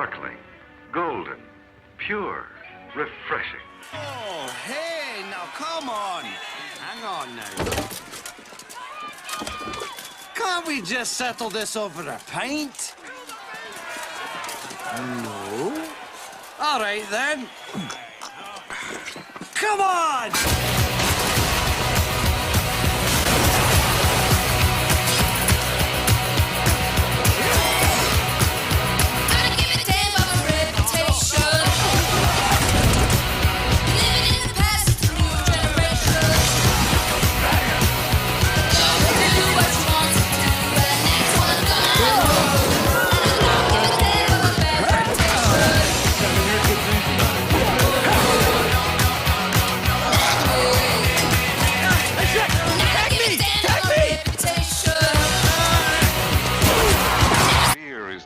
sparkling, golden, pure, refreshing. Oh, hey, now come on. Hang on now. Can't we just settle this over a pint? No. All right, then. Come on!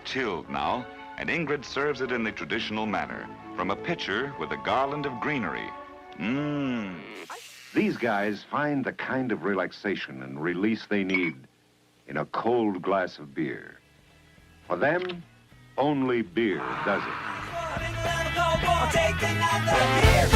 Chilled now, and Ingrid serves it in the traditional manner, from a pitcher with a garland of greenery. These guys find the kind of relaxation and release they need in a cold glass of beer. For them, only beer does it. I'll take another beer.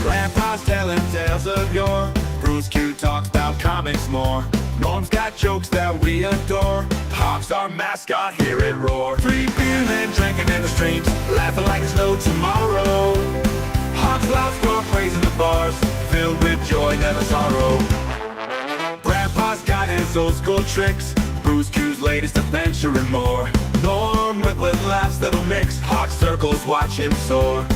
Grandpa's telling tales of yore. Bruce Q talks about comics more. Norm's got jokes that we adore. Hawk's our mascot, hear it roar. 3BeerMen drinking in the streams, laughing like there's no tomorrow. Hawk's loud score praising the bars, filled with joy, never sorrow. Grandpa's got his old school tricks, Bruce Q's latest adventure and more. Norm with laughs that'll mix, Hawk circles watch him soar.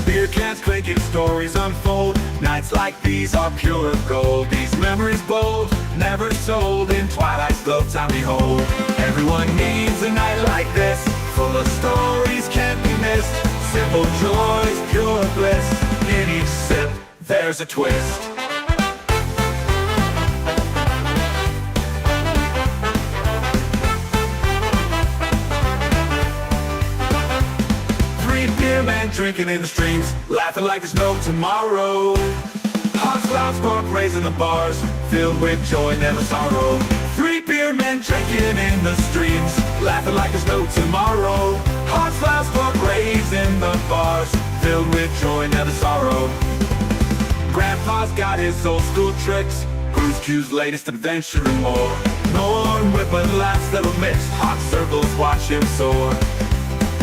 Beer cans clinking, stories unfold. Nights like these are pure gold. These memories bold, never sold. In twilight's slow time behold. Everyone needs a night like this, full of stories can't be missed. Simple joys, pure bliss. In each sip, there's a twist. Man drinking in the streams, laughing like there's no tomorrow. Hawks loud spark raising the bars, filled with joy, never sorrow. 3BeerMen drinking in the streams, laughing like there's no tomorrow. Hawks loud spark raising the bars, filled with joy, never sorrow. Grandpa's got his old school tricks, Bruce Q's latest adventure and more. Norm whipping laughs that'll mix, Hawk circles watch him soar.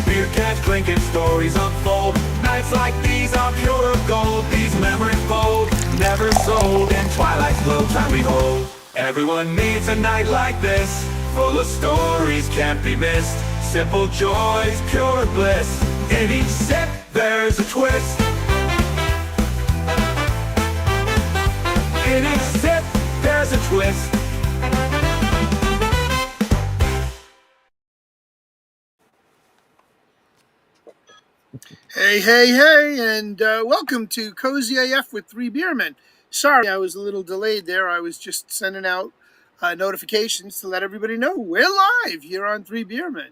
Beer cans clinking, stories unfold. Nights like these are pure gold. These memories bold, never sold. In twilight's glow time behold. Everyone needs a night like this, full of stories can't be missed. Simple joys, pure bliss. In each sip, there's a twist. In each sip, there's a twist. Hey, and welcome to Cozy AF with 3BeerMen. Sorry, I was a little delayed there. I was just sending out notifications to let everybody know we're live here on 3BeerMen.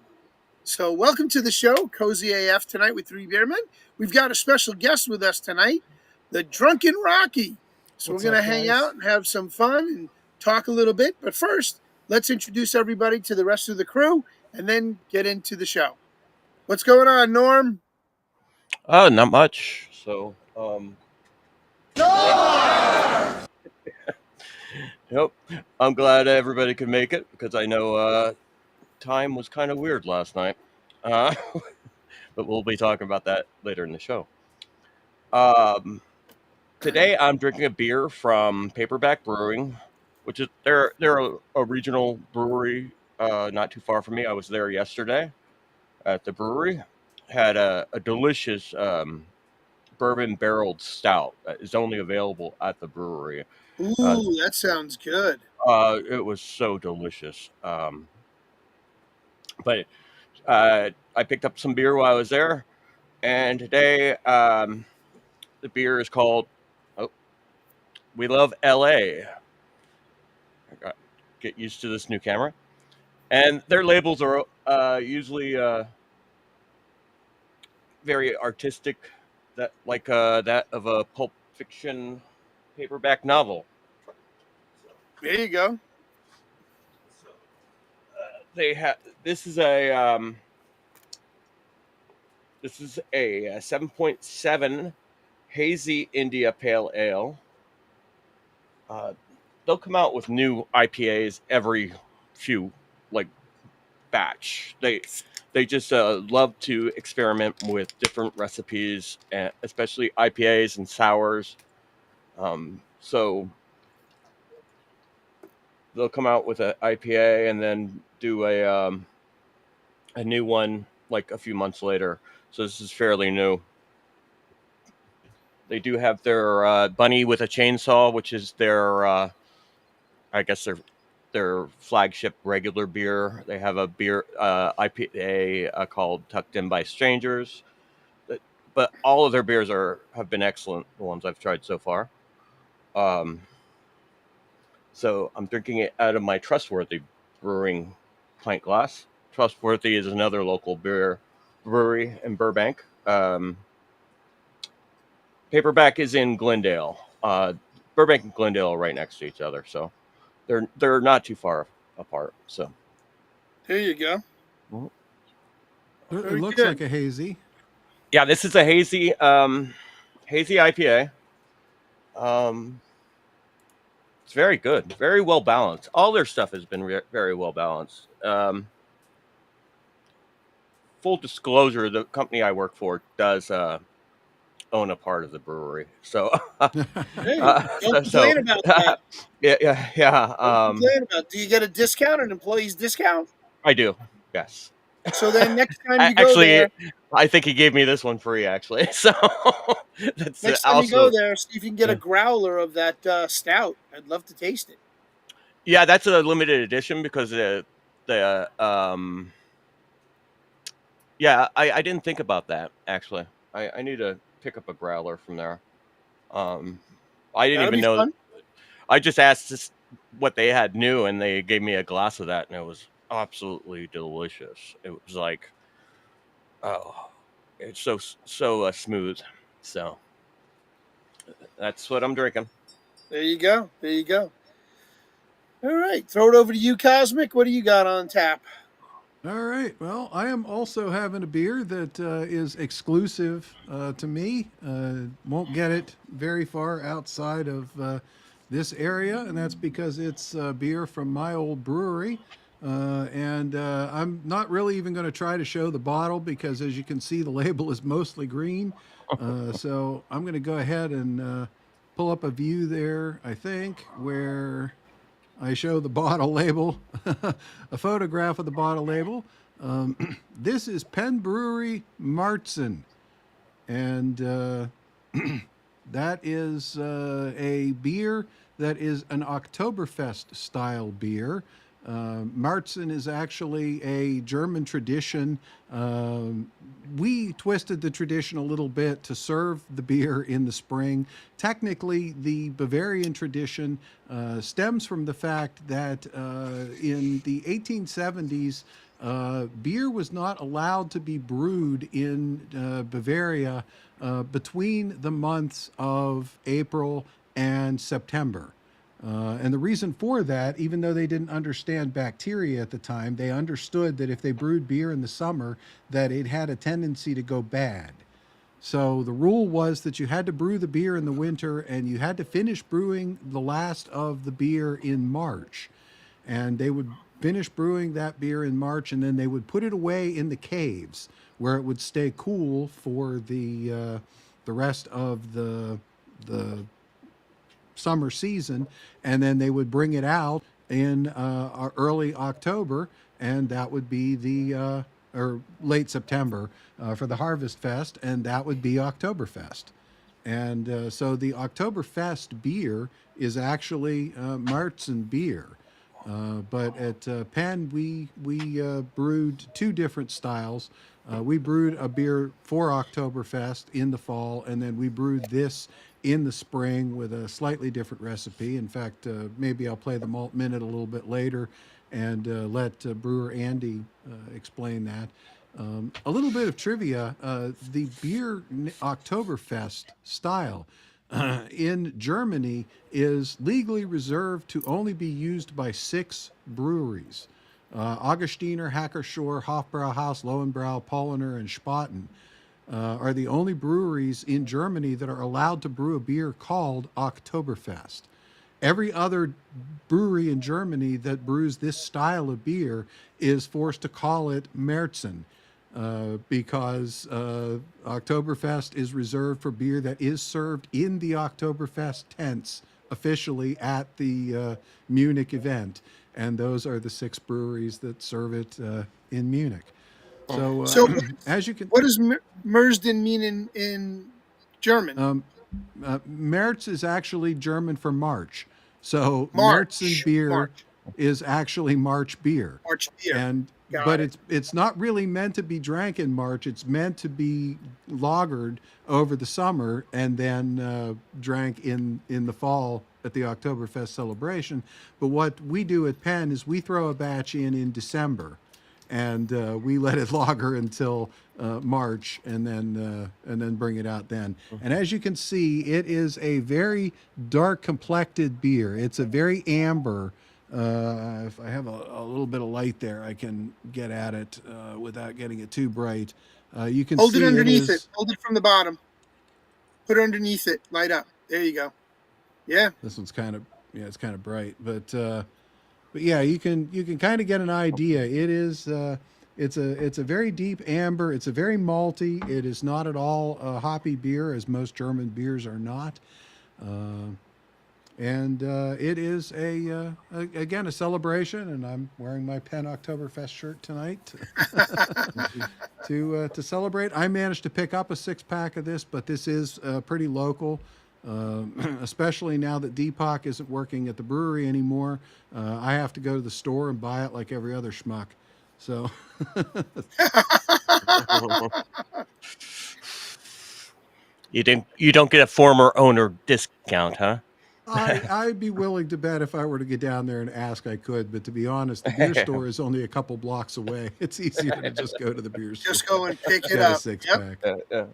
So welcome to the show, Cozy AF tonight with 3BeerMen. We've got a special guest with us tonight, the Drunken Rocky. So we're going to hang out and have some fun and talk a little bit. But first, let's introduce everybody to the rest of the crew and then get into the show. What's going on, Norm? Not much. So, yep. I'm glad everybody could make it because I know time was kind of weird last night. But we'll be talking about that later in the show. Today I'm drinking a beer from Paperback Brewing, which is they're a regional brewery not too far from me. I was there yesterday at the brewery. Had a delicious bourbon barreled stout that is only available at the brewery. Ooh, that sounds good. It was so delicious. But I picked up some beer while I was there, and today the beer is called We Love LA. I got get used to this new camera, and their labels are usually very artistic, that like that of a Pulp Fiction paperback novel. There you go. they have this is a 7.7 hazy India Pale Ale. They'll come out with new IPAs every few like batch. They just love to experiment with different recipes, and especially IPAs and sours. So they'll come out with an IPA and then do a new one like a few months later. So this is fairly new. They do have their Bunny with a Chainsaw, which is their I guess their flagship regular beer. They have a beer IPA called Tucked In by Strangers. But all of their beers have been excellent. The ones I've tried so far. Um, so I'm drinking it out of my Trustworthy Brewing pint glass. Trustworthy is another local brewery in Burbank. Paperback is in Glendale. Burbank and Glendale are right next to each other, so they're not too far apart. So There you go. Mhm. It Very looks good. like a hazy. Yeah, this is a hazy IPA. It's very good, very well balanced. All their stuff has been very well balanced. Full disclosure: the company I work for does own a part of the brewery, so Hey, don't so complain about that. yeah. Don't complain about it. Do you get a discount, an employee's discount? I do. Yes. So then next time you go Actually, there, I think he gave me this one free. Actually, so that's next time you go also there, see if you can get a growler of that stout. I'd love to taste it. yeah. That's a limited edition because the yeah. I didn't think about that actually. I need to pick up a growler from there. Um, I didn't That'll even be know. fun. I just asked what they had new, and they gave me a glass of that, and it was absolutely delicious. It was like, oh, it's so smooth. So that's what I'm drinking. There you go. There you go. All right, throw it over to you, Cosmic. What do you got on tap? All right. Well, I am also having a beer that is exclusive to me. Won't get it very far outside of this area, and that's because it's beer from my old brewery. And I'm not really even going to try to show the bottle because, as you can see, the label is mostly green. So I'm going to go ahead and pull up a view there, I think, where I show the bottle label, a photograph of the bottle label. This is Penn Brewery Martzen, and that is a beer that is an Oktoberfest style beer. Martzen is actually a German tradition. We twisted the tradition a little bit to serve the beer in the spring. Technically, the Bavarian tradition stems from the fact that in the 1870s, beer was not allowed to be brewed in Bavaria between the months of April and September. And the reason for that, even though they didn't understand bacteria at the time, they understood that if they brewed beer in the summer, that it had a tendency to go bad. So the rule was that you had to brew the beer in the winter and you had to finish brewing the last of the beer in March. And they would finish brewing that beer in March, and then they would put it away in the caves where it would stay cool for the rest of the summer season, and then they would bring it out in early October, and that would be the or late September for the Harvest Fest, and that would be Oktoberfest. And so the Oktoberfest beer is actually Martzen beer. But at Penn, we brewed two different styles. We brewed a beer for Oktoberfest in the fall, and then we brewed this in the spring with a slightly different recipe. In fact, maybe I'll play the malt minute a little bit later and let brewer Andy explain that. A little bit of trivia, the beer Oktoberfest style in Germany is legally reserved to only be used by 6 breweries. Augustiner, Hackershore, Hofbrauhaus, Lowenbrau, Polliner, and Spaten are the only breweries in Germany that are allowed to brew a beer called Oktoberfest. Every other brewery in Germany that brews this style of beer is forced to call it Märzen, because Oktoberfest is reserved for beer that is served in the Oktoberfest tents officially at the Munich event. And those are the 6 breweries that serve it in Munich. So, So, as you can, what does Mersden mean in German? März is actually German for March. So March. Märzen beer March. is actually March beer. March beer. And Got but it. it's not really meant to be drank in March. It's meant to be lagered over the summer and then drank in the fall at the Oktoberfest celebration. But what we do at Penn is we throw a batch in December, and we let it lager until March, and then bring it out then. And as you can see, it is a very dark complected beer. It's a very amber. If I have a little bit of light there, I can get at it without getting it too bright. You can Hold see it underneath it. it. Hold it from the bottom. Put it underneath it. Light up. There you go. Yeah. This one's kind of it's kind of bright, but yeah, you can kind of get an idea. It is it's a very deep amber. It's a very malty. It is not at all a hoppy beer, as most German beers are not. And it is again a celebration, and I'm wearing my Penn Oktoberfest shirt tonight to celebrate. I managed to pick up a 6-pack of this, but this is pretty local, especially now that Deepak isn't working at the brewery anymore. I have to go to the store and buy it like every other schmuck. So You don't get a former owner discount, huh? I'd be willing to bet if I were to get down there and ask, I could. But to be honest, the beer store is only a couple blocks away. It's easier to just go to the beer store. Just go and pick it Get a up. 6-pack. There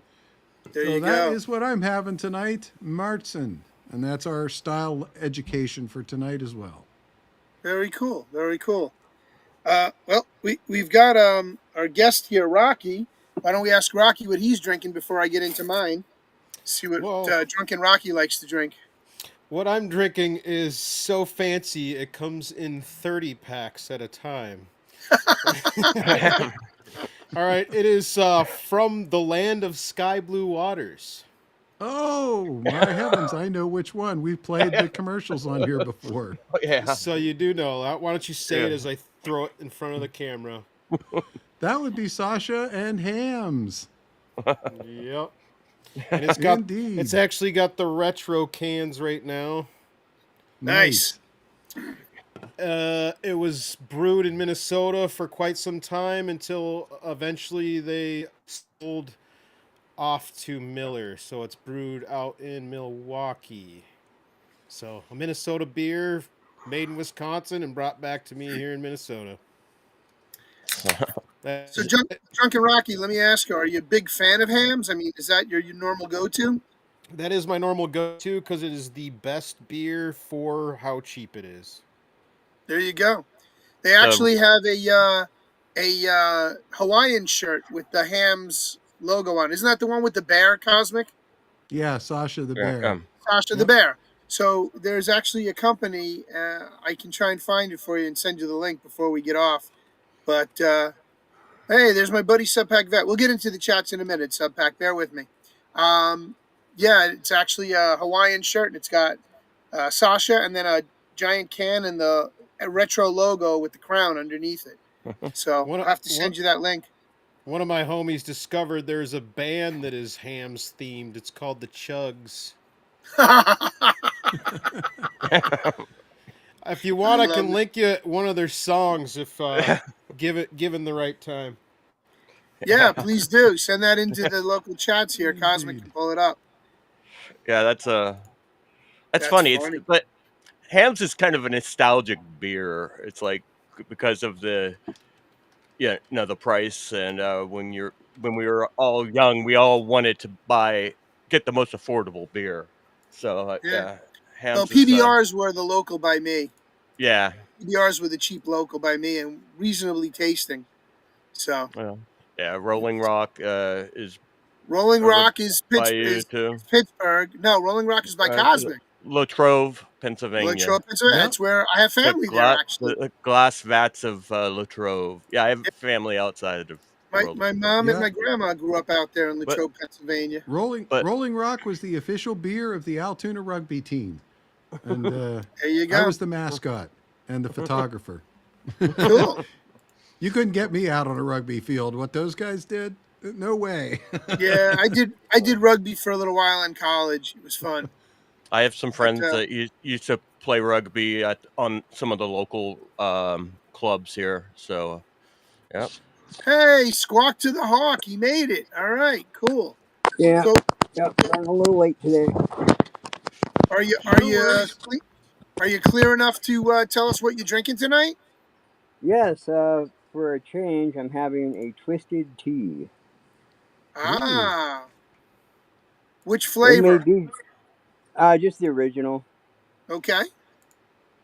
So you that go. is what I'm having tonight, Märzen. And that's our style education for tonight as well. Very cool. Very cool. Well, we've got our guest here, Rocky. Why don't we ask Rocky what he's drinking before I get into mine? See what Well- Drunken Rocky likes to drink. What I'm drinking is so fancy, it comes in 30 packs at a time. All right, it is from the land of sky blue waters. Oh, my heavens. I know which one. We've played the commercials on here before. Yeah. So you do know that. Why don't you say it Yeah. as I throw it in front of the camera? That would be Sasha and Hams. Yep. And it's got Indeed. it's actually got the retro cans right now. Nice. It was brewed in Minnesota for quite some time until eventually they sold off to Miller. So it's brewed out in Milwaukee. So a Minnesota beer made in Wisconsin and brought back to me here in Minnesota. So, Drunken Rocky, let me ask you, are you a big fan of hams? I mean, is that your normal go-to? That is my normal go-to because it is the best beer for how cheap it is. There you go. They actually have a Hawaiian shirt with the hams logo on. Isn't that the one with the bear, Cosmic? Yeah, Sasha the Bear. Sasha the Bear. So there's actually a company. I can try and find it for you and send you the link before we get off. But hey, there's my buddy Subpack Vet. We'll get into the chats in a minute, Subpack. Bear with me. Yeah, it's actually a Hawaiian shirt, and it's got Sasha and then a giant can and the retro logo with the crown underneath it. So I'll have to send you that link. One of my homies discovered there's a band that is hams themed. It's called the Chugs. If you want, I can link you one of their songs if given the right time. Yeah, please do. Send that into the local chats here. Cosmic can pull it up. Yeah, that's funny. But Hams is kind of a nostalgic beer. It's like because of the the price, and when we were all young, we all wanted to get the most affordable beer. So Yeah. Hams. Well, PBRs were the local by me. Yeah. PBRs were the cheap local by me and reasonably tasting. So Well, yeah. Rolling Rock is Rolling over Rock is by you too. Pittsburgh. No, Rolling Rock is by Uh, Cosmic. Latrobe, Pennsylvania. Latrobe, Pennsylvania. Yep. That's where I have family there, actually. The glass vats of Latrobe. Yeah, I have family outside of the world of My mom and Yeah. my grandma grew up out there in But Latrobe, Pennsylvania. but Rolling Rock was the official beer of the Altoona rugby team, and There you I go. was the mascot and the photographer. Cool. You couldn't get me out on a rugby field. What those guys did? No way. Yeah, I did rugby for a little while in college. It was fun. I have some But friends that used to play rugby on some of the local clubs here. So, yeah. hey, Squawk to the Hawk, he made it. All right, cool. Yeah. So Yep. Running a little late today. are you No worries. are you clear enough to tell us what you're drinking tonight? Yes. For a change, I'm having a twisted tea. Ooh. Ah, which They flavor? made these. Just the original. Okay.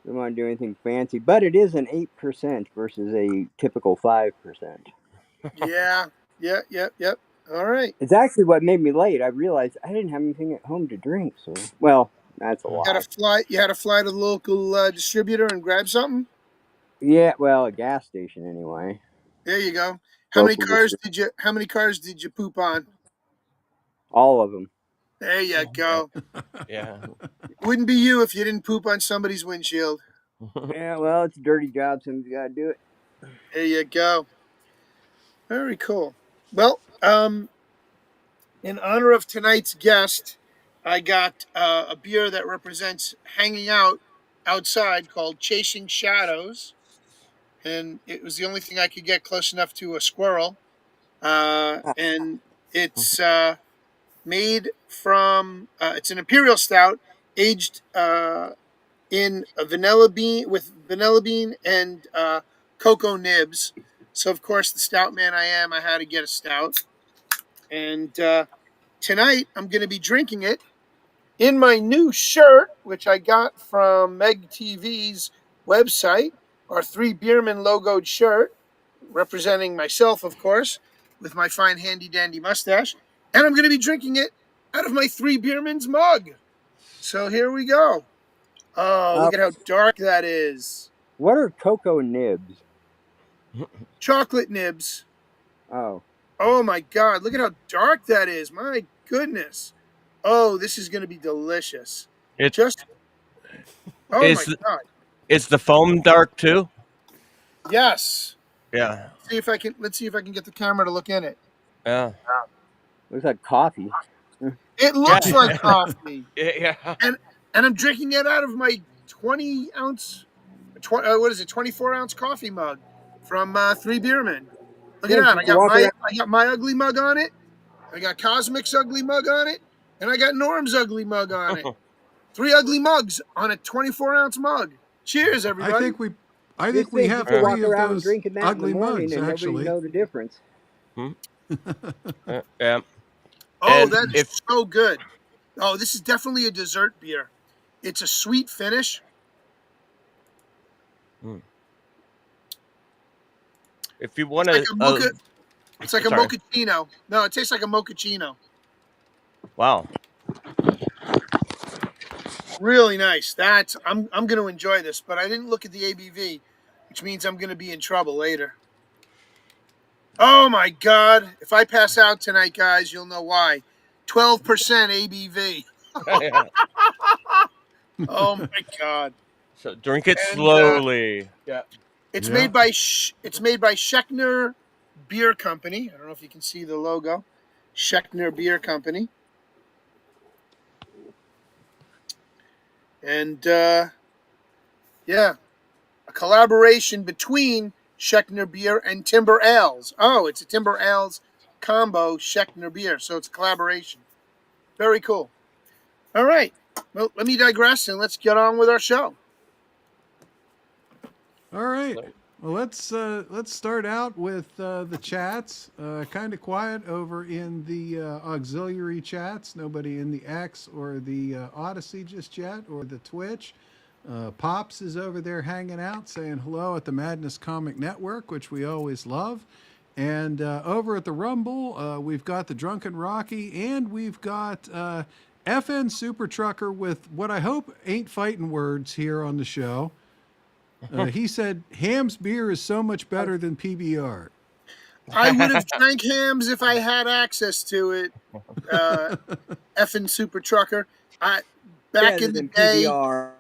Don't want to do anything fancy, but it is an 8% versus a typical 5%. Yeah. Yep. All right. It's actually what made me late. I realized I didn't have anything at home to drink. So, well, that's a lie. You had to fly to the local distributor and grab something? Yeah. Well, a gas station anyway. There you go. Local district. How many cars did you poop on? All of them. There you go. Yeah. Wouldn't be you if you didn't poop on somebody's windshield. Yeah. Well, it's a dirty job. Somebody's got to do it. There you go. Very cool. Well, in honor of tonight's guest, I got a beer that represents hanging out outside called Chasing Shadows. And it was the only thing I could get close enough to a squirrel. And it's made from, it's an imperial stout aged in a vanilla bean and cocoa nibs. So, of course, the stout man I am, I had to get a stout. And tonight I'm going to be drinking it in my new shirt, which I got from Meg TV's website, our 3BeerMen logoed shirt, representing myself, of course, with my fine handy dandy mustache. And I'm going to be drinking it out of my 3BeerMen's mug. So here we go. Oh, look at how dark that is. What are cocoa nibs? Chocolate nibs. Oh. Oh my God, look at how dark that is. My goodness. Oh, this is going to be delicious. It's Just, oh is my God. is the foam dark too? Yes. Yeah. Let's see if I can get the camera to look in it. Yeah. Looks like coffee. It looks Yeah. like coffee. Yeah. And I'm drinking it out of my 20-ounce, 24-ounce coffee mug from 3BeerMen. Look at that. I got my ugly mug on it. I got Cosmic's ugly mug on it. And I got Norm's ugly mug on it. 3 ugly mugs on a 24-ounce mug. Cheers, everybody. I think we have you could walk 3 of around those drinking that ugly in the morning mugs, and actually. nobody know the difference. Yeah. Oh, And that is so good. Oh, this is definitely a dessert beer. It's a sweet finish. If you want It's to, like a mocha. It's like a sorry. mochaccino. No, it tastes like a mochaccino. Wow. Really nice. I'm going to enjoy this, but I didn't look at the ABV, which means I'm going to be in trouble later. Oh my God! If I pass out tonight, guys, you'll know why. 12% ABV. Yeah. Oh my God! So drink it And, slowly. Yeah. It's Yeah. made by Schechner Beer Company. I don't know if you can see the logo. Schechner Beer Company. And yeah, a collaboration between Schechner Beer and Timber Ales. Oh, it's a Timber Ales combo Schechner Beer, so it's a collaboration. Very cool. All right. Well, let me digress and let's get on with our show. All right. Well, let's start out with the chats. Kind of quiet over in the auxiliary chats. Nobody in the X or the Odyssey just yet, or the Twitch. Pops is over there hanging out, saying hello at the Madness Comic Network, which we always love. And over at the Rumble, we've got the Drunken Rocky, and we've got FN Super Trucker with what I hope ain't fighting words here on the show. He said, Ham's beer is so much better than PBR. I would have drank hams if I had access to it. Effing super trucker. Back in the day, PBR.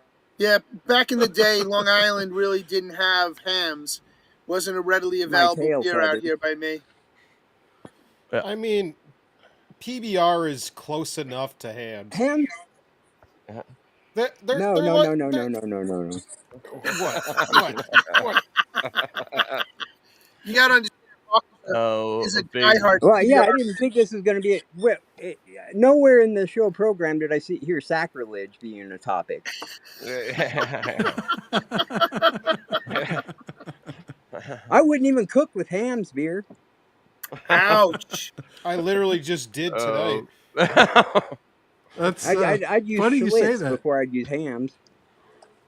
yeah, back in the day, Long Island really didn't have hams. Wasn't a readily available beer out here by me. I mean, PBR is close enough to hams. Ham? They're No. What? You got to understand. Oh, Is a big. diehard. Well, yeah, I PBR. didn't think this was going to be nowhere in the show program did I hear sacrilege being a topic. I wouldn't even cook with Ham's beer. Ouch. I literally just did tonight. That's I'd use funny you say Schlitz that. before I'd use Ham's.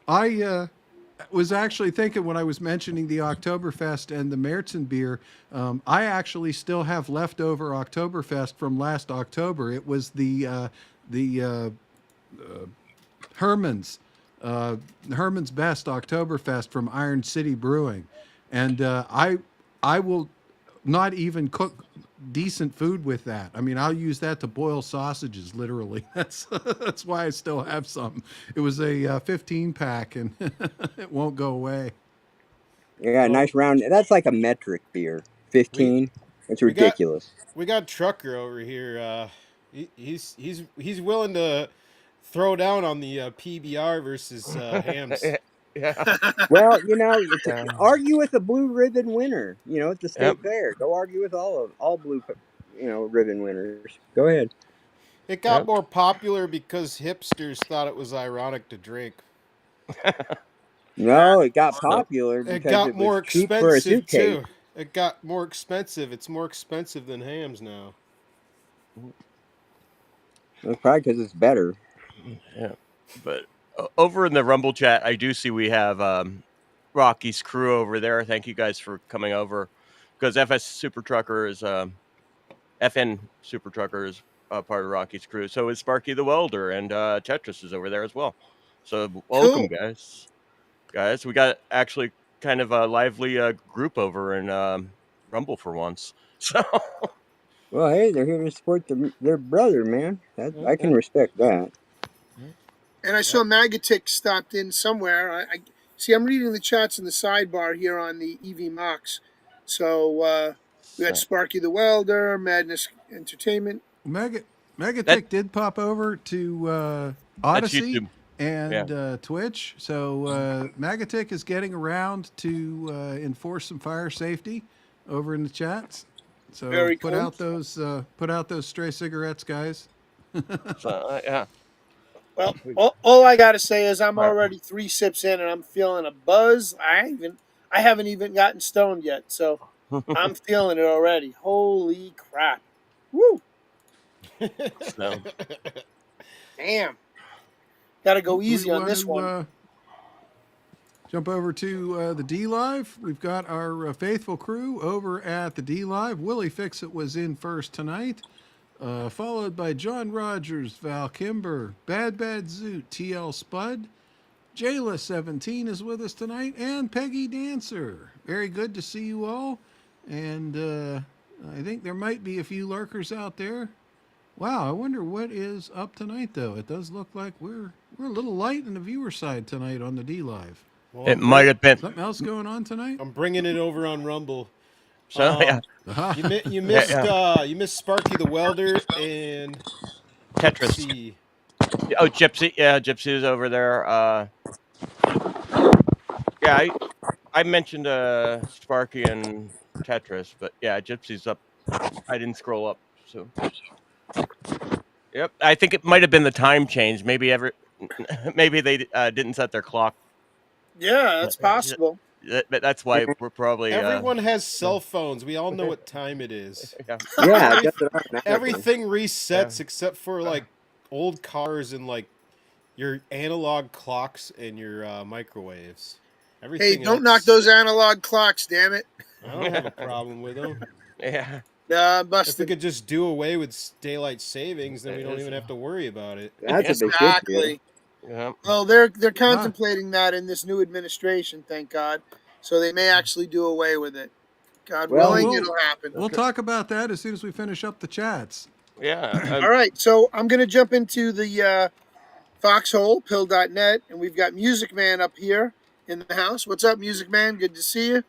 I was actually thinking when I was mentioning the Oktoberfest and the Märzen beer, I actually still have leftover Oktoberfest from last October. It was the Herman's Best Oktoberfest from Iron City Brewing, and I will not even cook decent food with that. I mean, I'll use that to boil sausages, literally. That's why I still have some. It was a 15 pack, and it won't go away. Yeah, nice round. That's like a metric beer. 15. It's ridiculous. We got Trucker over here. He's willing to throw down on the PBR versus hams. Yeah. Well, argue with the blue ribbon winner. At the state fair. Go argue with all blue, ribbon winners. Go ahead. It got more popular because hipsters thought it was ironic to drink. No, it got popular because It got more cheap for a expensive suitcase. too. It got more expensive. It's more expensive than hams now. That's probably because it's better. Yeah, but over in the Rumble chat, I do see we have Rocky's crew over there. Thank you guys for coming over, because FS Super Trucker is FN Super Trucker is part of Rocky's crew. So is Sparky the Welder, and Tetris is over there as well. So welcome, guys. Guys, we got actually kind of a lively group over in Rumble for once. So. Well, hey, they're here to support their brother, man. I can respect that. And I saw Magatic stopped in somewhere. I see. I'm reading the chats in the sidebar here on the EV Mox. So we got Sparky the Welder, Madness Entertainment. Magatic did pop over to Odyssey and Twitch. So Magatic is getting around to enforce some fire safety over in the chats. So Very put out those stray cigarettes, guys. Yeah. Well, all I gotta say is I'm already 3 sips in and I'm feeling a buzz. I haven't even gotten stoned yet, so I'm feeling it already. Holy crap! Woo! Damn. Got to go easy on this one. Jump over to the D Live. We've got our faithful crew over at the D Live. Willie Fixit was in first tonight. Followed by John Rogers, Val Kimber, Bad Zoot, TL Spud, Jayla17 is with us tonight, and Peggy Dancer. Very good to see you all. And I think there might be a few lurkers out there. Wow, I wonder what is up tonight, though. It does look like we're a little light in the viewer side tonight on the D Live. Well, it might have been something else going on tonight. I'm bringing it over on Rumble. So you missed Sparky the Welder and Tetris. Oh, Gypsy. Yeah, Gypsy is over there. I mentioned Sparky and Tetris, but yeah, Gypsy's up. I didn't scroll up, so. Yep, I think it might have been the time change. Maybe they didn't set their clock. Yeah, that's possible. But that's why we're probably. Everyone has cell phones. We all know what time it is. Yeah, everything resets except for like old cars and like your analog clocks and your microwaves. Hey, Everything don't knock else, those analog clocks, damn it. I don't have a problem with them. Yeah. If we Busted. could just do away with daylight savings, then we don't Yes. even have to worry about it. That's a big shit deal. Exactly. Yeah. Well, they're contemplating that in this new administration, thank God. So they may actually do away with it. God Well, willing, we'll- it'll happen. We'll talk about that as soon as we finish up the chats. Yeah. All right, so I'm going to jump into the Foxhole, pill.net, and we've got Music Man up here in the house. What's up, Music Man? Good to see you.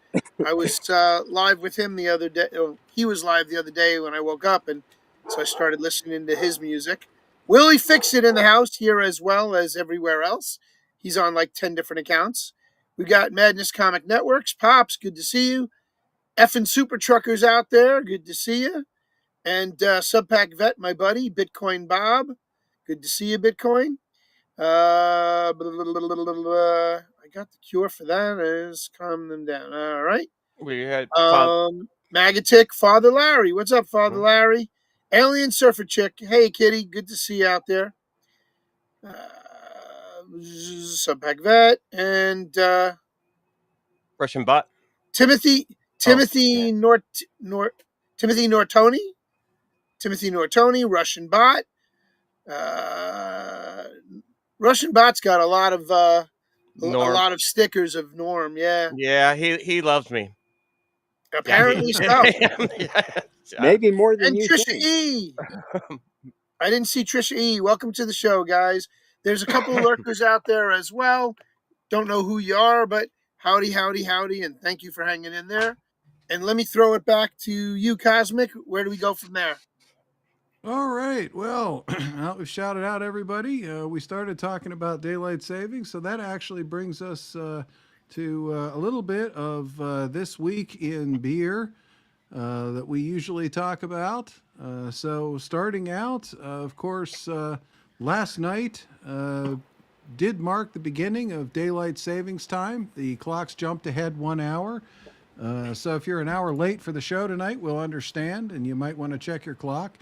I was live with him the other day. Oh, he was live the other day when I woke up, and so I started listening to his music. Willie Fix It in the house here as well as everywhere else. He's on like 10 different accounts. We got Madness Comic Networks. Pops, good to see you. Effing Super Truckers out there, good to see you. And Subpack Vet, my buddy, Bitcoin Bob. Good to see you, Bitcoin. I got the cure for that. Is calm them down. All right. We had Magatic, Father Larry. What's up, Father Larry? Alien Surfer Chick. Hey, Kitty. Good to see you out there. Subpack Vet and Russian bot. Timothy yeah. Timothy Nortoni. Timothy Nortoni, Russian bot. Russian bot's got a lot of stickers of Norm. Yeah, Yeah, he loves me. apparently so. Maybe more than And you Trisha think. E. I didn't see Trisha E. Welcome to the show, guys. There's a couple of lurkers out there as well. Don't know who you are, but howdy, howdy, howdy, and thank you for hanging in there. And let me throw it back to you, Cosmic. Where do we go from there? All right. Well, we've shouted out everybody. We started talking about daylight savings, so that actually brings us to a little bit of this week in beer that we usually talk about. So starting out, of course, last night did mark the beginning of daylight savings time. The clocks jumped ahead 1 hour. So if you're an hour late for the show tonight, we'll understand, and you might want to check your clock.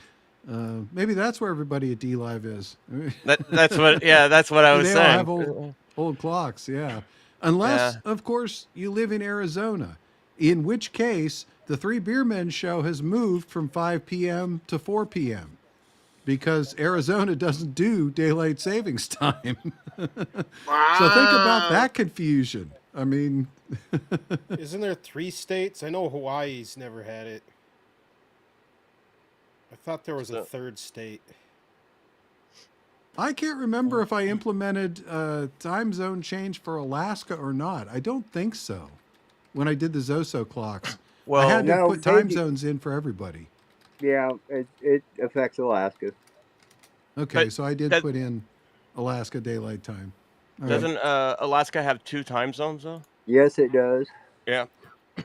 Maybe that's where everybody at D-Live is. That's what I was they saying. all have old clocks, yeah. Unless, of course, you live in Arizona, in which case the 3BeerMen show has moved from 5 p.m. to 4 p.m. because Arizona doesn't do daylight savings time. Wow. So think about that confusion. I mean, Isn't there 3 states? I know Hawaii's never had it. I thought there was a 3rd state. I can't remember if I implemented a time zone change for Alaska or not. I don't think so. When I did the Zoso clocks, Well, I had to no, put time maybe- zones in for everybody. Yeah, it affects Alaska. Okay, But so I did that- put in Alaska daylight time. All right. Doesn't Alaska have 2 time zones though? Yes, it does. Yeah.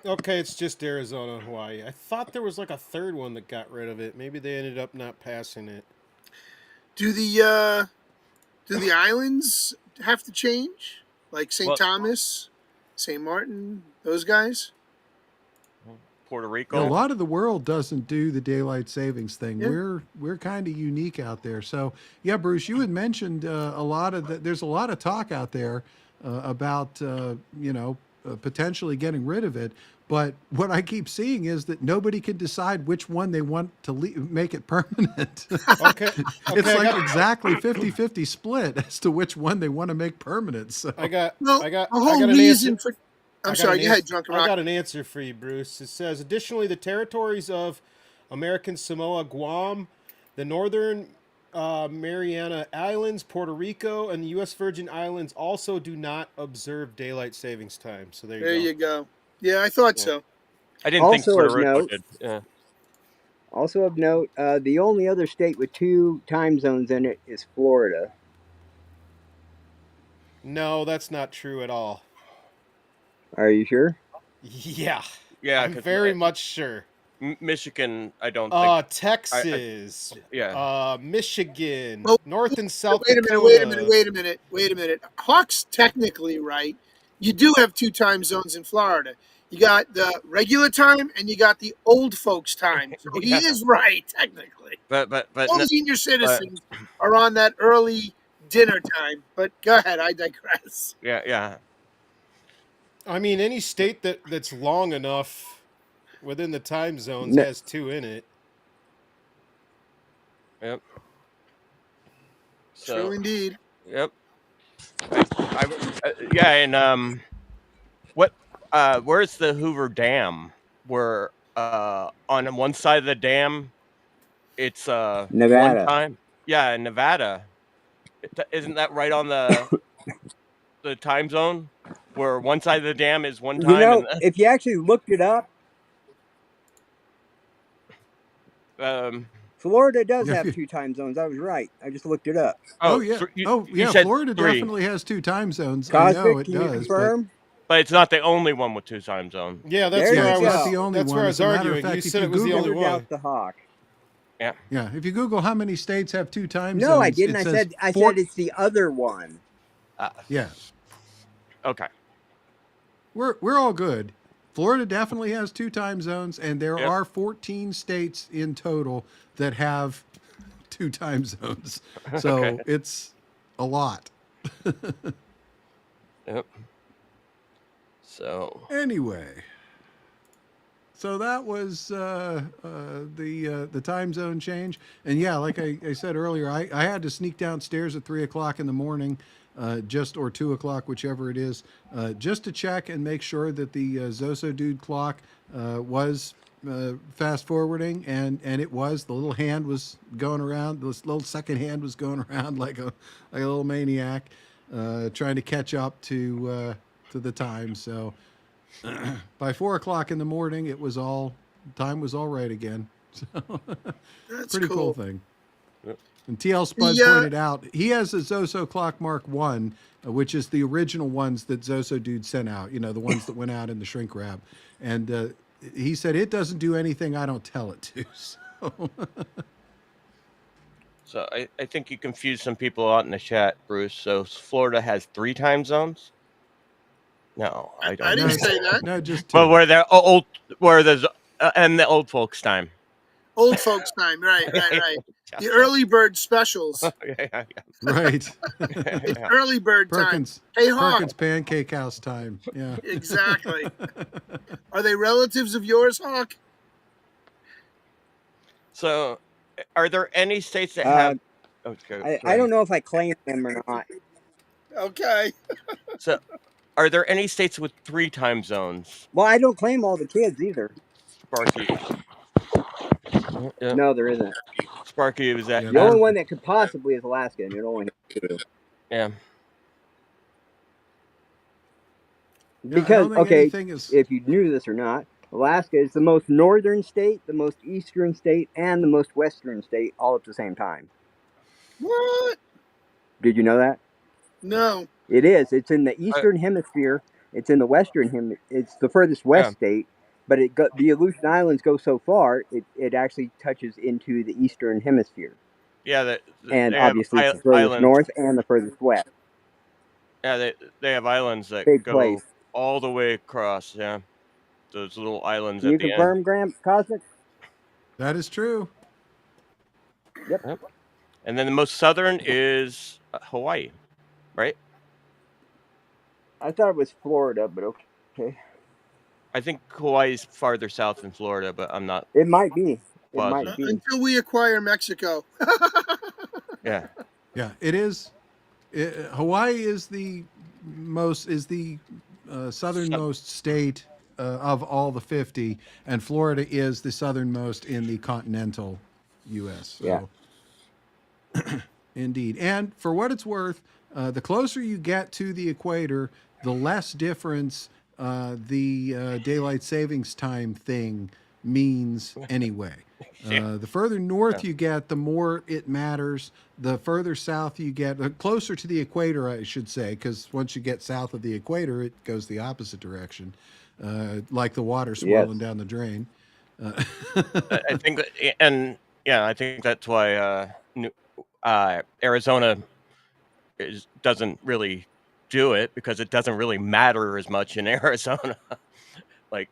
Okay, it's just Arizona and Hawaii. I thought there was like a 3rd one that got rid of it. Maybe they ended up not passing it. Do the islands have to change? Like St. Well- Thomas, St. Martin, those guys? Puerto A Rico. lot of the world doesn't do the daylight savings thing. Yeah. We're kind of unique out there. So yeah, Bruce, you had mentioned a lot of there's a lot of talk out there about potentially getting rid of it. But what I keep seeing is that nobody can decide which one they want to make it permanent. Okay. It's I like got- exactly 50-50 split as to which one they want to make permanent. So I got Well, I got the whole an reason answer. for. I'm I got sorry, an go ahead, answer- Drunken I Rock. got an answer for you, Bruce. It says, additionally, the territories of American Samoa, Guam, the Northern Mariana Islands, Puerto Rico, and the U.S. Virgin Islands also do not observe daylight savings time. So there you go. Yeah, I thought so. I didn't think Also Puerto of Rico note- did. Yeah. Also of note, the only other state with 2 time zones in it is Florida. No, that's not true at all. Are you sure? Yeah. Yeah, I'm 'cause very much sure. Michigan, I don't think. Texas, Yeah. Michigan, Well, North and South Wait a Dakota. minute. Hawk's technically right. You do have 2 time zones in Florida. You got the regular time and you got the old folks time. So Yeah. he is right, technically. But All no, senior citizens are on that early dinner time. But go ahead, I digress. Yeah. I mean, any state that's long enough within the time zones No, has 2 in it. Yep. True So, indeed. yep. Yeah, and what? Where's the Hoover Dam? Where on one side of the dam, it's one Nevada. time. Yeah, in Nevada. Isn't that right on the time zone? Where one side of the dam is one You time, and know, if you actually looked it up, um. Florida does If have you, 2 time zones. I was right. I just looked it up. oh Oh, yeah, you said Florida 3, definitely has 2 time zones. I know Cosmic, it can you does, but confirm? but it's not the only one with 2 time zones. Yeah, that's There where you yeah, I it's not was. the go. only That's where one. I As was a matter of arguing. You fact, if said you it was the Google, only Never one. doubt the hawk. Yeah. yeah, if you Google how many states have 2 time No, I zones, didn't. it I says said it's the other one. Yeah, Okay. we're all good. Florida definitely has 2 time zones, and there Yep. are 14 states in total that have 2 time zones. Okay. So it's a lot. Yep. So. Anyway, so that was the time zone change, and yeah, like I said earlier, I had to sneak downstairs at 3 o'clock in the morning, or 2 o'clock, whichever it is, just to check and make sure that the Zoso Dude clock was fast forwarding, and it was. The little hand was going around. This little second hand was going around like a little maniac, trying to catch up to the time. So by 4 o'clock in the morning, time was all right again. So That's pretty cool cool. thing. And TL Spud The pointed out he has a Zoso Clock Mark 1, which is the original ones that Zoso Dude sent out, the ones that went out in the shrink wrap. And he said it doesn't do anything I don't tell it to. So I think you confused some people out in the chat, Bruce. So Florida has 3 time zones? No, I I don't. didn't No, say that. no, just Well, 2. where there's and the old folks time. Old folks time. Right. Yeah, The early bird specials. yeah. Right. It's early bird time. Perkins. Hey, Hawk. Perkins Pancake House time. Yeah. Exactly. Are they relatives of yours, Hawk? So, are there any states that have? Okay, I don't know if I claim them or not. Okay. So, are there any states with 3 time zones? Well, I don't claim all the kids either. Sparky. Yeah. No, there isn't. Sparky was that. Yeah, The only one that could possibly is Alaska, and it only has 2. Yeah. Because, think okay, anything is. if you knew this or not, Alaska is the most northern state, the most eastern state, and the most western state all at the same time. What? Did you know that? No. It is. It's in the eastern hemisphere. It's in the western It's the furthest west state, but the Aleutian Islands go so far, it actually touches into the eastern hemisphere. Yeah, and they have obviously it's the furthest islands. north and the furthest west. Yeah, they have islands that Big go place. all the way across. Yeah, those little islands Can you at the confirm, end. Graham Cosmic? That is true. Yep. And then the most southern is Hawaii, right? I thought it was Florida, but okay. I think Hawaii's farther south than Florida, but I'm not. It might be. It positive. might be. Until we acquire Mexico. Yeah. Yeah, it is. Hawaii is the southernmost state of all the 50, and Florida is the southernmost in the continental U.S. So. Yeah. Indeed. And for what it's worth, the closer you get to the equator, the less difference the daylight savings time thing means anyway. The further north you get, the more it matters. The further south you get, closer to the equator, I should say, because once you get south of the equator, it goes the opposite direction, like the water swirling down the drain. I think that, and yeah, I think that's why Arizona doesn't really do it, because it doesn't really matter as much in Arizona, like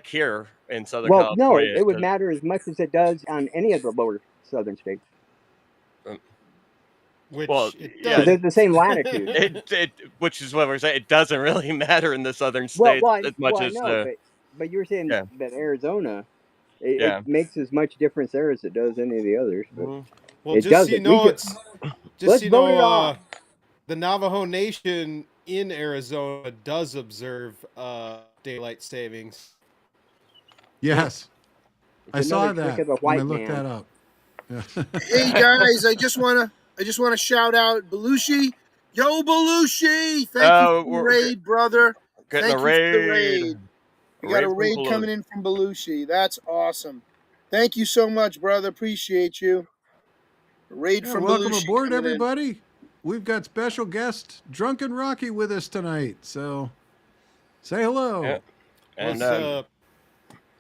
here in Southern Well, no, California. it would matter as much as it does on any of the lower southern states. which Well, it yeah. does. They're the same latitude. Which is what we're saying. It doesn't really matter in the southern Well, states as much I as know, but you were saying yeah, that Arizona, it yeah. makes as much difference there as it does any of the others. But Mhm. Well, it just so you doesn't. We know, could let's vote it off. the Navajo Nation in Arizona does observe daylight savings. Yes, It's I saw another trick that of the when I white looked man. that up. Hey guys, I just wanna shout out Belushi. Yo, Belushi! Thank you for the We're raid, brother. getting Thank a you for the raid. raid. We got a from raid Belushi. coming in from Belushi. That's awesome. Thank you so much, brother. Appreciate you. A raid Yeah, from welcome Belushi aboard, coming in. everybody. We've got special guest Drunken Rocky with us tonight, so say hello. Yeah. And What's up?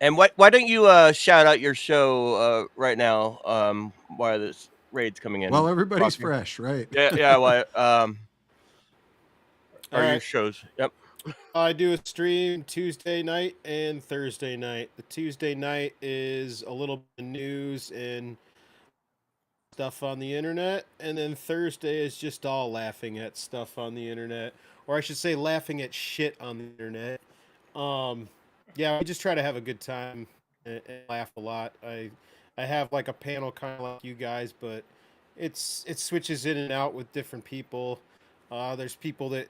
and why don't you shout out your show right now? While this raid's coming in. Well, everybody's Rocky. fresh, right? Yeah. Why? All Are your right. shows? Yep. I do a stream Tuesday night and Thursday night. The Tuesday night is a little bit of news and stuff on the internet, and then Thursday is just all laughing at stuff on the internet, or I should say laughing at shit on the internet. Yeah, we just try to have a good time and laugh a lot. I have like a panel kind of like you guys, but it switches in and out with different people. There's people that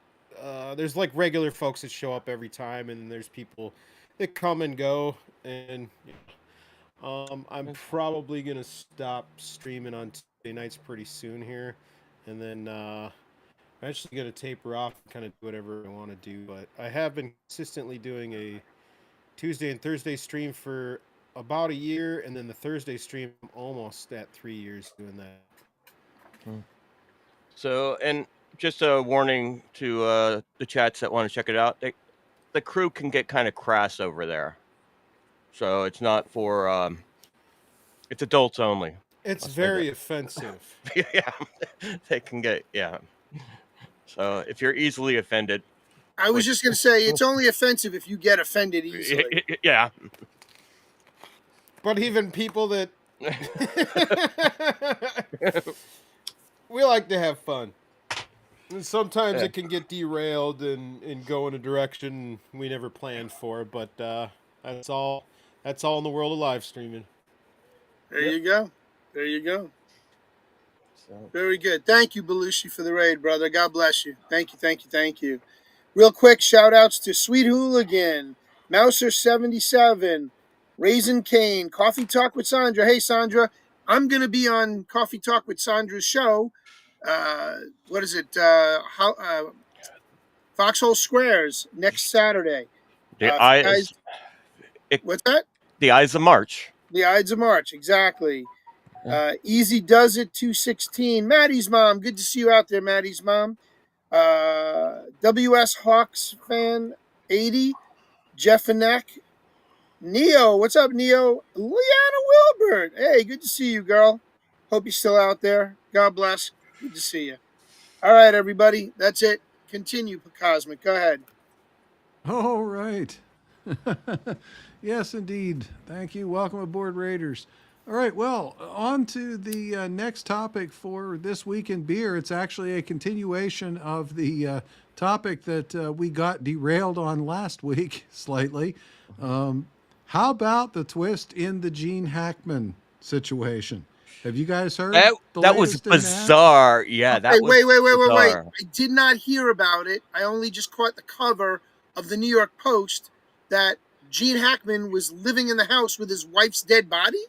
there's like regular folks that show up every time, and then there's people that come and go. And I'm probably gonna stop streaming on Tuesday nights pretty soon here, and then I'm actually gonna taper off and kind of do whatever I want to do. But I have been consistently doing a Tuesday and Thursday stream for about a year, and then the Thursday stream I'm almost at 3 years doing that. So, and just a warning to the chats that want to check it out. The crew can get kind of crass over there, so it's not for it's adults only. It's I'll say very that. offensive. Yeah, they can get So if you're easily offended, I was just gonna say it's only offensive if you get offended easily. yeah. But even people that we like to have fun. And sometimes it can get derailed and go in a direction we never planned for, but that's all in the world of live streaming. There you go. There you go. Very good. Thank you, Belushi, for the raid, brother. God bless you. Thank you, thank you, thank you. Real quick, shout outs to Sweet Hooligan, Mouser77, Raisin Cane, Coffee Talk with Sandra. Hey, Sandra, I'm going to be on Coffee Talk with Sandra's show. What is it? Foxhole Squares next Saturday. What's that? The Ides of March. The Ides of March, exactly. Easy Does It 216. Maddie's mom. Good to see you out there, Maddie's mom. WS Hawks fan 80. Jeff Anek. Neo. What's up, Neo? Leanna Wilbert. Hey, good to see you, girl. Hope you're still out there. God bless. Good to see you. All right, everybody. That's it. Continue, Cosmic. Go ahead. All right. Yes, indeed. Thank you. Welcome aboard, Raiders. All right, well, on to the next topic for this week in beer. It's actually a continuation of the topic that we got derailed on last week slightly. How about the twist in the Gene Hackman situation? Have you guys heard? That was bizarre. Yeah, that was wait. bizarre. I did not hear about it. I only just caught the cover of the New York Post that Gene Hackman was living in the house with his wife's dead body.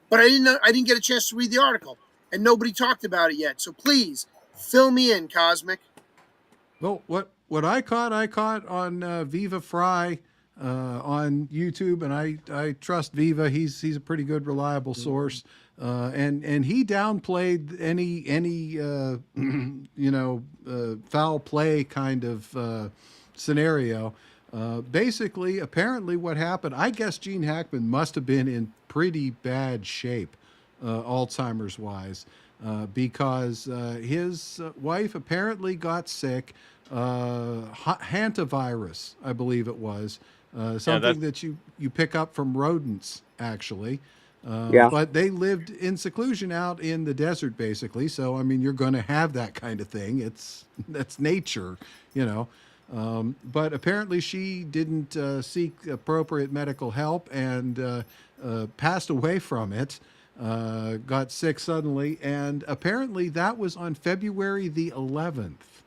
But I didn't get a chance to read the article, and nobody talked about it yet. So please fill me in, Cosmic. Well, what I caught on Viva Fry on YouTube, and I trust Viva. He's a pretty good, reliable source, and he downplayed any foul play kind of scenario. Basically, apparently, what happened, I guess Gene Hackman must have been in pretty bad shape, Alzheimer's wise, because his wife apparently got sick, hantavirus, I believe it was, something that you pick up from rodents, actually. Yeah. But they lived in seclusion out in the desert, basically. So, I mean, you're going to have that kind of thing. That's nature, you know. But apparently, she didn't seek appropriate medical help and passed away from it. Got sick suddenly, and apparently that was on February the 11th.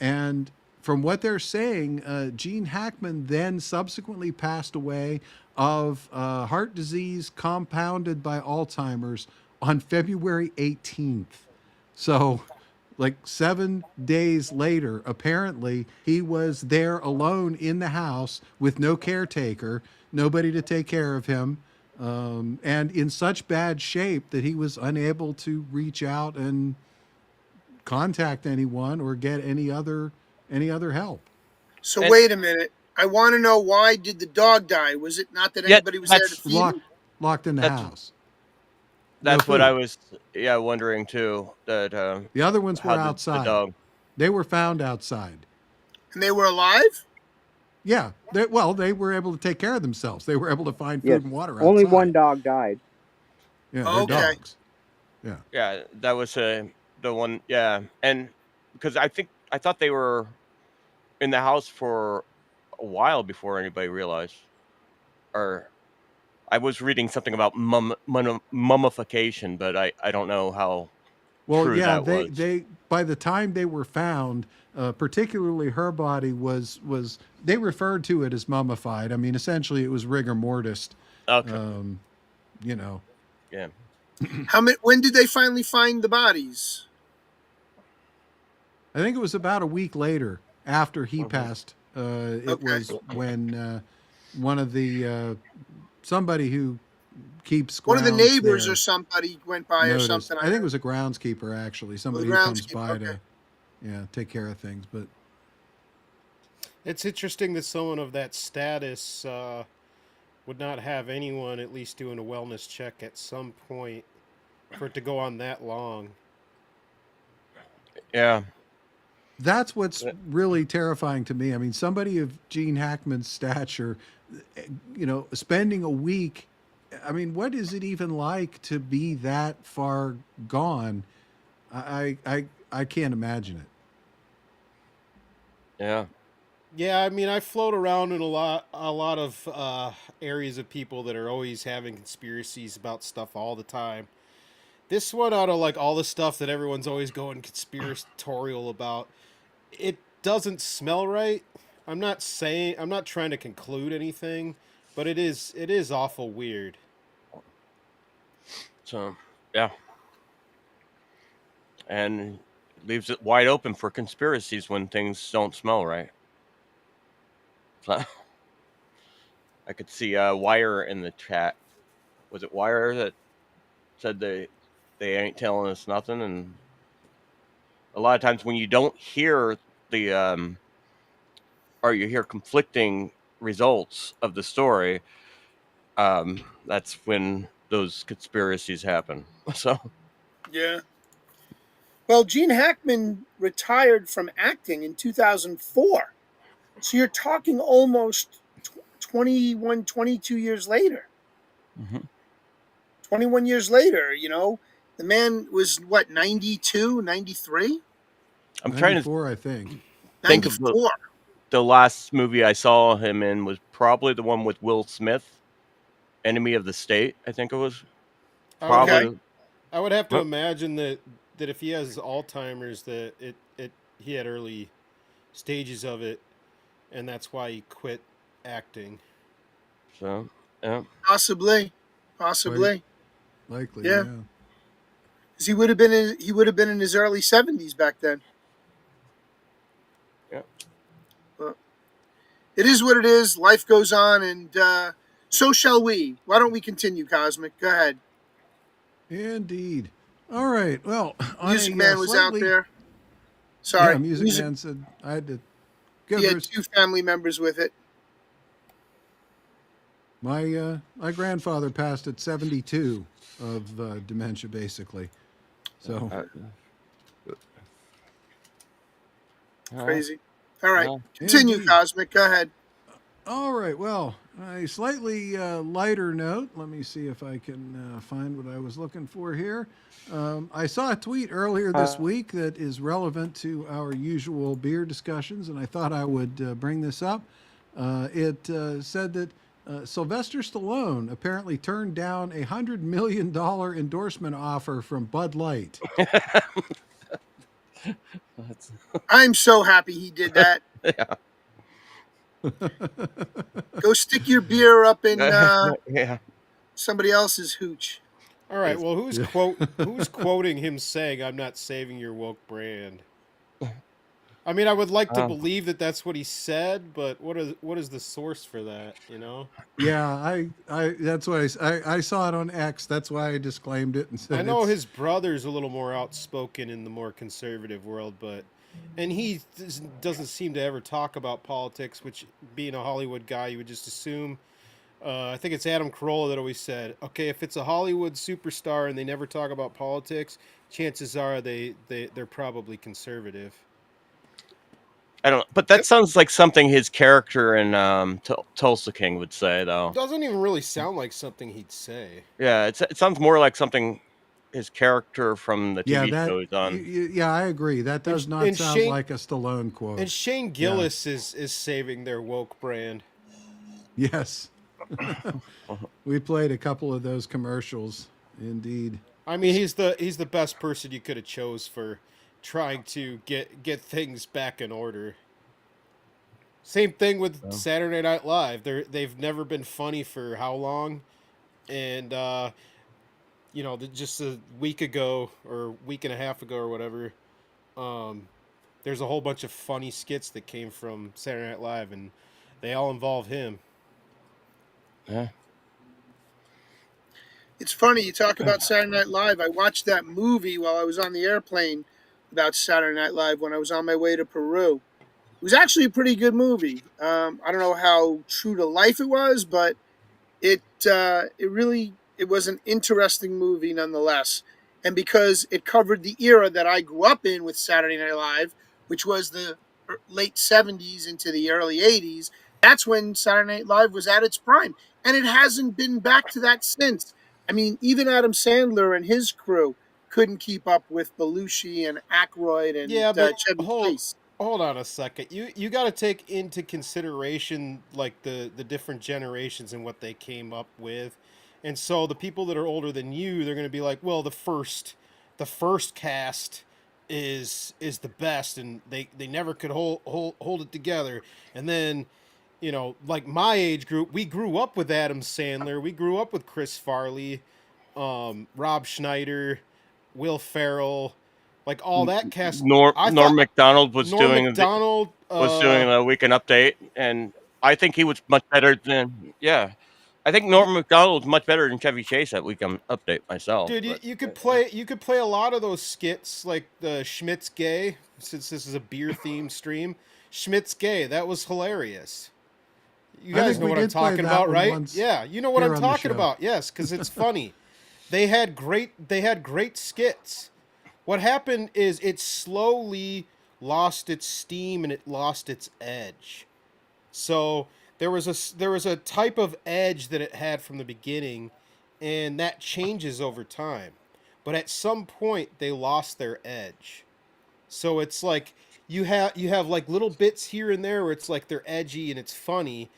And from what they're saying, Gene Hackman then subsequently passed away of heart disease compounded by Alzheimer's on February 18th. So, like 7 days later, apparently he was there alone in the house with no caretaker, nobody to take care of him, and in such bad shape that he was unable to reach out and contact anyone or get any other help. So wait a minute. I want to know, why did the dog die? Was it not that anybody was there to feed him? Locked in the That's- house. That's No what I food. was wondering too. That The other ones were how the outside. dog. They were found outside. And they were alive? Yeah. They were able to take care of themselves. They were able to find food Yes. and water outside. Only one dog died. Yeah, they're Okay. dogs. Yeah. Yeah, that was the one. Yeah, and because I thought they were in the house for a while before anybody realized, or I was reading something about mummification, but I don't know how Well, true yeah, that was. they by the time they were found, particularly her body was they referred to it as mummified. I mean, essentially, it was rigor mortis. Okay. You know, Yeah. When did they finally find the bodies? I think it was about a week later after he Mhm. passed. It Okay. was when one of the somebody who keeps One of the grounds neighbors there or somebody went by noticed. or something. I think it was a groundskeeper actually, somebody who comes groundskeeper, by okay. to take care of things. But It's interesting that someone of that status would not have anyone at least doing a wellness check at some point for it to go on that long. Yeah. that's what's really terrifying to me. I mean, somebody of Gene Hackman's stature, you know, spending a week. I mean, what is it even like to be that far gone? I can't imagine it. Yeah. Yeah, I mean, I float around in a lot of areas of people that are always having conspiracies about stuff all the time. This one, out of like all the stuff that everyone's always going conspiratorial about, it doesn't smell right. I'm not trying to conclude anything, but it is awful weird. So yeah, and leaves it wide open for conspiracies when things don't smell right. So, I could see Wire in the chat. Was it Wire that said they ain't telling us nothing? And a lot of times when you don't hear the or you hear conflicting results of the story, that's when those conspiracies happen. So Yeah. Well, Gene Hackman retired from acting in 2004. So you're talking almost 21, 22 years later. Mhm. 21 years later, you know, the man was what, 92, 93? I'm trying to 94, I think. think of 94. the last movie I saw him in was probably the one with Will Smith, Enemy of the State. I think it was probably. I would have to Huh? imagine that if he has Alzheimer's, that he had early stages of it, and that's why he quit acting. So yeah, Possibly. Likely, Yeah. yeah. Because he would have been in his early 70s back then. yeah. But it is what it is. Life goes on, and so shall we. Why don't we continue, Cosmic? Go ahead. Indeed. All right. Well, on Music a Man was out slightly, there. Sorry. Yeah, Music Man said I had to give He her had 2 family members with it. my grandfather passed at 72 of dementia, basically. So Crazy. All right. well, Continue, Indeed. Cosmic. Go ahead. All right. Well, a slightly lighter note. Let me see if I can find what I was looking for here. I saw a tweet earlier this week that is relevant to our usual beer discussions, and I thought I would bring this up. It said that Sylvester Stallone apparently turned down $100 million endorsement offer from Bud Light. I'm so happy he did that. Yeah. Go stick your beer up in Yeah. somebody else's hooch. All right. Well, who's Yeah. who's quoting him saying, "I'm not saving your woke brand"? I mean, I would like to believe that that's what he said, but what is the source for that? You know? Yeah, I that's why I saw it on X. That's why I disclaimed it and said I know it's his brother's a little more outspoken in the more conservative world, and he doesn't seem to ever talk about politics. Which, being a Hollywood guy, you would just assume. I think it's Adam Carolla that always said, "Okay, if it's a Hollywood superstar and they never talk about politics, chances are they're probably conservative." I don't. But that sounds like something his character in Tulsa King would say, though. Doesn't even really sound like something he'd say. Yeah, it sounds more like something his character from the yeah TV that show is on. yeah I agree. That does not and sound Shane like a Stallone quote. and Shane Gillis is saving their woke brand. Yes, we played a couple of those commercials. Indeed. I mean, he's the best person you could have chose for trying to get things back in order. Same thing with Saturday Night Live. They've never been funny for how long, and just a week ago or week and a half ago or whatever, there's a whole bunch of funny skits that came from Saturday Night Live, and they all involve him. Yeah. It's funny you talk about Saturday Night Live. I watched that movie while I was on the airplane about Saturday Night Live when I was on my way to Peru. It was actually a pretty good movie. I don't know how true to life it was, but it was an interesting movie nonetheless. And because it covered the era that I grew up in with Saturday Night Live, which was the late 70s into the early 80s, that's when Saturday Night Live was at its prime. And it hasn't been back to that since. I mean, even Adam Sandler and his crew couldn't keep up with Belushi and Aykroyd and Yeah, but Chevy Chase. hold on a second. You got to take into consideration like the different generations and what they came up with. And so the people that are older than you, they're going to be like, "Well, the first cast is the best and they never could hold it together." And then, like my age group, we grew up with Adam Sandler, we grew up with Chris Farley, Rob Schneider, Will Ferrell, like all that cast. Norm Macdonald was Norm doing Macdonald a weekend update, and I think he was much better than I think Norm Macdonald was much better than Chevy Chase at weekend update myself. Dude, but- you could play a lot of those skits like the Schmidt's Gay, since this is a beer themed stream. Schmidt's Gay, that was hilarious. You I guys think know we what I'm did play talking that about, one right? once Yeah, you know what here I'm on the talking show. about. Yes, because it's funny. They had great skits. What happened is it slowly lost its steam and it lost its edge. So there was a type of edge that it had from the beginning, and that changes over time. But at some point they lost their edge. So it's like you have like little bits here and there where it's like they're edgy and it's funny,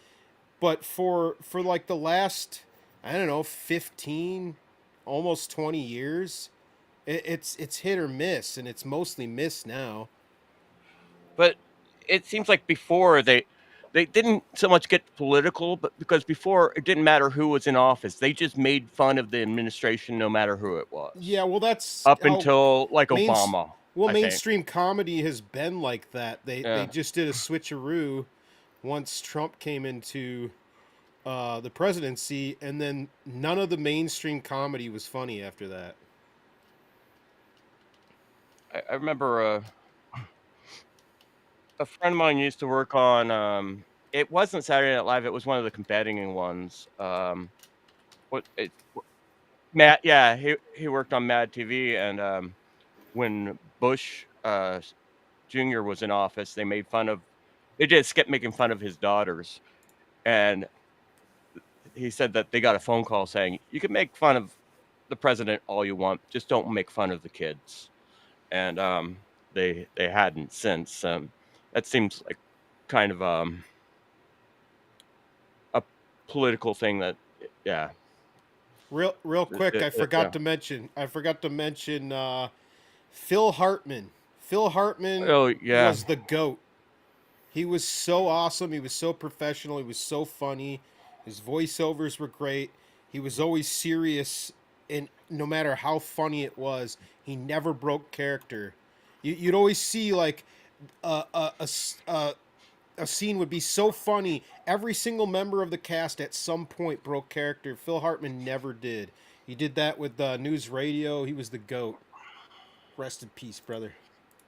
but for like the last, I don't know, 15, almost 20 years, it's hit or miss, and it's mostly miss now. But it seems like before they didn't so much get political, but because before it didn't matter who was in office, they just made fun of the administration no matter who it was. Yeah, well, that's Up how until like main- Obama. well, I think. mainstream comedy has been like that. They Yeah. just did a switcheroo once Trump came into the presidency, and then none of the mainstream comedy was funny after that. I remember a friend of mine used to work on. It wasn't Saturday Night Live. It was one of the competing ones. Matt? Yeah, he worked on Mad TV, and when Bush Jr. was in office, they did a skit making fun of his daughters, and he said that they got a phone call saying, "You can make fun of the president all you want, just don't make fun of the kids." And they hadn't since. That seems like kind of a political thing that, yeah. Real quick, I forgot to mention. Phil Hartman. Phil Hartman Oh yeah, was the GOAT. He was so awesome. He was so professional. He was so funny. His voiceovers were great. He was always serious, and no matter how funny it was, he never broke character. You'd always see like a scene would be so funny. Every single member of the cast at some point broke character. Phil Hartman never did. He did that with News Radio. He was the GOAT. Rest in peace, brother.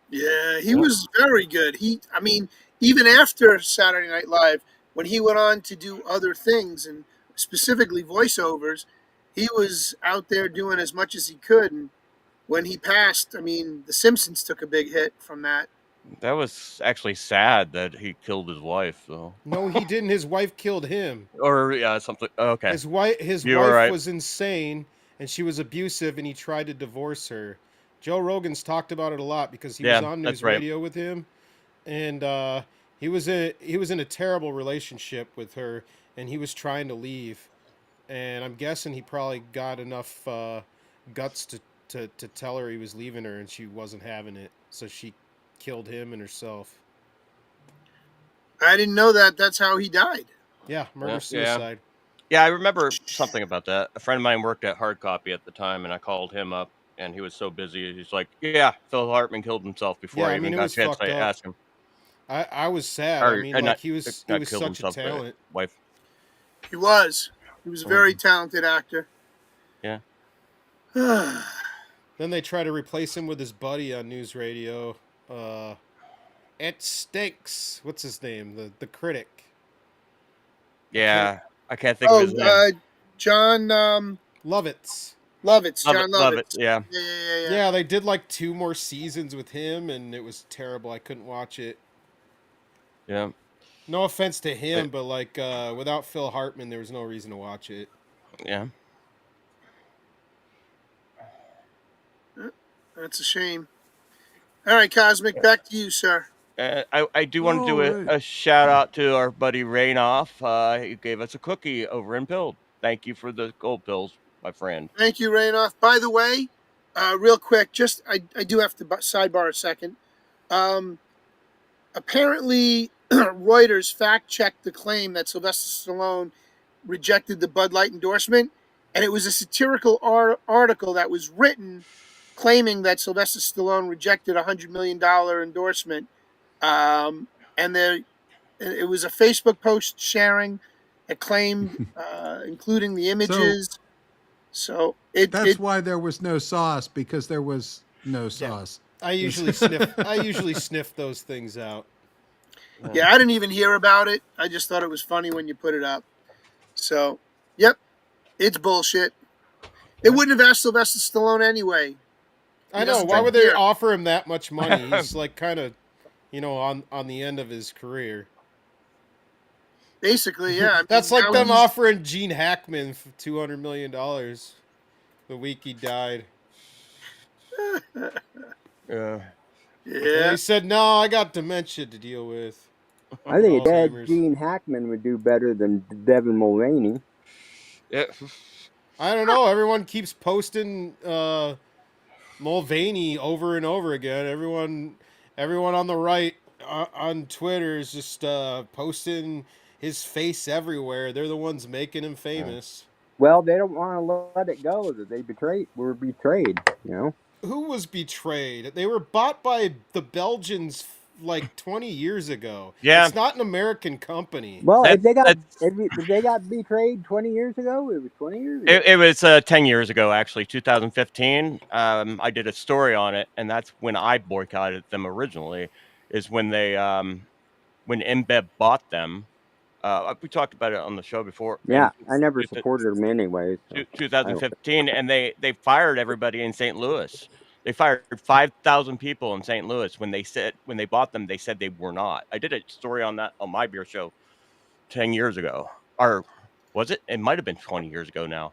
Yeah, he was very good. I mean, even after Saturday Night Live, when he went on to do other things and specifically voiceovers, he was out there doing as much as he could. And when he passed, I mean, The Simpsons took a big hit from that. that was actually sad that he killed his wife, though. No, he didn't. His wife killed him. Or yeah, something. Okay, His wife you were right. was insane, and she was abusive, and he tried to divorce her. Joe Rogan's talked about it a lot because he was on News Radio with him, and he was in a terrible relationship with her, and he was trying to leave, and I'm guessing he probably got enough guts to tell her he was leaving her, and she wasn't having it, so she killed him and herself. I didn't know that. That's how he died. Yeah, murder-suicide. Yeah, I remember something about that. A friend of mine worked at Hard Copy at the time, and I called him up, and he was so busy. He's like, "Yeah, Phil Hartman killed himself before I even got a chance to ask him." I was sad. Or, I mean, not- he was not such killed a himself, but talent. wife. He was. He was a very talented actor. Yeah. Then they try to replace him with his buddy on News Radio. It stinks. What's his name? The critic. Yeah, I can't think of his name. John Lovitz. John Lovitz. Yeah. Yeah, they did like 2 more seasons with him, and it was terrible. I couldn't watch it. Yeah. No offense to him, but like without Phil Hartman, there was no reason to watch it. Yeah. That's a shame. All right, Cosmic, back to you, sir. I do want to do a shout out to our buddy Rainoff. He gave us a cookie over in Pilled. Thank you for the gold pills, my friend. Thank you, Rainoff. By the way, real quick, I do have to sidebar a second. Apparently, Reuters fact-checked the claim that Sylvester Stallone rejected the Bud Light endorsement, and it was a satirical article that was written claiming that Sylvester Stallone rejected a $100 million endorsement. And it was a Facebook post sharing a claim, including the images. That's why there was no sauce, because there was no sauce. I usually sniff those things out. Yeah, I didn't even hear about it. I just thought it was funny when you put it up. So, yep, it's bullshit. They wouldn't have asked Sylvester Stallone anyway. I know. Why would they offer him that much money? He's like kind of, on the end of his career. Basically, yeah. That's like them offering Gene Hackman for $200 million the week he died. Yeah. Yeah. He said, "No, I got dementia to deal with." I think dead Gene Hackman would do better than Devin Mulvaney. Yeah. I don't know. Everyone keeps posting Mulvaney over and over again. Everyone on the right on Twitter is just posting his face everywhere. They're the ones making him famous. Well, they don't want to let it go that they were betrayed, Who was betrayed? They were bought by the Belgians like 20 years ago. Yeah. It's not an American company. Well, if they got betrayed 20 years ago, it was 20 years ago. It was 10 years ago, actually, 2015. I did a story on it, and that's when I boycotted them originally, is when they, when InBev bought them. We talked about it on the show before. Yeah, I never supported them anyway. So 2015, and they fired everybody in St. Louis. They fired 5,000 people in St. Louis when they bought them. They said they were not. I did a story on that on my beer show 10 years ago. Or was it? It might have been 20 years ago now.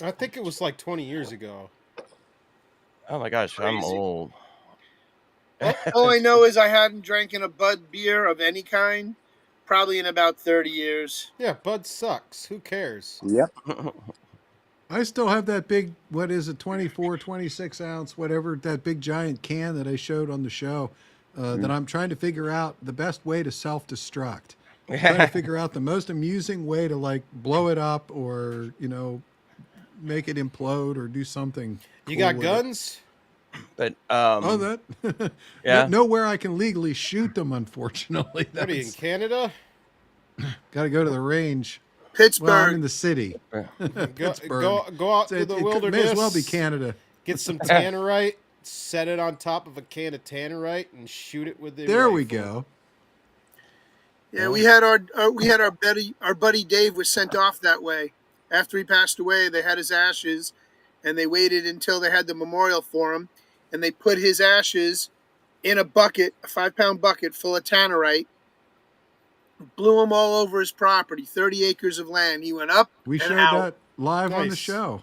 I think it was like 20 years ago. Oh my gosh, I'm Crazy. old. All I know is I hadn't drank a Bud beer of any kind probably in about 30 years. Yeah, Bud sucks. Who cares? Yep. I still have that big, what is it, 24, 26 ounce, whatever, that big giant can that I showed on the show that I'm trying to figure out the best way to self-destruct. Trying to figure out the most amusing way to like blow it up or, you know, make it implode or do something. You cool got with it. guns? But Oh, that. yeah. Nowhere I can legally shoot them, unfortunately. What are you in Canada? Got to go to the range. Pittsburgh. Well, I'm in the city. Pittsburgh. Go out to It the may wilderness. as well be Canada. Get some tannerite, set it on top of a can of tannerite, and shoot it with the There we rifle. go. Yeah, we had our buddy Dave was sent off that way. After he passed away, they had his ashes, and they waited until they had the memorial for him, and they put his ashes in a bucket, a 5-pound bucket full of tannerite, blew them all over his property, 30 acres of land. He went up We and showed out. that live on the Nice. show.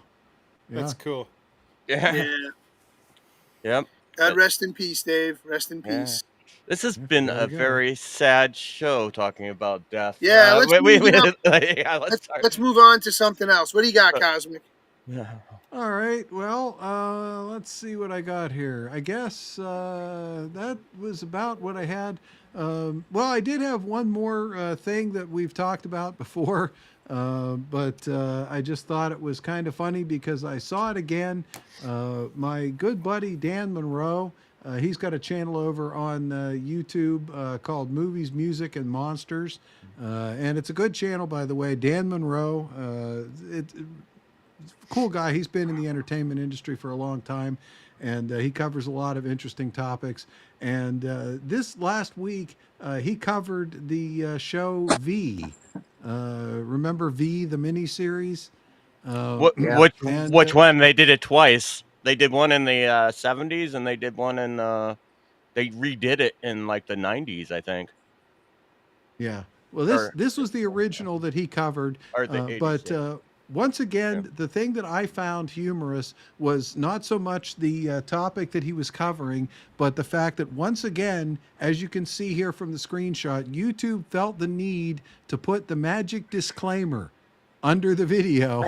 Yeah. That's cool. Yeah. Yeah. Yep. God rest in peace, Dave. Rest in Yeah. peace. This has been there a we go. very sad show talking about death. Yeah, let's move it up. yeah, Let's move on to something else. What do you got, Cosmic? All right. Well, let's see what I got here. I guess that was about what I had. Well, I did have one more thing that we've talked about before, but I just thought it was kind of funny because I saw it again. My good buddy Dan Monroe, he's got a channel over on YouTube called Movies, Music, and Monsters. And it's a good channel, by the way. Dan Monroe. Cool guy. He's been in the entertainment industry for a long time, and he covers a lot of interesting topics. And this last week, he covered the show V. Remember V, the miniseries? Which one? They did it twice. They did one in the 70s, and they did one in they redid it in like the 90s, I think. Yeah. Well, this was the original that he covered, Or the 80s, but yeah. once again, the thing that I found humorous was not so much the topic that he was covering, but the fact that once again, as you can see here from the screenshot, YouTube felt the need to put the magic disclaimer under the video.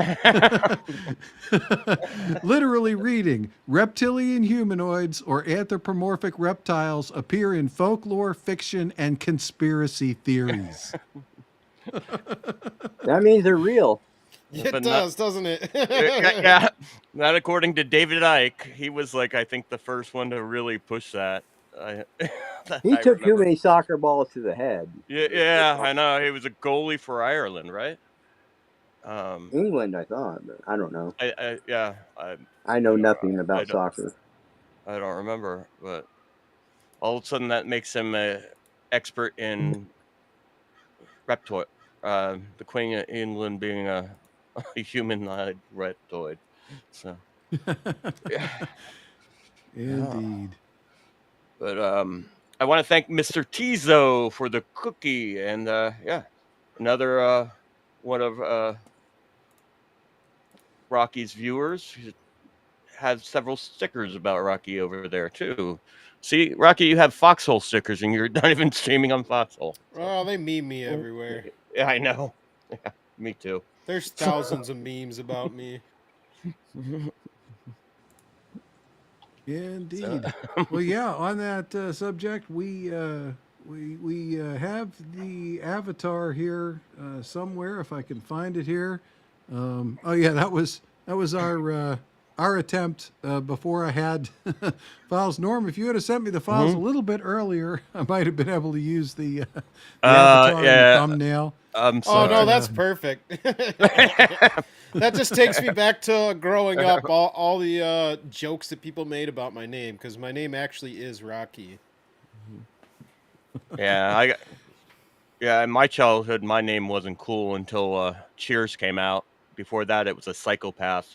Literally reading, reptilian humanoids or anthropomorphic reptiles appear in folklore, fiction, and conspiracy theories. That means they're real. It But does, doesn't it? yeah, not according to David Icke. He was like, I think, the first one to really push that. He took too many soccer balls to the head. Yeah, I know. He was a goalie for Ireland, right? England, I thought, but I don't know. I know nothing about soccer. I don't remember, but all of a sudden that makes him an expert in reptoid. The Queen of England being a humanoid reptoid. So, yeah. Indeed. But I want to thank Mr. Tizo for the cookie, and another one of Rocky's viewers has several stickers about Rocky over there too. See, Rocky, you have Foxhole stickers, and you're not even streaming on Foxhole. Oh, they meme me everywhere. Yeah, I know. Yeah, me too. There's thousands of memes about me. Indeed. Well, yeah. On that subject, we have the avatar here somewhere. If I can find it here. Oh yeah, that was our attempt before I had files. Norm, if you had sent me the files a little bit earlier, I might have been able to use the avatar and thumbnail. I'm sorry. Oh no, that's perfect. That just takes me back to growing up. All the jokes that people made about my name, because my name actually is Rocky. Yeah, in my childhood, my name wasn't cool until Cheers came out. Before that, it was a psychopath.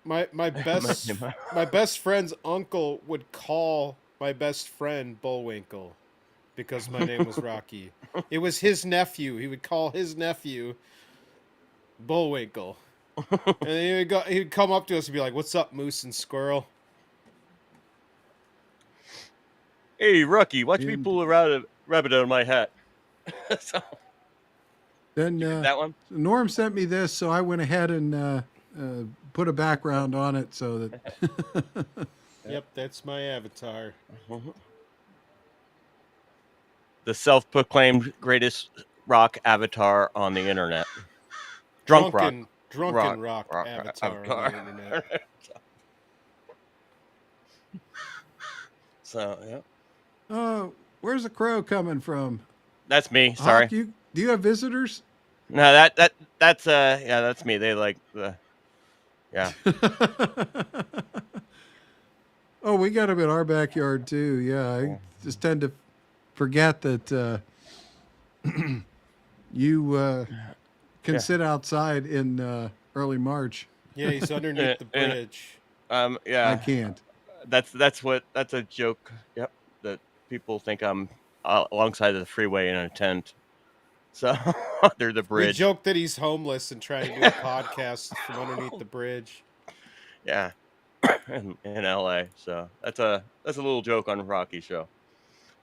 My best friend's uncle would call my best friend Bullwinkle. because my name was Rocky. It was his nephew. He would call his nephew Bullwinkle. And then he'd come up to us and be like, "What's up, Moose and Squirrel?" Hey, Rocky, watch me pull a rabbit out of my hat. So, Then that one? Norm sent me this, so I went ahead and put a background on it so that. Yep, that's my avatar. The self-proclaimed greatest rock avatar on the internet. Drunken rock avatar on the internet. So, yeah. Where's the crow coming from? That's me. Sorry. Hawk, do you have visitors? No, that's me. They like yeah. Oh, we got them in our backyard too. Yeah, I just tend to forget that you can sit outside in early March. Yeah, he's underneath the bridge. Yeah. I can't. That's a joke. Yep. That people think I'm alongside of the freeway in a tent. So under the bridge. We joke that he's homeless and trying to do a podcast from underneath the bridge. Yeah. in LA. So that's a little joke on Rocky show.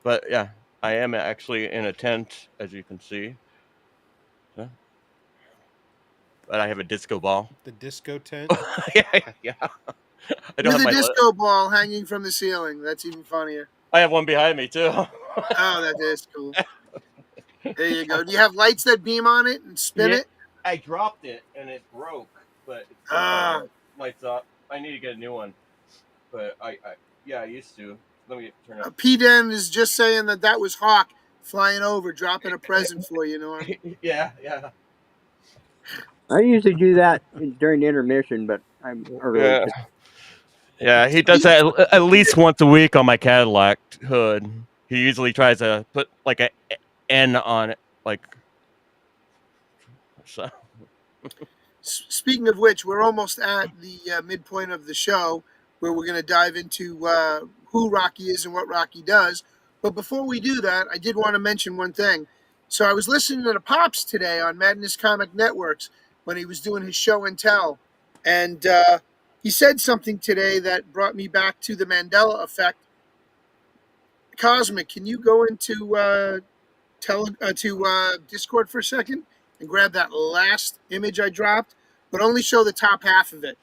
But yeah, I am actually in a tent, as you can see. Yeah. But I have a disco ball. The disco tent? yeah. With a disco ball hanging from the ceiling. That's even funnier. I have one behind me too. Oh, that is cool. There you go. Do you have lights that beam on it and spin it? I dropped it and it broke, but it lights up. I need to get a new one. But I used to. Let me turn it up. P-Den is just saying that was Hawk flying over, dropping a present for you, Norm. Yeah. I usually do that during intermission, but I'm early. Yeah, he does that at least once a week on my Cadillac hood. He usually tries to put like a N on it, like so. Speaking of which, we're almost at the midpoint of the show where we're going to dive into who Rocky is and what Rocky does. But before we do that, I did want to mention one thing. So I was listening to Pops today on Madness Comic Networks when he was doing his show and tell. And he said something today that brought me back to the Mandela effect. Cosmic, can you go into Discord for a second and grab that last image I dropped, but only show the top half of it?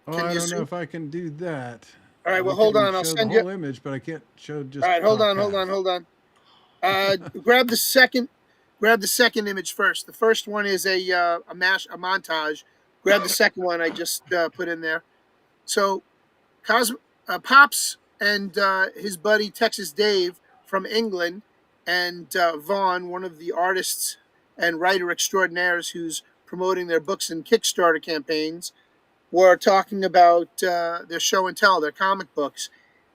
Oh, I don't know if I can do that. All right, well, hold on. I'll send you the whole image, but I can't show just. All right, hold on. Grab the second image first. The first one is a montage. Grab the second one I just put in there. So, Pops and his buddy Texas Dave from England, and Vaughn, one of the artists and writer extraordinaires who's promoting their books and Kickstarter campaigns, were talking about their show and tell, their comic books.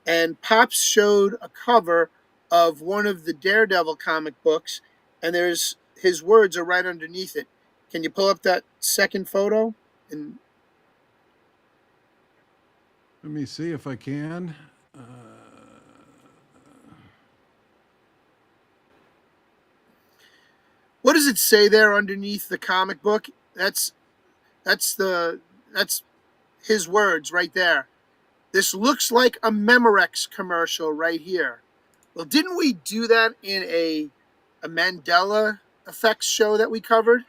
And Pops showed a cover of one of the Daredevil comic books, and there's his words are right underneath it. Can you pull up that second photo? And let me see if I can. What does it say there underneath the comic book? That's his words right there. This looks like a Memorex commercial right here. Well, didn't we do that in a Mandela effects show that we covered?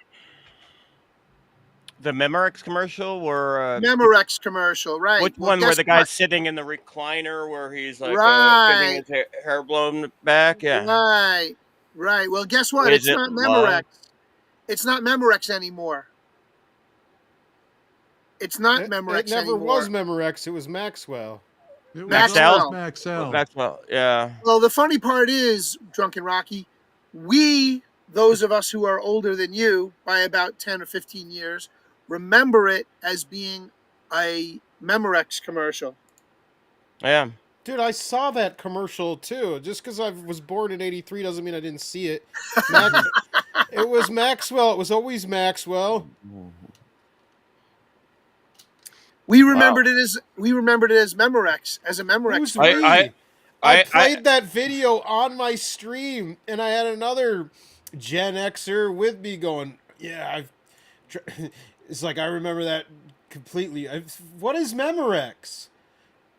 The Memorex commercial, or Memorex commercial, right? Which one where the guy's sitting in the recliner where he's like getting his hair blown back? Yeah. Right. Well, guess what? It's not Memorex. It's not Memorex anymore. It's not Memorex It never anymore. was Memorex. It was Maxwell. Maxwell. Yeah. Well, the funny part is, Drunken Rocky, those of us who are older than you by about 10 or 15 years, remember it as being a Memorex commercial. Yeah. Dude, I saw that commercial too. Just because I was born in '83 doesn't mean I didn't see it. It was Maxwell. It was always Maxwell. We remembered it as Memorex, as a Memorex. I played that video on my stream, and I had another Gen Xer with me going, yeah, it's like, I remember that completely. What is Memorex?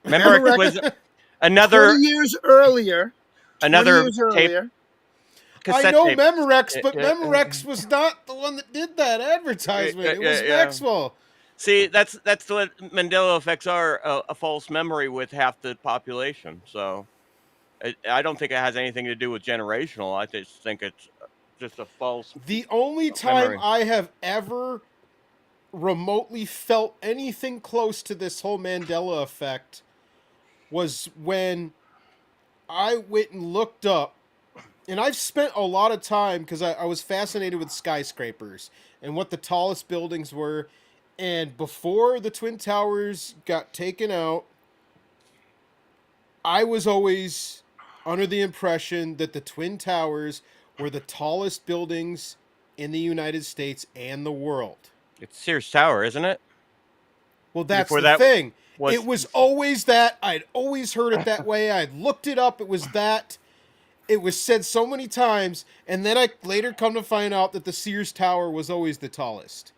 Memorex was another 20 years earlier. tape. I know tape. Memorex, but Memorex was not the one that did that advertisement. It was Maxwell. See, that's what Mandela effects are, a false memory with half the population. So I don't think it has anything to do with generational. I just think it's just a false The only time memory. I have ever remotely felt anything close to this whole Mandela effect was when I went and looked up, and I've spent a lot of time because I was fascinated with skyscrapers and what the tallest buildings were. And before the Twin Towers got taken out, I was always under the impression that the Twin Towers were the tallest buildings in the United States and the world. It's Sears Tower, isn't it? Well, that's Before the that thing. was- It was always that. I'd always heard it that way. I'd looked it up. It was that. It was said so many times. And then I later come to find out that the Sears Tower was always the tallest.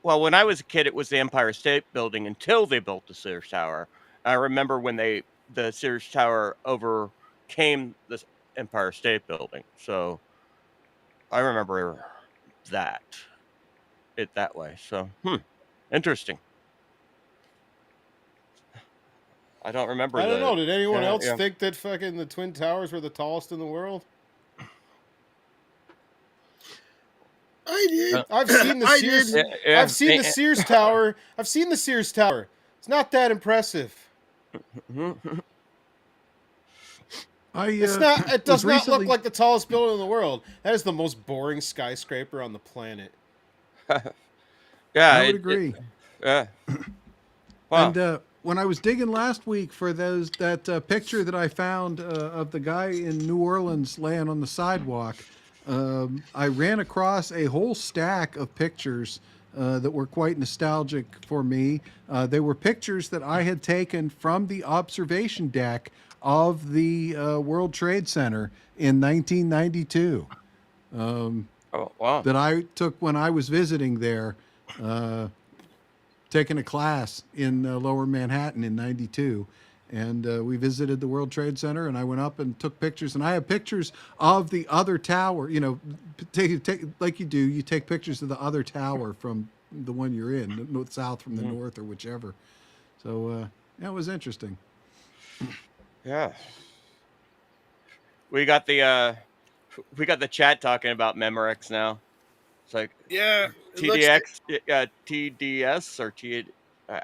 Well, when I was a kid, it was the Empire State Building until they built the Sears Tower. I remember when the Sears Tower overcame the Empire State Building. So I remember it that way. So, interesting. I don't remember. I don't know. Did anyone else yeah. think that fucking the Twin Towers were the tallest in the world? I did. I've seen the I Sears. did. I've seen the Sears Tower. I've seen the Sears Tower. It's not that impressive. It's not. It does not look like the tallest building in the world. That is the most boring skyscraper on the planet. Yeah, I would agree. Yeah. Wow. And when I was digging last week for that picture that I found of the guy in New Orleans laying on the sidewalk, I ran across a whole stack of pictures that were quite nostalgic for me. They were pictures that I had taken from the observation deck of the World Trade Center in 1992. Oh, wow. That I took when I was visiting there, taking a class in Lower Manhattan in 92. And we visited the World Trade Center, and I went up and took pictures. And I have pictures of the other tower. You know, take like you do. You take pictures of the other tower from the one you're in, north, south from the north, or whichever. So yeah, it was interesting. Yeah. We got the chat talking about Memorex now. It's like Yeah. TDX, TDS, or T.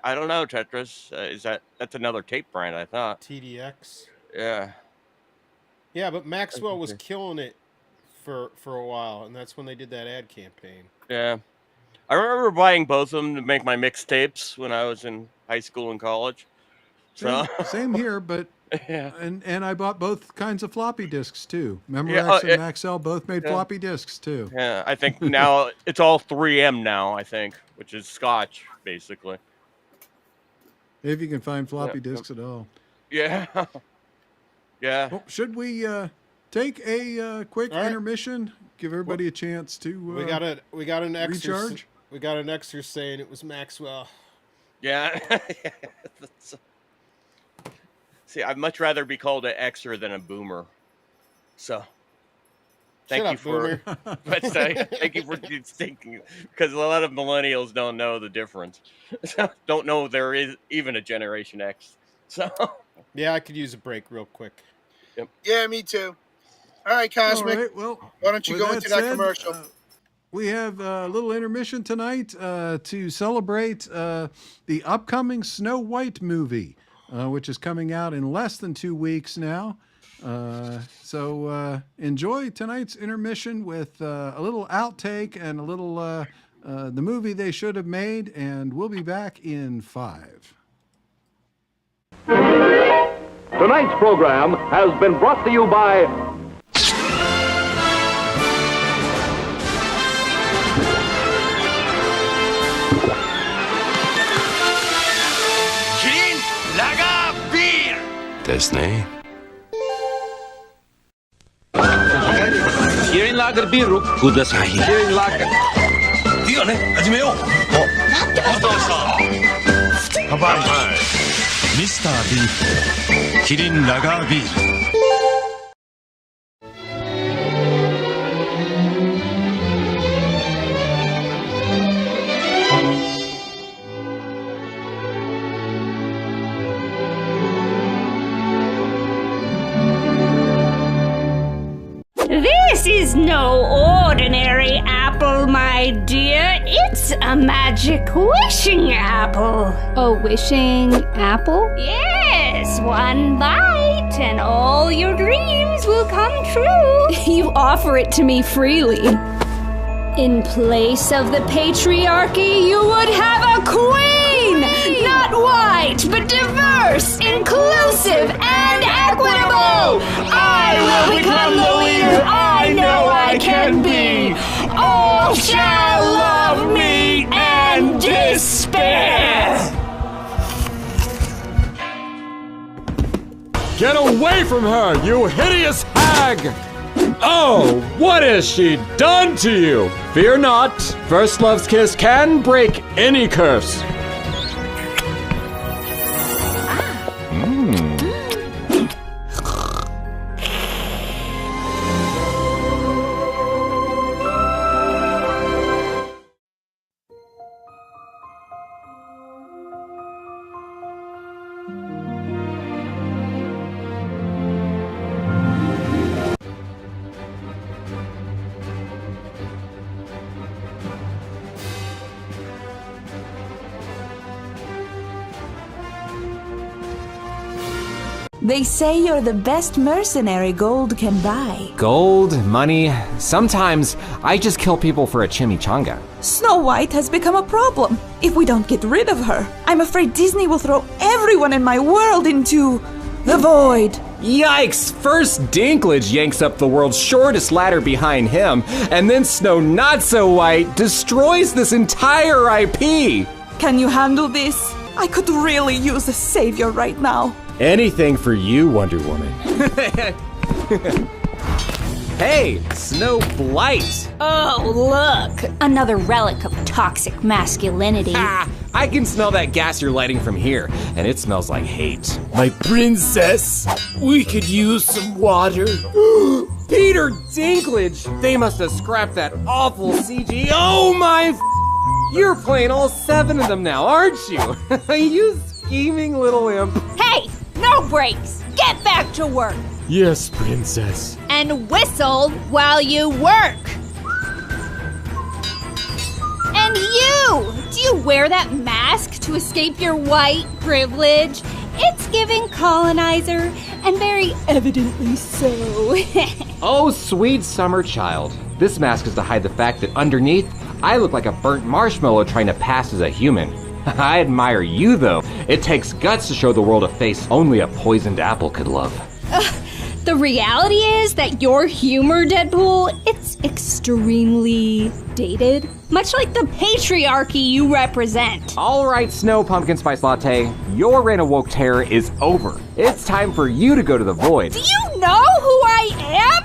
I don't know, Tetris. That's another tape brand, I thought. TDX. Yeah. Yeah, but Maxwell was killing it for a while, and that's when they did that ad campaign. Yeah. I remember buying both of them to make my mixtapes when I was in high school and college. So Same here, but yeah. And I bought both kinds of floppy disks too. Memorex and Maxell both made floppy disks too. Yeah, I think now it's all 3M now, I think, which is Scotch, basically. If you can find floppy disks at all. Yeah. Yeah. Well, should we take a quick intermission? Give everybody a chance to we got an extra recharge. We got an extra saying it was Maxwell. Yeah. See, I'd much rather be called an Xer than a boomer. So thank you for thinking, because a lot of millennials don't know the difference. Don't know there is even a Generation X. So yeah, I could use a break real quick. Yep. Yeah, me too. All right, Cosmic. All right, well, why don't you go into that commercial? We have a little intermission tonight to celebrate the upcoming Snow White movie, which is coming out in less than 2 weeks now. So enjoy tonight's intermission with a little outtake and a little the movie they should have made, and we'll be back in 5. Tonight's program has been brought to you by Kirin Lager Beer. ですね。キリンラーゲルビールください。キリンラーゲル。いいよね、始めよう。待って待って。乾杯。ミスタービールキリンラガービール。This is no ordinary apple, my dear. It's a magic wishing apple. A wishing apple? Yes, one bite and all your dreams will come true. You offer it to me freely. In place of the patriarchy, you would have a queen! Not white, but diverse, inclusive, and equitable! I will become the leader I know I can be! All shall love me and despair! Get away from her, you hideous hag! Oh, what has she done to you? Fear not, first love's kiss can break any curse. They say you're the best mercenary gold can buy. Gold, money, sometimes I just kill people for a chimichanga. Snow White has become a problem. If we don't get rid of her, I'm afraid Disney will throw everyone in my world into the void. Yikes! First Dinklage yanks up the world's shortest ladder behind him, and then Snow Not So White destroys this entire IP! Can you handle this? I could really use a savior right now. Anything for you, Wonder Woman. Hey, Snow Blight! Oh, look! Another relic of toxic masculinity. Ah, I can smell that gas you're lighting from here, and it smells like hate. My princess, we could use some water. Peter Dinklage! They must have scrapped that awful CG. Oh my You're playing all 7 of them now, aren't you? You scheming little imp. Hey! No breaks! Get back to work! Yes, princess. And whistle while you work! And you! Do you wear that mask to escape your white privilege? It's giving colonizer, and very evidently so. Oh, sweet summer child. This mask is to hide the fact that underneath, I look like a burnt marshmallow trying to pass as a human. I admire you, though. It takes guts to show the world a face only a poisoned apple could love. The reality is that your humor, Deadpool, it's extremely dated. Much like the patriarchy you represent. All right, Snow Pumpkin Spice Latte, your reign of woke terror is over. It's time for you to go to the void. Do you know who I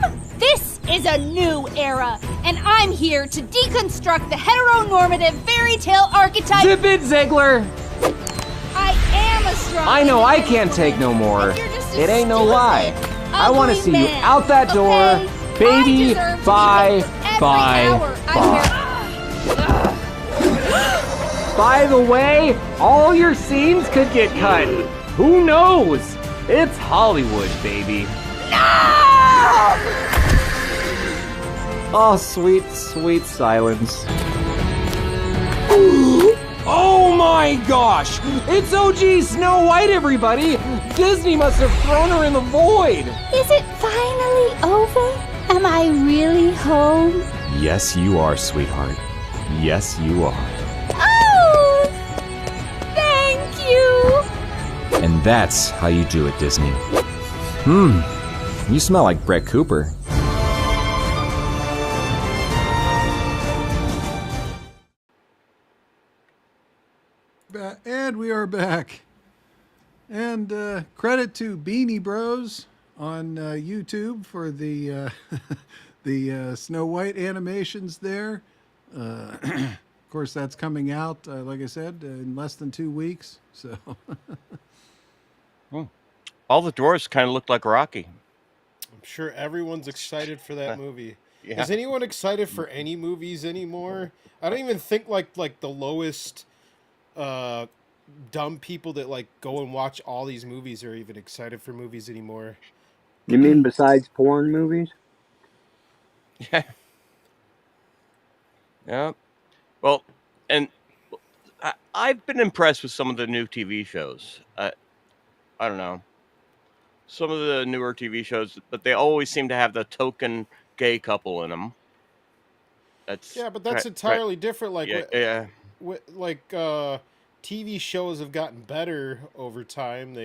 am? This is a new era, and I'm here to deconstruct the heteronormative fairy tale archetype. Zip it, Ziegler! I am a strong I know I can't take no more. It ain't no lie. I want to see you out that door. Baby, bye, bye, bye. By the way, all your scenes could get cut. Who knows? It's Hollywood, baby. No! Oh, sweet, sweet silence. Oh my gosh! It's OG Snow White, everybody! Disney must have thrown her in the void! Is it finally over? Am I really home? Yes, you are, sweetheart. Yes, you are. Oh! Thank you! And that's how you do it, Disney. You smell like Brett Cooper. And we are back. And credit to Beanie Bros on YouTube for the the Snow White animations there. Of course, that's coming out, like I said, in less than 2 weeks. So, All the dwarves kind of looked like Rocky. I'm sure everyone's excited for that movie. Yeah. Is anyone excited for any movies anymore? I don't even think like the lowest dumb people that like go and watch all these movies are even excited for movies anymore. You mean besides porn movies? Yeah. Yeah. Well, and I've been impressed with some of the new TV shows. I don't know. Some of the newer TV shows, but they always seem to have the token gay couple in them. That's Yeah, but that's entirely different. Like, yeah. TV shows have gotten better over time.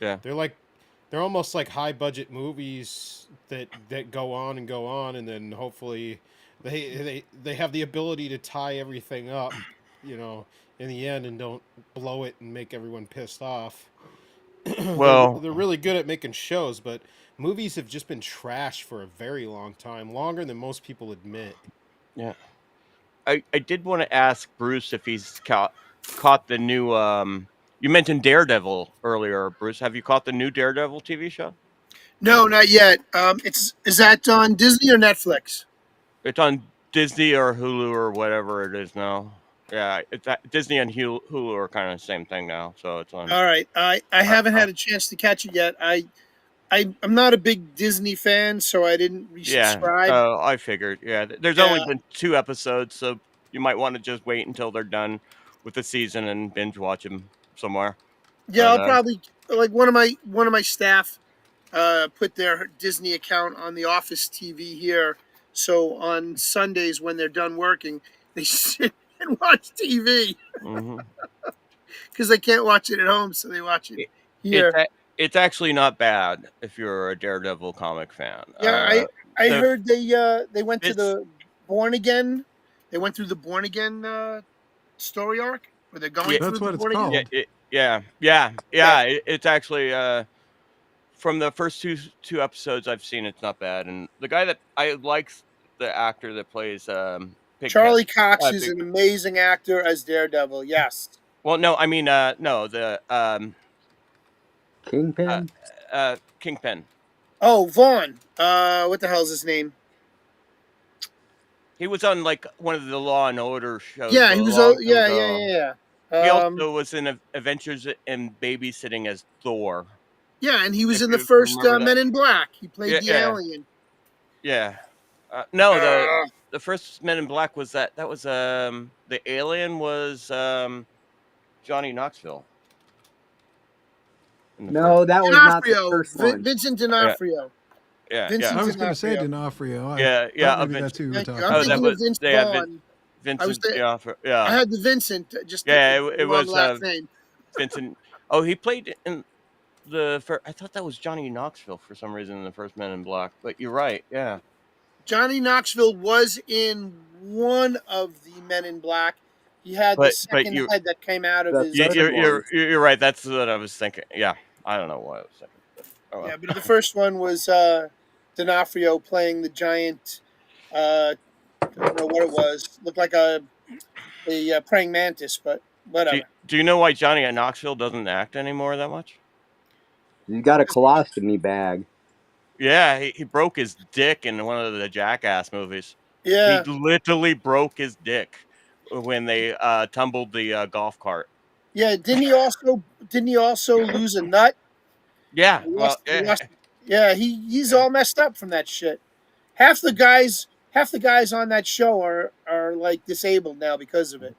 Yeah. They're almost like high budget movies that go on, and then hopefully they have the ability to tie everything up, in the end, and don't blow it and make everyone pissed off. Well, they're really good at making shows, but movies have just been trash for a very long time, longer than most people admit. Yeah. I did want to ask Bruce if he's caught the new you mentioned Daredevil earlier, Bruce. Have you caught the new Daredevil TV show? No, not yet. Is that on Disney or Netflix? It's on Disney or Hulu or whatever it is now. Yeah, Disney and Hulu are kind of the same thing now, so it's on. All right, I haven't had a chance to catch it yet. I'm not a big Disney fan, so I didn't resubscribe. Yeah, I figured. Yeah, there's only been 2 episodes, so you might want to just wait until they're done with the season and binge watch them somewhere. Yeah, I'll probably like one of my staff put their Disney account on the office TV here, so on Sundays when they're done working, they sit and watch TV because they can't watch it at home, so they watch it here. It's actually not bad if you're a Daredevil comic fan. Yeah, I heard they went to the Born Again. They went through the Born Again story arc where they're going through the Born Again. It's actually from the first two episodes I've seen, it's not bad. And the guy that I like, the actor that plays Charlie Cox is an amazing actor as Daredevil. Yes. Well, no, I mean no, the Kingpin. Kingpin. Oh, Vaughn. What the hell's his name? He was on like one of the Law and Order shows. Yeah, he was. Yeah. He also was in Adventures in Babysitting as Thor. Yeah, and he was in the first Men in Black. He played the alien. Yeah. No, the first Men in Black was that was the alien was Johnny Knoxville. No, that was not the first one. Vincent D'Onofrio. Yeah, I was going to say D'Onofrio. Maybe that's who you were talking about. I'm thinking of Vince Vaughn. Vincent D'Onofrio. Yeah. I had the Vincent. Just it was last name. Vincent. Oh, he played in the first. I thought that was Johnny Knoxville for some reason in the first Men in Black. But you're right. Yeah. Johnny Knoxville was in one of the Men in Black. He had the second head that came out of his. You're right. That's what I was thinking. Yeah, I don't know what I was thinking. But, yeah, but the first one was D'Onofrio playing the giant. I don't know what it was. Looked like a praying mantis, but whatever. Do you know why Johnny Knoxville doesn't act anymore that much? He's got a colostomy bag. Yeah, he broke his dick in one of the Jackass movies. Yeah, he literally broke his dick when they tumbled the golf cart. Yeah, didn't he also lose a nut? Yeah, he's all messed up from that shit. Half the guys on that show are like disabled now because of it.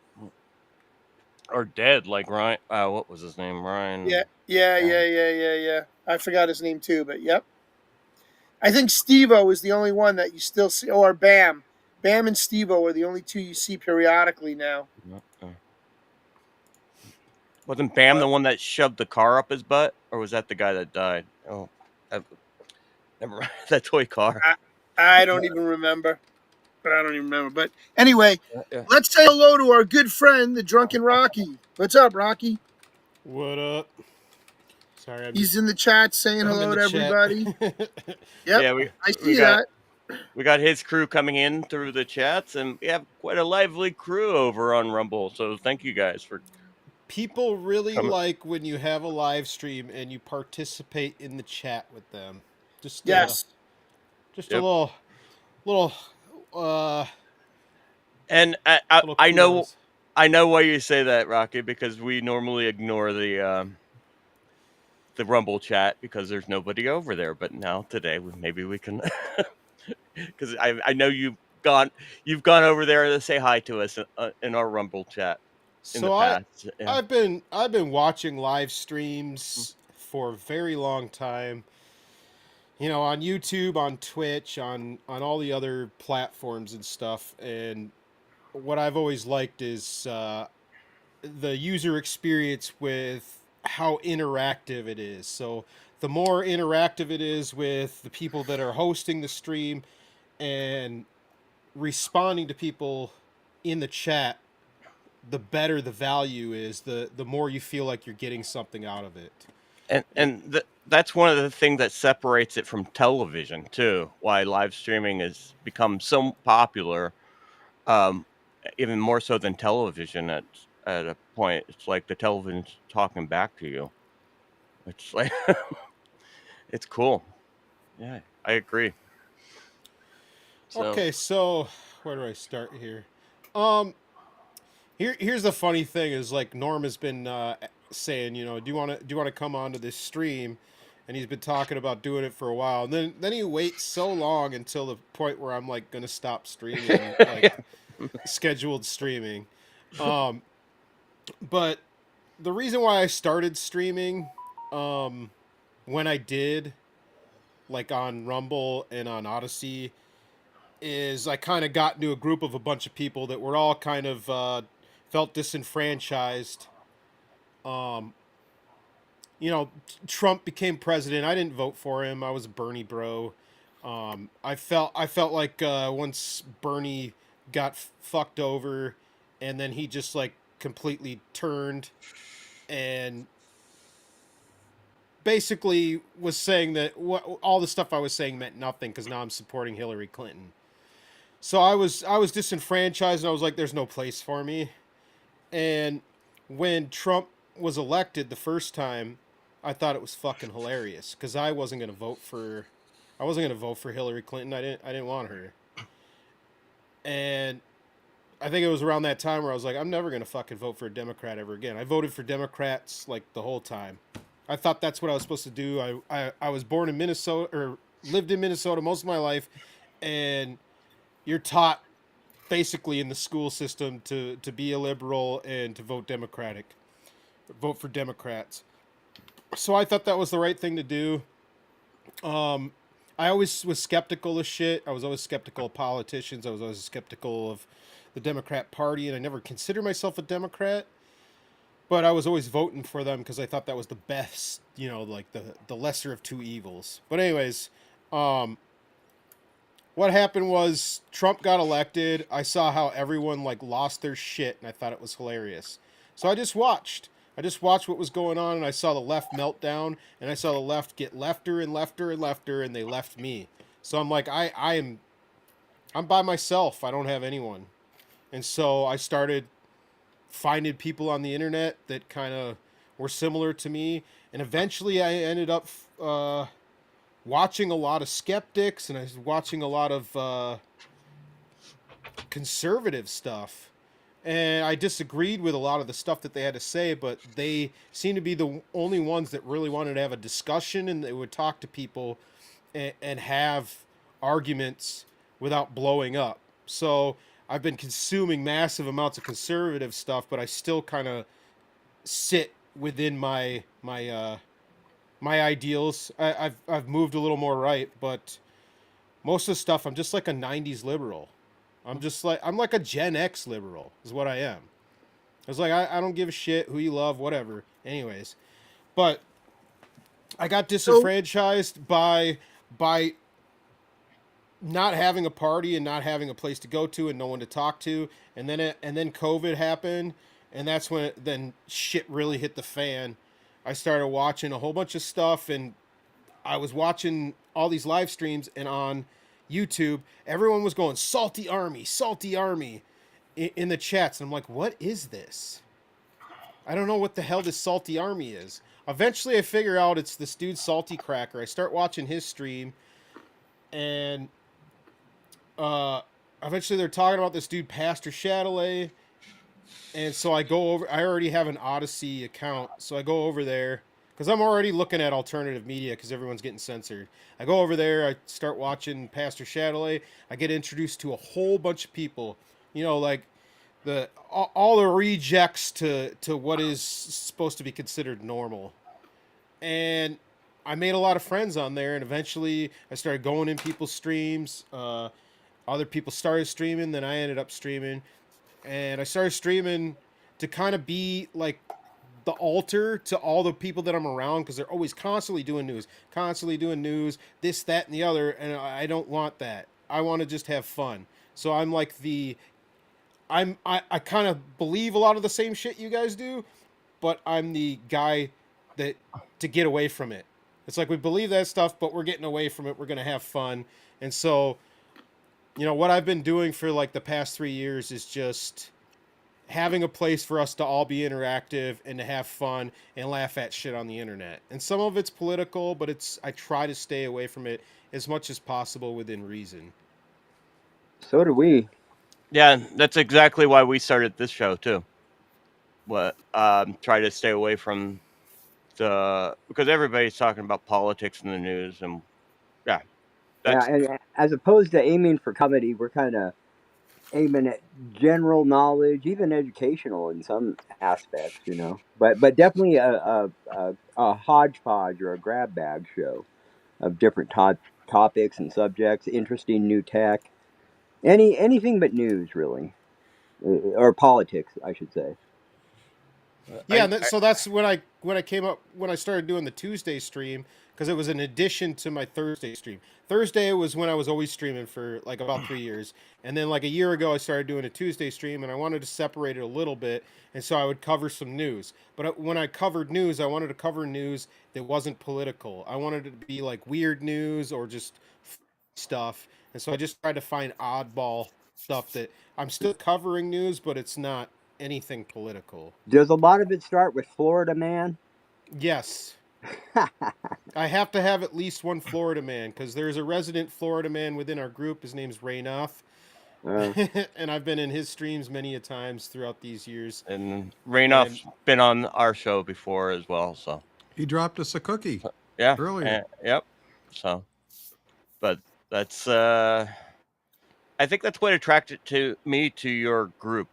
Or dead, like Ryan. What was his name? Ryan. Yeah. I forgot his name too, but yep. I think Steve-O is the only one that you still see, or Bam. Bam and Steve-O are the only two you see periodically now. Wasn't Bam the one that shoved the car up his butt, or was that the guy that died? Oh, never mind. That toy car. I don't even remember. But anyway, let's say hello to our good friend, the Drunken Rocky. What's up, Rocky? What up? Sorry, He's in the chat saying I'm hello in to the chat. everybody. Yep, Yeah, I see that. we got his crew coming in through the chats, and we have quite a lively crew over on Rumble. So thank you guys for People really coming. like when you have a live stream and you participate in the chat with them. Just Yes. Just Yep. a little And little I know kudos. why you say that, Rocky, because we normally ignore the Rumble chat because there's nobody over there. But now today, maybe we can, because I know you've gone over there to say hi to us in our Rumble chat in the So past. Yeah. I've been watching live streams for a very long time. You know, on YouTube, on Twitch, on all the other platforms and stuff. And what I've always liked is the user experience with how interactive it is. So the more interactive it is with the people that are hosting the stream and responding to people in the chat, the better the value is, the more you feel like you're getting something out of it. And that's one of the things that separates it from television too. Why live streaming has become so popular, even more so than television. At a point, it's like the television's talking back to you. It's like it's cool. Yeah, I agree. So, Okay, so where do I start here? Here's the funny thing is, like, Norm has been saying, you know, do you want to come onto this stream, and he's been talking about doing it for a while, and then he waits so long until the point where I'm like gonna stop streaming, like scheduled streaming. But the reason why I started streaming when I did, like on Rumble and on Odyssey, is I kind of got into a group of a bunch of people that were all kind of felt disenfranchised. You know, Trump became president. I didn't vote for him. I was a Bernie bro. I felt like once Bernie got fucked over, and then he just like completely turned and basically was saying that all the stuff I was saying meant nothing because now I'm supporting Hillary Clinton. So I was disenfranchised, and I was like, there's no place for me. And when Trump was elected the first time, I thought it was fucking hilarious because I wasn't gonna vote for Hillary Clinton. I didn't want her. And I think it was around that time where I was like, I'm never gonna fucking vote for a Democrat ever again. I voted for Democrats like the whole time. I thought that's what I was supposed to do. I was born in Minnesota, or lived in Minnesota most of my life, and you're taught basically in the school system to be a liberal and to vote for Democrats. So I thought that was the right thing to do. I always was skeptical of shit. I was always skeptical of politicians. I was always skeptical of the Democrat Party, and I never considered myself a Democrat. But I was always voting for them because I thought that was the best, you know, like the lesser of two evils. But anyways, what happened was Trump got elected. I saw how everyone like lost their shit, and I thought it was hilarious. So I just watched. What was going on, and I saw the left melt down, and I saw the left get lefter and lefter and lefter, and they left me. So I'm like, I'm by myself. I don't have anyone. And so I started finding people on the internet that kind of were similar to me, and eventually I ended up watching a lot of skeptics, and I was watching a lot of conservative stuff, and I disagreed with a lot of the stuff that they had to say, but they seemed to be the only ones that really wanted to have a discussion, and they would talk to people and have arguments without blowing up. So I've been consuming massive amounts of conservative stuff, but I still kind of sit within my ideals. I've moved a little more right, but most of the stuff I'm just like a 90s liberal. I'm like a Gen X liberal is what I am. I was like, I don't give a shit who you love, whatever. Anyways, but I got disenfranchised by not having a party and not having a place to go to and no one to talk to, and then COVID happened, and that's when then shit really hit the fan. I started watching a whole bunch of stuff, and I was watching all these live streams, and on YouTube, everyone was going Salty Army in the chats. And I'm like, what is this? I don't know what the hell this Salty Army is. Eventually I figure out it's this dude Salty Cracker. I start watching his stream, and eventually they're talking about this dude Pastor Chatelet. And so I go over, I already have an Odyssey account, so I go over there, because I'm already looking at alternative media, because everyone's getting censored. I go over there, I start watching Pastor Chatelet, I get introduced to a whole bunch of people, you know, like all the rejects to what is supposed to be considered normal. And I made a lot of friends on there, and eventually I started going in people's streams. Other people started streaming, then I ended up streaming. And I started streaming to kind of be like the altar to all the people that I'm around, because they're always constantly doing news, this, that, and the other. And I don't want that. I want to just have fun. So I'm like I kind of believe a lot of the same shit you guys do, but I'm the guy that to get away from it. It's like we believe that stuff, but we're getting away from it. We're going to have fun. And so, you know, what I've been doing for like the past 3 years is just having a place for us to all be interactive and to have fun and laugh at shit on the internet. And some of it's political, but I try to stay away from it as much as possible within reason. So do we. Yeah, that's exactly why we started this show too. Try to stay away from because everybody's talking about politics in the news, and yeah. And as opposed to aiming for comedy, we're kind of aiming at general knowledge, even educational in some aspects, you know. But definitely a hodgepodge or a grab bag show of different topics and subjects, interesting new tech, anything but news, really, or politics, I should say. Yeah, so that's when I came up when I started doing the Tuesday stream, because it was an addition to my Thursday stream. Thursday was when I was always streaming for like about 3 years, and then like a year ago I started doing a Tuesday stream, and I wanted to separate it a little bit, and so I would cover some news. But when I covered news, I wanted to cover news that wasn't political. I wanted it to be like weird news or just stuff, and so I just tried to find oddball stuff that I'm still covering news, but it's not anything political. Does a lot of it start with Florida man? Yes. I have to have at least one Florida man, because there's a resident Florida man within our group. His name's Martinoff. And I've been in his streams many a times throughout these years. And Martinoff's been on our show before as well, so he dropped us a cookie. Yeah. Earlier. Yep. So, but that's I think that's what attracted me to your group,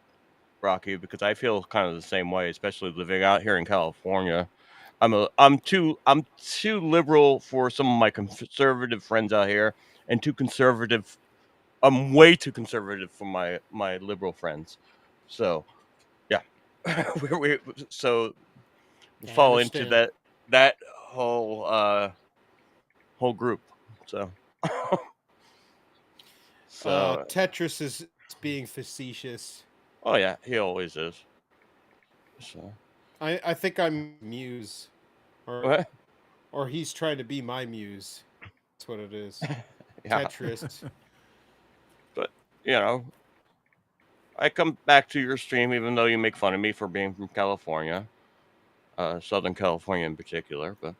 Rocky, because I feel kind of the same way, especially living out here in California. I'm too liberal for some of my conservative friends out here, and too conservative. I'm way too conservative for my liberal friends. So, yeah, we fall into that whole group. So, Tetris is being facetious. Oh yeah, he always is. So I think I'm Muse, or he's trying to be my muse. That's what it is. Yeah. Tetris. But you know, I come back to your stream even though you make fun of me for being from California, Southern California in particular. But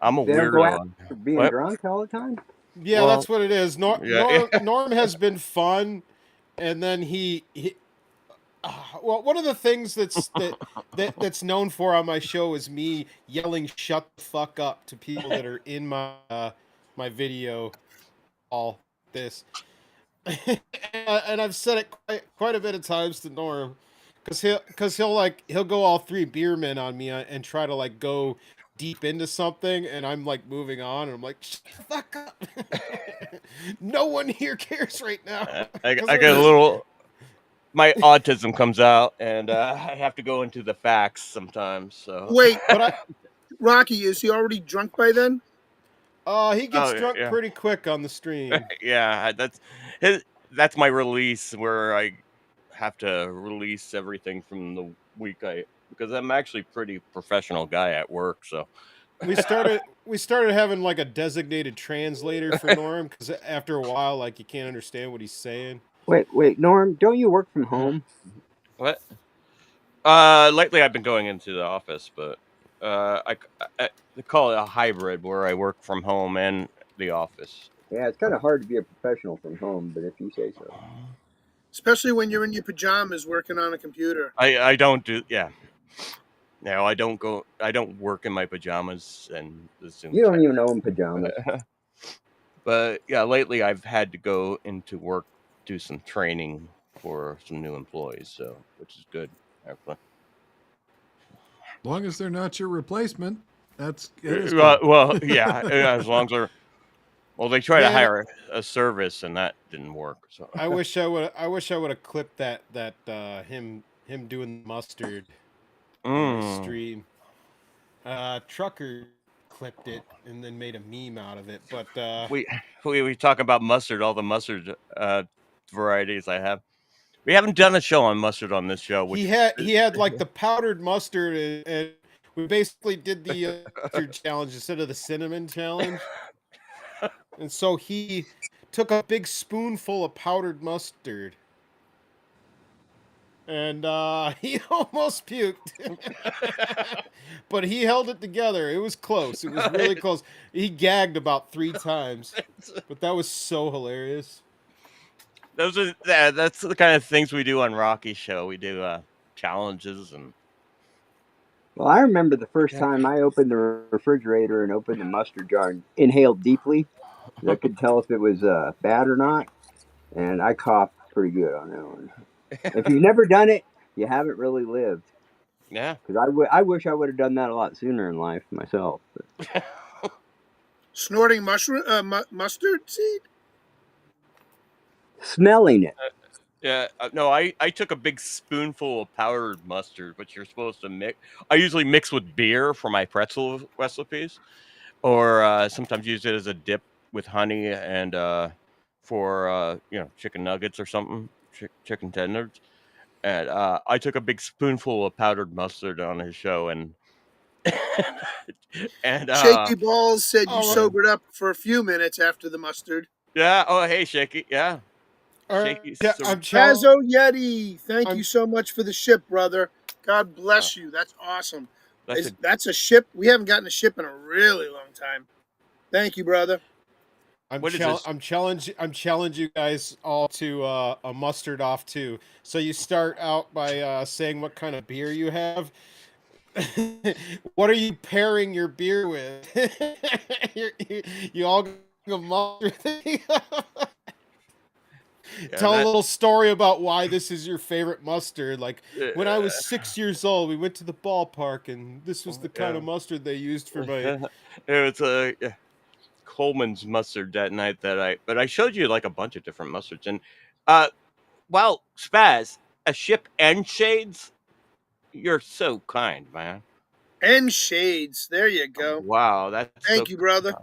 I'm a weirdo. Being drunk all the time. Yeah, well, that's what it is. Norm has been fun, and then he well, one of the things that's known for on my show is me yelling "shut the fuck up" to people that are in my video. All this, and I've said it quite a bit of times to Norm, because he'll go all 3BeerMen on me and try to like go deep into something, and I'm like moving on, and I'm like, shut the fuck up. No one here cares right now. I get a little, my autism comes out, and I have to go into the facts sometimes. So wait, but Rocky, is he already drunk by then? He gets drunk pretty quick on the stream. Yeah, that's my release where I have to release everything from the week because I'm actually pretty professional guy at work, so We started having like a designated translator for Norm because after a while, like you can't understand what he's saying. Wait, Norm, don't you work from home? what? Lately I've been going into the office, but I they call it a hybrid where I work from home and the office. Yeah, it's kind of hard to be a professional from home, but if you say so. Especially when you're in your pajamas working on a computer. I don't do No, I don't go. I don't work in my pajamas and the Zoom You don't chat. even own pajamas. But yeah, lately I've had to go into work, do some training for some new employees, so which is good, actually. As long as they're not your replacement, that is good. Well, yeah, as long as they're. Well, they tried to Man, hire a service, and that didn't work. So I wish I would have clipped that him doing mustard on my stream. Trucker clipped it and then made a meme out of it. But we talk about mustard, all the mustard varieties I have. We haven't done a show on mustard on this show. Which he had like the powdered mustard, and we basically did the mustard challenge instead of the cinnamon challenge. And so he took a big spoonful of powdered mustard, and he almost puked. But he held it together. It was close. It was really close. He gagged about 3 times, but that was so hilarious. that's the kind of things we do on Rocky's show. We do challenges and. Well, I remember the first time I opened the refrigerator and opened the mustard jar and inhaled deeply. I could tell if it was bad or not, and I coughed pretty good on that one. If you've never done it, you haven't really lived. Yeah. Because I wish I would have done that a lot sooner in life myself. But. Snorting mustard seed? Smelling it. Yeah, no, I took a big spoonful of powdered mustard, which you're supposed to mix. I usually mix with beer for my pretzel recipes, or sometimes use it as a dip with honey and for chicken nuggets or something, chicken tenders. And I took a big spoonful of powdered mustard on his show, and Shaky Balls said you Oh, sobered up for a few minutes after the mustard. yeah. Oh, hey, Shaky. Yeah. I'm Tazo Yeti, thank you so much for the ship, brother. God bless you. That's awesome. That's a ship. We haven't gotten a ship in a really long time. Thank you, brother. I'm challenging you guys all to a mustard off too. So you start out by saying what kind of beer you have. What are you pairing your beer with? you all got a mustard thing. Tell a little story about why this is your favorite mustard. Like when I was 6 years old, we went to the ballpark, and this was the kind of mustard they used for my. It was Coleman's mustard that night but I showed you like a bunch of different mustards, and wow, Spaz, a ship and shades. You're so kind, man. And shades. There you go. Wow, that's thank you, brother.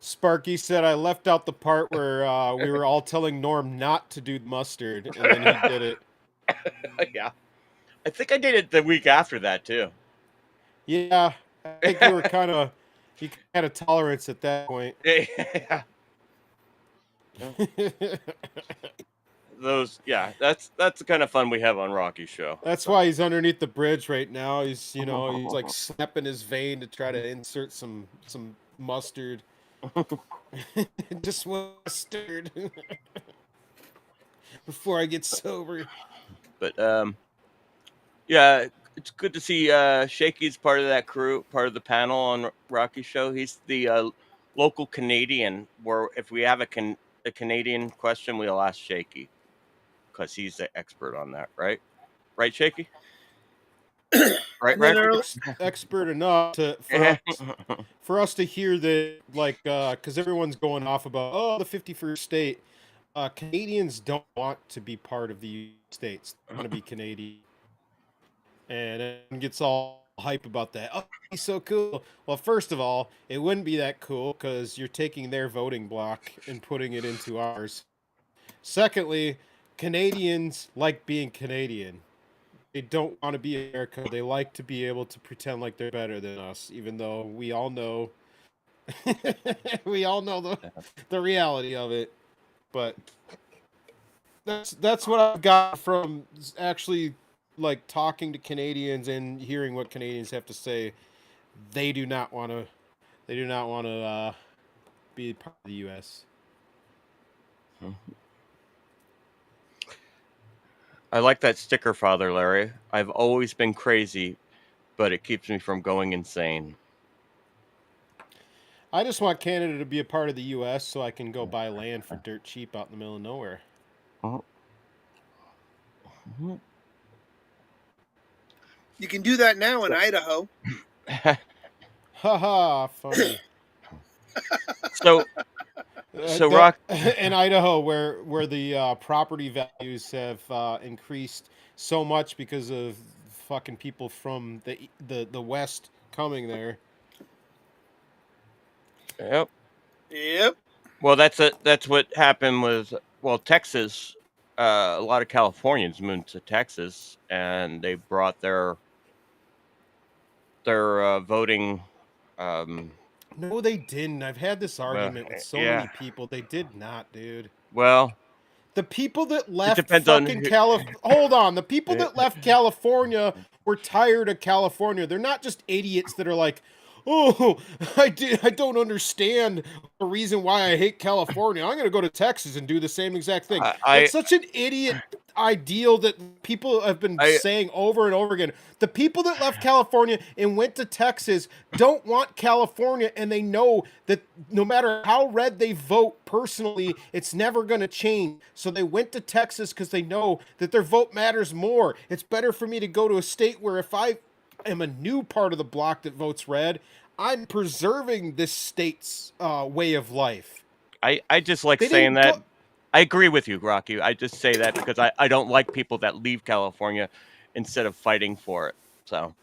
Sparky said I left out the part where we were all telling Norm not to do mustard, and then he did it. Yeah, I think I did it the week after that too. Yeah, I think you had a tolerance at that point. Yeah. That's the kind of fun we have on Rocky's show. That's why he's underneath the bridge right now. He's like snapping his vein to try to insert some mustard. Just mustard before I get sober. But yeah, it's good to see Shaky's part of that crew, part of the panel on Rocky's show. He's the local Canadian. Where if we have a Canadian question, we'll ask Shaky because he's the expert on that, right? Right, Shaky? Right, expert enough for us to hear that, like, because everyone's going off about the 51st state. Canadians don't want to be part of the United States. They want to be Canadian, and everyone gets all hype about that. Oh, he's so cool. Well, first of all, it wouldn't be that cool because you're taking their voting block and putting it into ours. Secondly, Canadians like being Canadian. They don't want to be America. They like to be able to pretend like they're better than us, even though we all know we all know the reality of it. But that's what I've got from actually like talking to Canadians and hearing what Canadians have to say. They do not want to. They do not want to be part of the U.S. I like that sticker, Father Larry. I've always been crazy, but it keeps me from going insane. I just want Canada to be a part of the U.S. so I can go buy land for dirt cheap out in the middle of nowhere. You can do that now in Idaho. Haha, funny. So Rock in Idaho, where the property values have increased so much because of fucking people from the west coming there. Yep. Yep. Well, that's what happened with Texas. A lot of Californians moved to Texas, and they brought their voting. No, they didn't. I've had this argument with so yeah. many people. They did not, dude. Well, the people that left depends on fucking California. Hold on. The people that left California were tired of California. They're not just idiots that are like, oh, I don't understand the reason why I hate California. I'm going to go to Texas and do the same exact thing. That's such an idiot ideal that people have been saying over and over again. The people that left California and went to Texas don't want California, and they know that no matter how red they vote personally, it's never going to change. So they went to Texas because they know that their vote matters more. It's better for me to go to a state where if I am a new part of the block that votes red, I'm preserving this state's way of life. I just like saying that. I agree with you, Rocky. I just say that because I don't like people that leave California instead of fighting for it. So,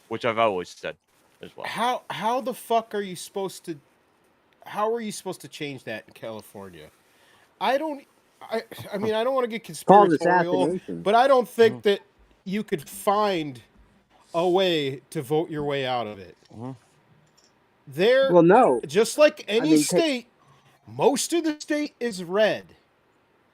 which I've always said as well. How the fuck are you supposed to? How are you supposed to change that in California? I mean, I don't want to get conspiratorial, but I don't think that you could find a way to vote your way out of it. There, well, no. Just like any state, most of the state is red,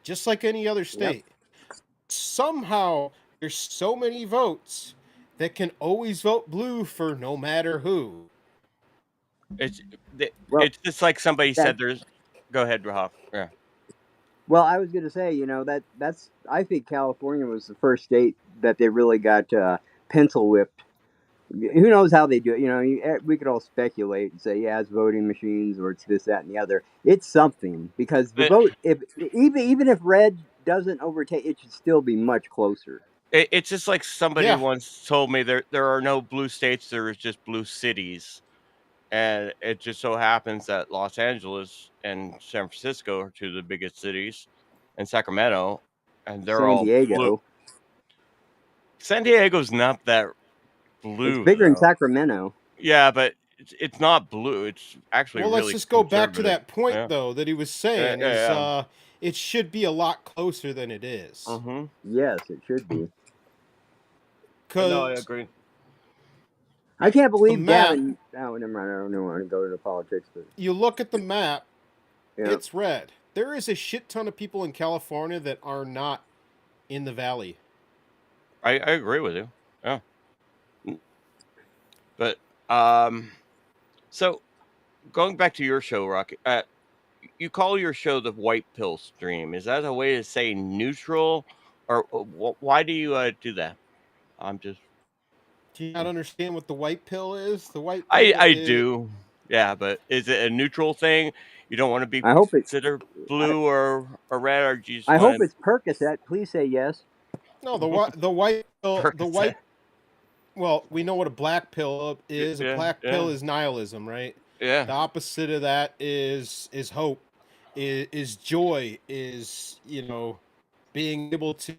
just like any other state. Yep. Somehow, there's so many votes that can always vote blue for no matter who. It's just like somebody said. There's. Go ahead, Rahaf. Yeah. Well, I was going to say, that's. I think California was the first state that they really got pencil whipped. Who knows how they do it? We could all speculate and say, yeah, it's voting machines or it's this, that, and the other. It's something because the vote, even if red doesn't overtake, it should still be much closer. It's just like somebody once told me there are no blue states, there is just blue cities. And it just so happens that Los Angeles and San Francisco are two of the biggest cities, and Sacramento, and they're all blue. San Diego's not that blue. It's bigger in Sacramento. Yeah, but it's not blue. It's actually let's just go back to that point though that he was saying it should be a lot closer than it is. Yes, it should be. No, I agree. I can't believe Gavin. Oh, never mind. I don't want to go into politics, but you look at the map, it's red. There is a shit ton of people in California that are not in the valley. I agree with you. Yeah. But so going back to your show, Rocky, you call your show the White Pill Stream. Is that a way to say neutral, or why do you do that? I'm just. Do you not understand what the white pill is? The white pill I do. Yeah, but is it a neutral thing? You don't want to be considered blue or red, or do you just I hope it's Percocet. Please say yes. No, the white pill. The white. Well, we know what a black pill is. A black pill is nihilism, right? Yeah. The opposite of that is hope, is joy, is being able to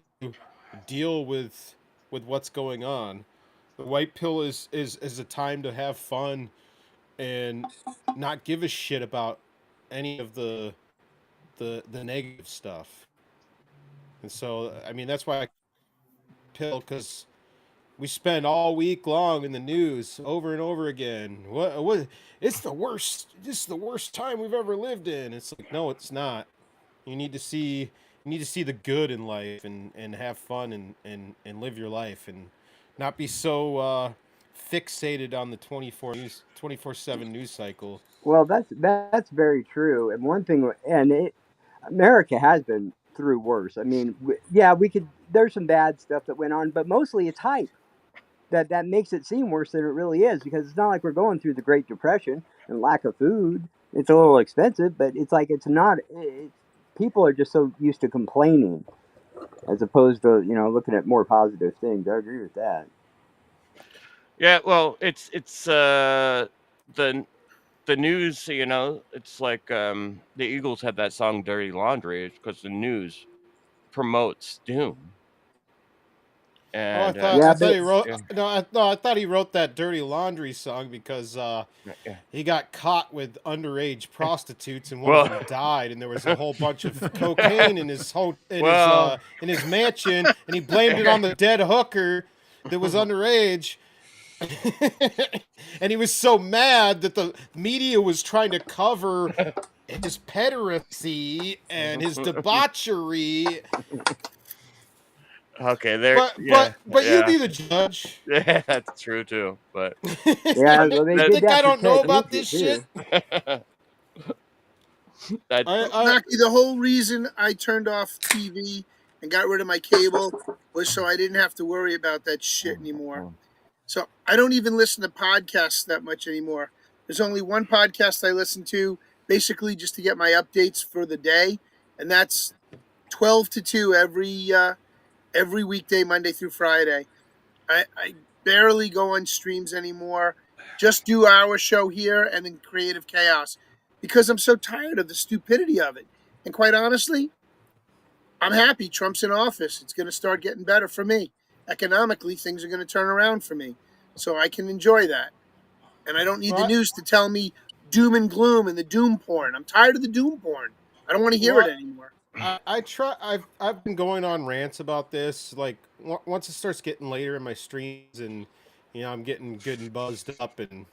deal with what's going on. The white pill is a time to have fun and not give a shit about any of the negative stuff. And so, I mean, that's why I pill, because we spend all week long in the news over and over again. What? It's the worst. This is the worst time we've ever lived in. It's like, no, it's not. You need to see. You need to see the good in life and have fun and live your life and not be so fixated on the 24/7 news cycle. Well, that's very true. And one thing, America has been through worse. I mean, yeah, we could. There's some bad stuff that went on, but mostly it's hype that makes it seem worse than it really is. Because it's not like we're going through the Great Depression and lack of food. It's a little expensive, but it's like it's not. People are just so used to complaining, as opposed to looking at more positive things. I agree with that. Yeah, well, it's the news. It's like the Eagles had that song "Dirty Laundry" because the news promotes doom. Oh, And Yeah, I thought but he wrote yeah, no, I thought he wrote that Dirty Laundry song because yeah. he got caught with underage prostitutes and one of Well, them died, and there was a whole bunch of cocaine in his well, in his mansion, and he blamed it on the dead hooker that was underage. And he was so mad that the media was trying to cover his pederasty and his debauchery. okay, there. But Yeah, you yeah, be the judge. yeah. That's true too. But yeah, well, they that did Think that I for don't know Ted about Nugent this shit? too. that I Rocky, the whole reason I turned off TV and got rid of my cable was so I didn't have to worry about that shit anymore. So I don't even listen to podcasts that much anymore. There's only one podcast I listen to, basically just to get my updates for the day, and that's 12 to 2 every weekday, Monday through Friday. I barely go on streams anymore. Just do our show here and then Creative Chaos because I'm so tired of the stupidity of it. And quite honestly, I'm happy Trump's in office. It's going to start getting better for me. Economically, things are going to turn around for me. So I can enjoy that. And I don't need the well, news to tell me doom and gloom and the doom porn. I'm tired of the doom porn. I don't want to hear it well, anymore. I try. I've been going on rants about this. Like once it starts getting later in my streams, and I'm getting good and buzzed up, and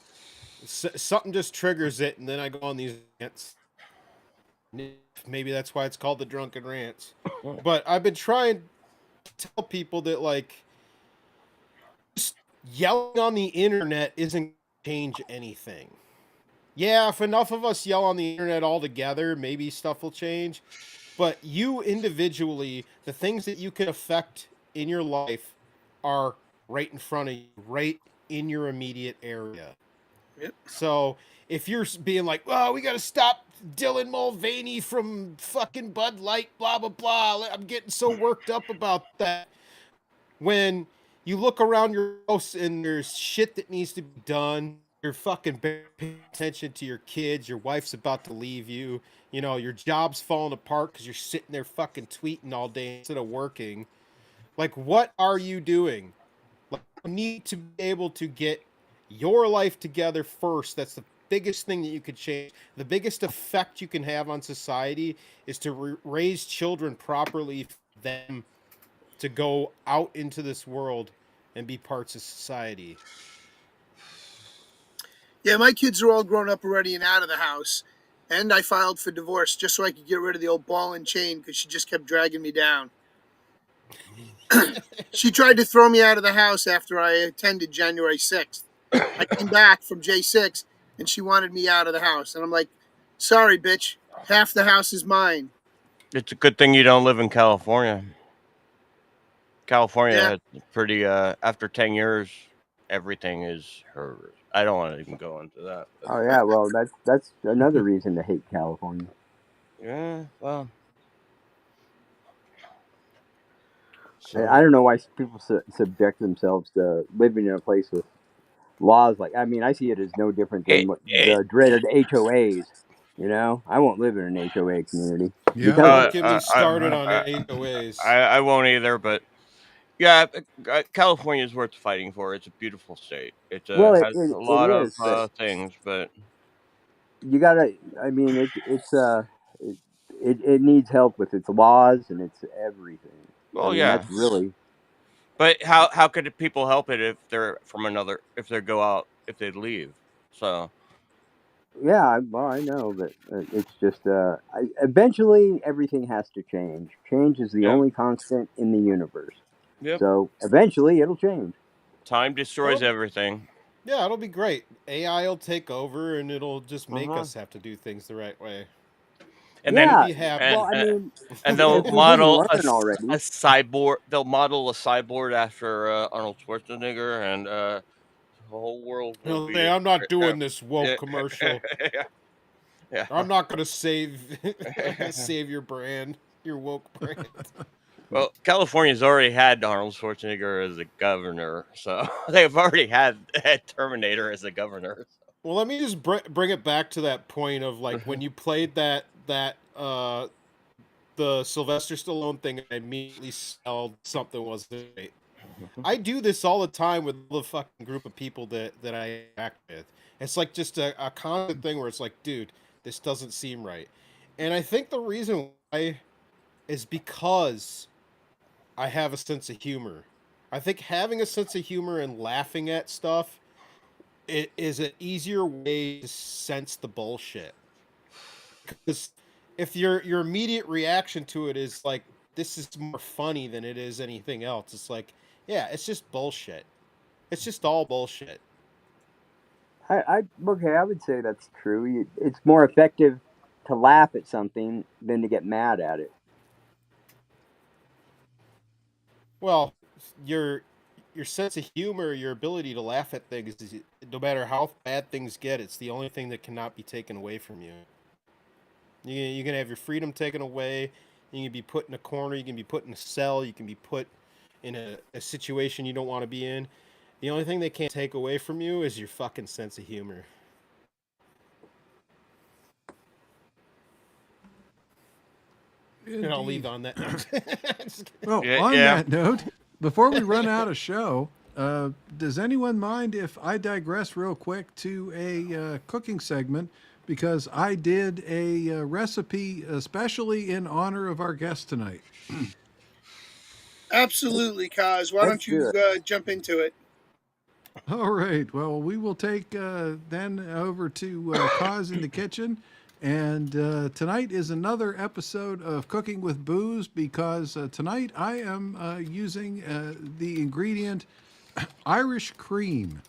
something just triggers it, and then I go on these rants. Maybe that's why it's called the Drunken Rants. But I've been trying to tell people that like just yelling on the internet isn't going to change anything. Yeah, if enough of us yell on the internet all together, maybe stuff will change. But you individually, the things that you can affect in your life are right in front of you, right in your immediate area. Yep. So if you're being like, "Oh, we got to stop Dylan Mulvaney from fucking Bud Light, blah blah blah," I'm getting so worked up about that. When you look around your house and there's shit that needs to be done, you're fucking paying attention to your kids, your wife's about to leave you, your job's falling apart because you're sitting there fucking tweeting all day instead of working. Like, what are you doing? Like, you need to be able to get your life together first. That's the biggest thing that you could change. The biggest effect you can have on society is to raise children properly for them to go out into this world and be parts of society. Yeah, my kids are all grown up already and out of the house. And I filed for divorce just so I could get rid of the old ball and chain because she just kept dragging me down. She tried to throw me out of the house after I attended January 6th. I came back from J6 and she wanted me out of the house. And I'm like, sorry, bitch. Half the house is mine. it's a good thing you don't live in California. California Yeah. had pretty. After 10 years, everything is hers. I don't want to even go into that. Oh yeah, well that's another reason to hate California. Yeah, well. I don't know why people subject themselves to living in a place with laws like. I mean, I see it as no different than the dreaded HOAs. I won't live in an HOA community. Yeah. Don't get me started on HOAs. I won't either, but yeah, California is worth fighting for. It's a beautiful state. It Well, has a lot is, but of things, but you gotta. I mean, it needs help with its laws and its everything. Well, I mean, yeah. that's really. But how could people help it if they're from another if they go out if they leave? So Yeah, well, I know, but it's just eventually everything has to change. Change is the yeah, only constant in the universe. yep. So eventually it'll change. Time destroys Well, everything. yeah, it'll be great. AI will take over, and it'll just make Uh-huh. us have to do things the right way. And We'll then Yeah. be happy. Well, I mean, and they'll if we didn't model learn already. a cyborg. They'll model a cyborg after Arnold Schwarzenegger, and the whole world will He'll be say, "I'm not yeah, doing this woke yeah, commercial. yeah, yeah. I'm not gonna save save your brand, your woke brand." Well, California's already had Arnold Schwarzenegger as a governor, so they've already had Terminator as a governor. Well, let me just bring it back to that point of like when you played the Sylvester Stallone thing, I immediately smelled something wasn't right. I do this all the time with the fucking group of people that I act with. It's like just a constant thing where it's like, dude, this doesn't seem right. And I think the reason why is because I have a sense of humor. I think having a sense of humor and laughing at stuff it is an easier way to sense the bullshit. Because if your immediate reaction to it is like this is more funny than it is anything else, it's like, yeah, it's just bullshit. It's just all bullshit. Okay, I would say that's true. It's more effective to laugh at something than to get mad at it. Well, your sense of humor, your ability to laugh at things, no matter how bad things get, it's the only thing that cannot be taken away from you. You can have your freedom taken away. You can be put in a corner. You can be put in a cell. You can be put in a situation you don't want to be in. The only thing they can't take away from you is your fucking sense of humor. Indeed. And I'll leave on that note. Well, on that note, before we run out of show, does anyone mind if I digress real quick to a cooking segment? Because I did a recipe especially in honor of our guest tonight. Absolutely, Kaz. Why don't you jump into it? All right. Well, we will take then over to Kaz in the kitchen. And tonight is another episode of Cooking with Booze because tonight I am using the ingredient Irish cream.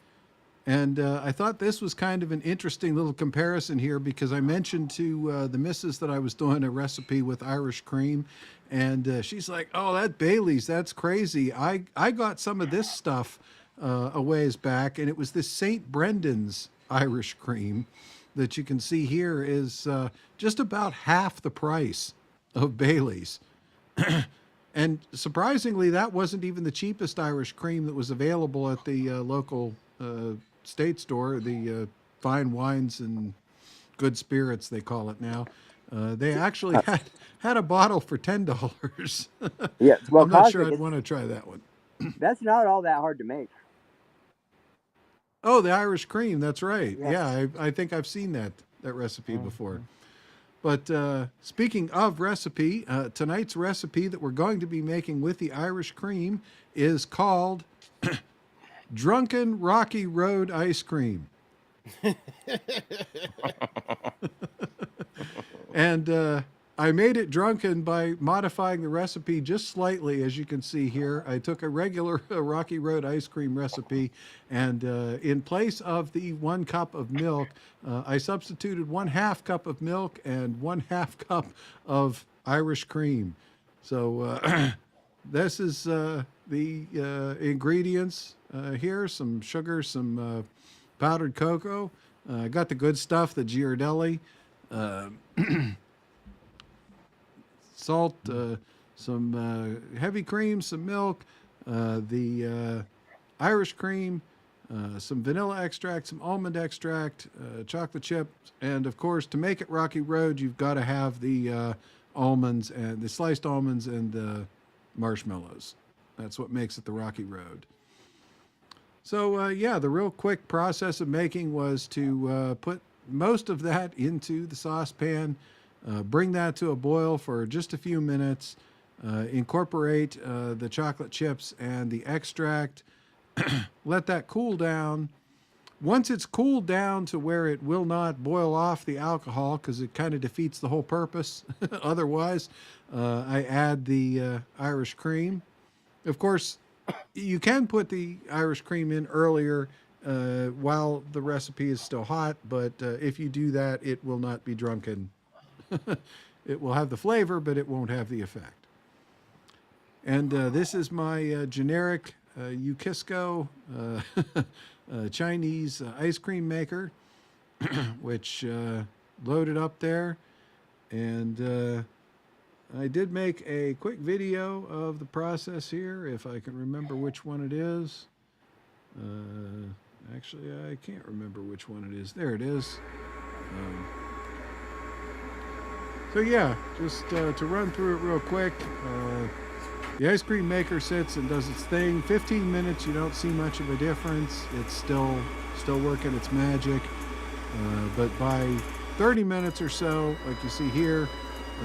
And I thought this was kind of an interesting little comparison here because I mentioned to the missus that I was doing a recipe with Irish cream. And she's like, oh, that Bailey's, that's crazy. I got some of this stuff a ways back, and it was this St. Brendan's Irish cream that you can see here is just about half the price of Bailey's. And surprisingly, that wasn't even the cheapest Irish cream that was available at the local state store, the Fine Wines and Good Spirits, they call it now. They actually had a bottle for $10. Yeah, well, I'm not sure I'd want to try that one. That's not all that hard to make. Oh, the Irish cream. That's right. Yes. Yeah, I think I've seen that recipe before. But speaking of recipe, tonight's recipe that we're going to be making with the Irish cream is called Drunken Rocky Road Ice Cream. And I made it drunken by modifying the recipe just slightly, as you can see here. I took a regular Rocky Road ice cream recipe, and in place of the 1 cup of milk, I substituted 1/2 cup of milk and 1/2 cup of Irish cream. So this is the ingredients here: some sugar, some powdered cocoa. I got the good stuff, the Ghirardelli. Salt, some heavy cream, some milk, the Irish cream, some vanilla extract, some almond extract, chocolate chips, and of course, to make it Rocky Road, you've got to have the almonds and the sliced almonds and the marshmallows. That's what makes it the Rocky Road. So yeah, the real quick process of making was to put most of that into the saucepan. Bring that to a boil for just a few minutes. Incorporate the chocolate chips and the extract. Let that cool down. Once it's cooled down to where it will not boil off the alcohol, because it kind of defeats the whole purpose otherwise, I add the Irish cream. Of course, you can put the Irish cream in earlier while the recipe is still hot, but if you do that, it will not be drunken. It will have the flavor, but it won't have the effect. And this is my generic Ukisco Chinese ice cream maker, which loaded up there. And I did make a quick video of the process here, if I can remember which one it is. Actually, I can't remember which one it is. There it is. So yeah, just to run through it real quick. The ice cream maker sits and does its thing. 15 minutes, you don't see much of a difference. It's still working its magic. But by 30 minutes or so, like you see here,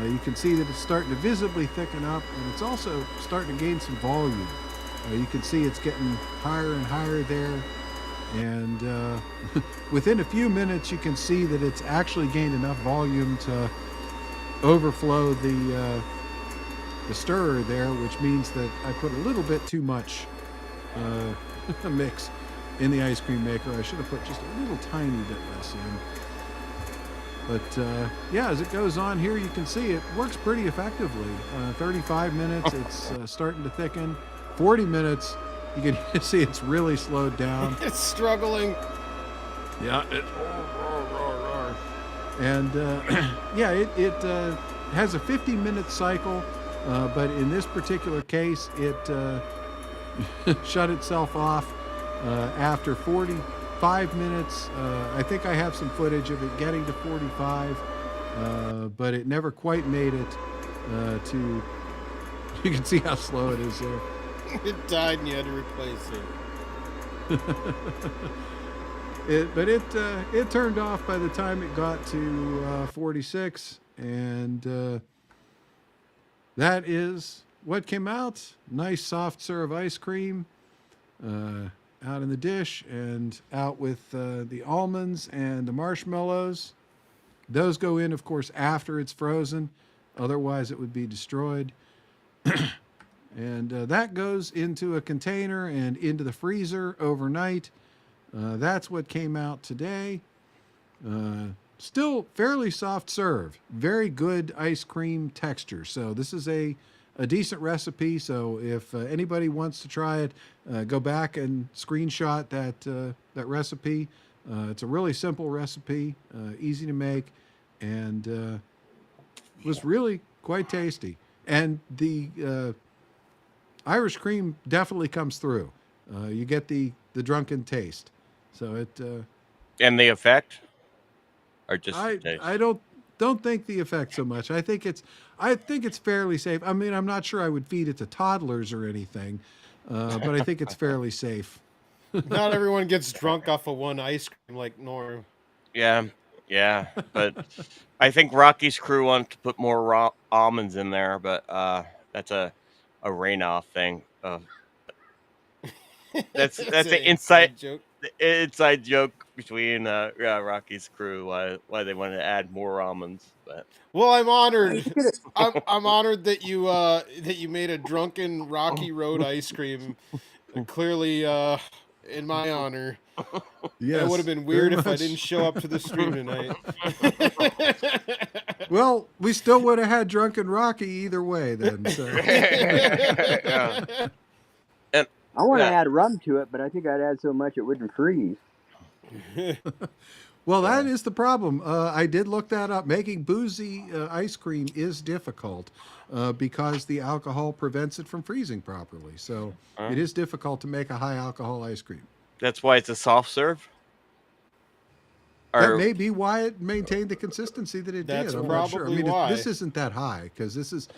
you can see that it's starting to visibly thicken up, and it's also starting to gain some volume. You can see it's getting higher and higher there. And within a few minutes, you can see that it's actually gained enough volume to overflow the stirrer there, which means that I put a little bit too much mix in the ice cream maker. I should have put just a little tiny bit less in. But yeah, as it goes on here, you can see it works pretty effectively. 35 minutes, it's starting to thicken. 40 minutes, you can see it's really slowed down. It's struggling. Yeah. And yeah, it has a 50-minute cycle, but in this particular case, it shut itself off after 45 minutes. I think I have some footage of it getting to 45, but it never quite made it to... You can see how slow it is there. It died and you had to replace it. But it turned off by the time it got to 46, and that is what came out. Nice soft serve ice cream out in the dish, and out with the almonds and the marshmallows. Those go in, of course, after it's frozen. Otherwise, it would be destroyed. And that goes into a container and into the freezer overnight. That's what came out today. Still fairly soft serve. Very good ice cream texture. So this is a decent recipe. So if anybody wants to try it, go back and screenshot that recipe. It's a really simple recipe, easy to make, and was really quite tasty. And the Irish cream definitely comes through. You get the drunken taste. So it and the effect, or just the taste? I don't think the effect so much. I think it's fairly safe. I mean, I'm not sure I would feed it to toddlers or anything, but I think it's fairly safe. Not everyone gets drunk off of one ice cream like Norm. Yeah, but I think Rocky's crew wanted to put more raw almonds in there, but that's a Rainoff thing. That's an inside joke. The inside joke between Rocky's crew why they wanted to add more almonds. But well, I'm honored. I'm honored that you made a drunken Rocky Road ice cream. Clearly, in my honor. Yes, it would have been weird if I didn't show up to the stream tonight. Well, we still would have had Drunken Rocky either way then. So. I want to add rum to it, but I think I'd add so much it wouldn't freeze. Well, that is the problem. I did look that up. Making boozy ice cream is difficult because the alcohol prevents it from freezing properly. So it is difficult to make a high alcohol ice cream. That's why it's a soft serve? That may be why it maintained the consistency that it did. I'm probably not sure. I mean, why. this isn't that high because this is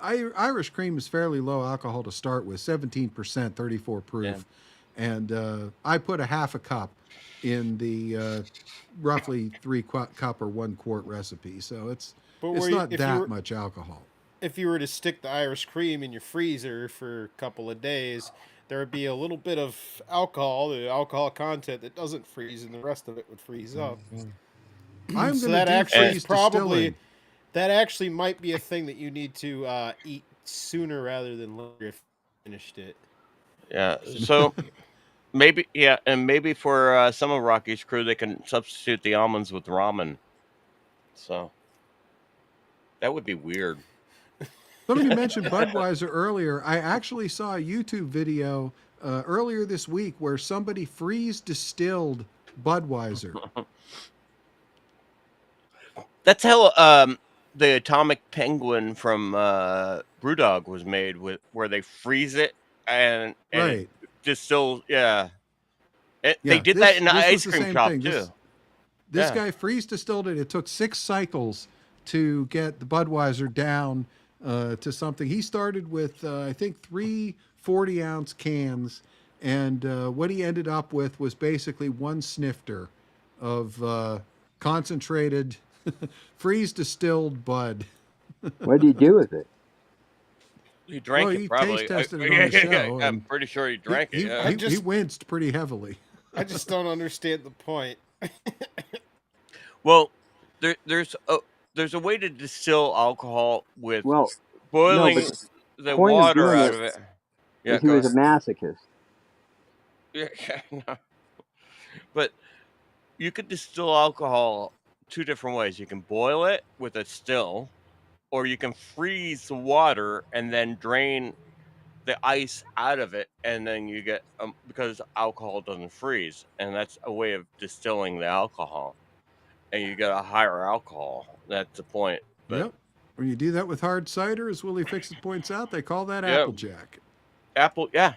Irish cream is fairly low alcohol to start with, 17%, 34 proof. and I put a half a cup in the roughly 3 cup or 1 quart recipe. So it's not that much alcohol. If you were to stick the Irish cream in your freezer for a couple of days, there would be a little bit of alcohol, the alcohol content that doesn't freeze, and the rest of it would freeze up. I'm So going that to actually defreeze distilling. that actually might be a thing that you need to eat sooner rather than later if you finished it. Yeah. So maybe, yeah, and maybe for some of Rocky's crew, they can substitute the almonds with ramen. So that would be weird. Somebody mentioned Budweiser earlier. I actually saw a YouTube video earlier this week where somebody freeze distilled Budweiser. That's how the Atomic Penguin from Brewdog was made, where they freeze it and Right. it distills. Yeah. They Yeah, did that in the this ice was the cream same shop thing. too. This Yeah. guy freeze distilled it. It took 6 cycles to get the Budweiser down to something. He started with, I think, 3 40-ounce cans, and what he ended up with was basically 1 snifter of concentrated freeze distilled Bud. What did he do with it? He drank Well, it he probably. taste tested it on the show. I'm and pretty sure he drank he, it. Yeah. he winced pretty heavily. I just don't understand the point. Well, there's a way to distill alcohol with Well, boiling no, but the point of water doing out it of it. is Yeah, he go was a masochist. Yeah, no. But you could distill alcohol 2 different ways. You can boil it with a still, or you can freeze the water and then drain the ice out of it, and then you get because alcohol doesn't freeze, and that's a way of distilling the alcohol, and you get a higher alcohol. That's the point. But Yep. When you do that with hard cider, as Willie Fixit points out, they call that Yep. Applejack. yeah.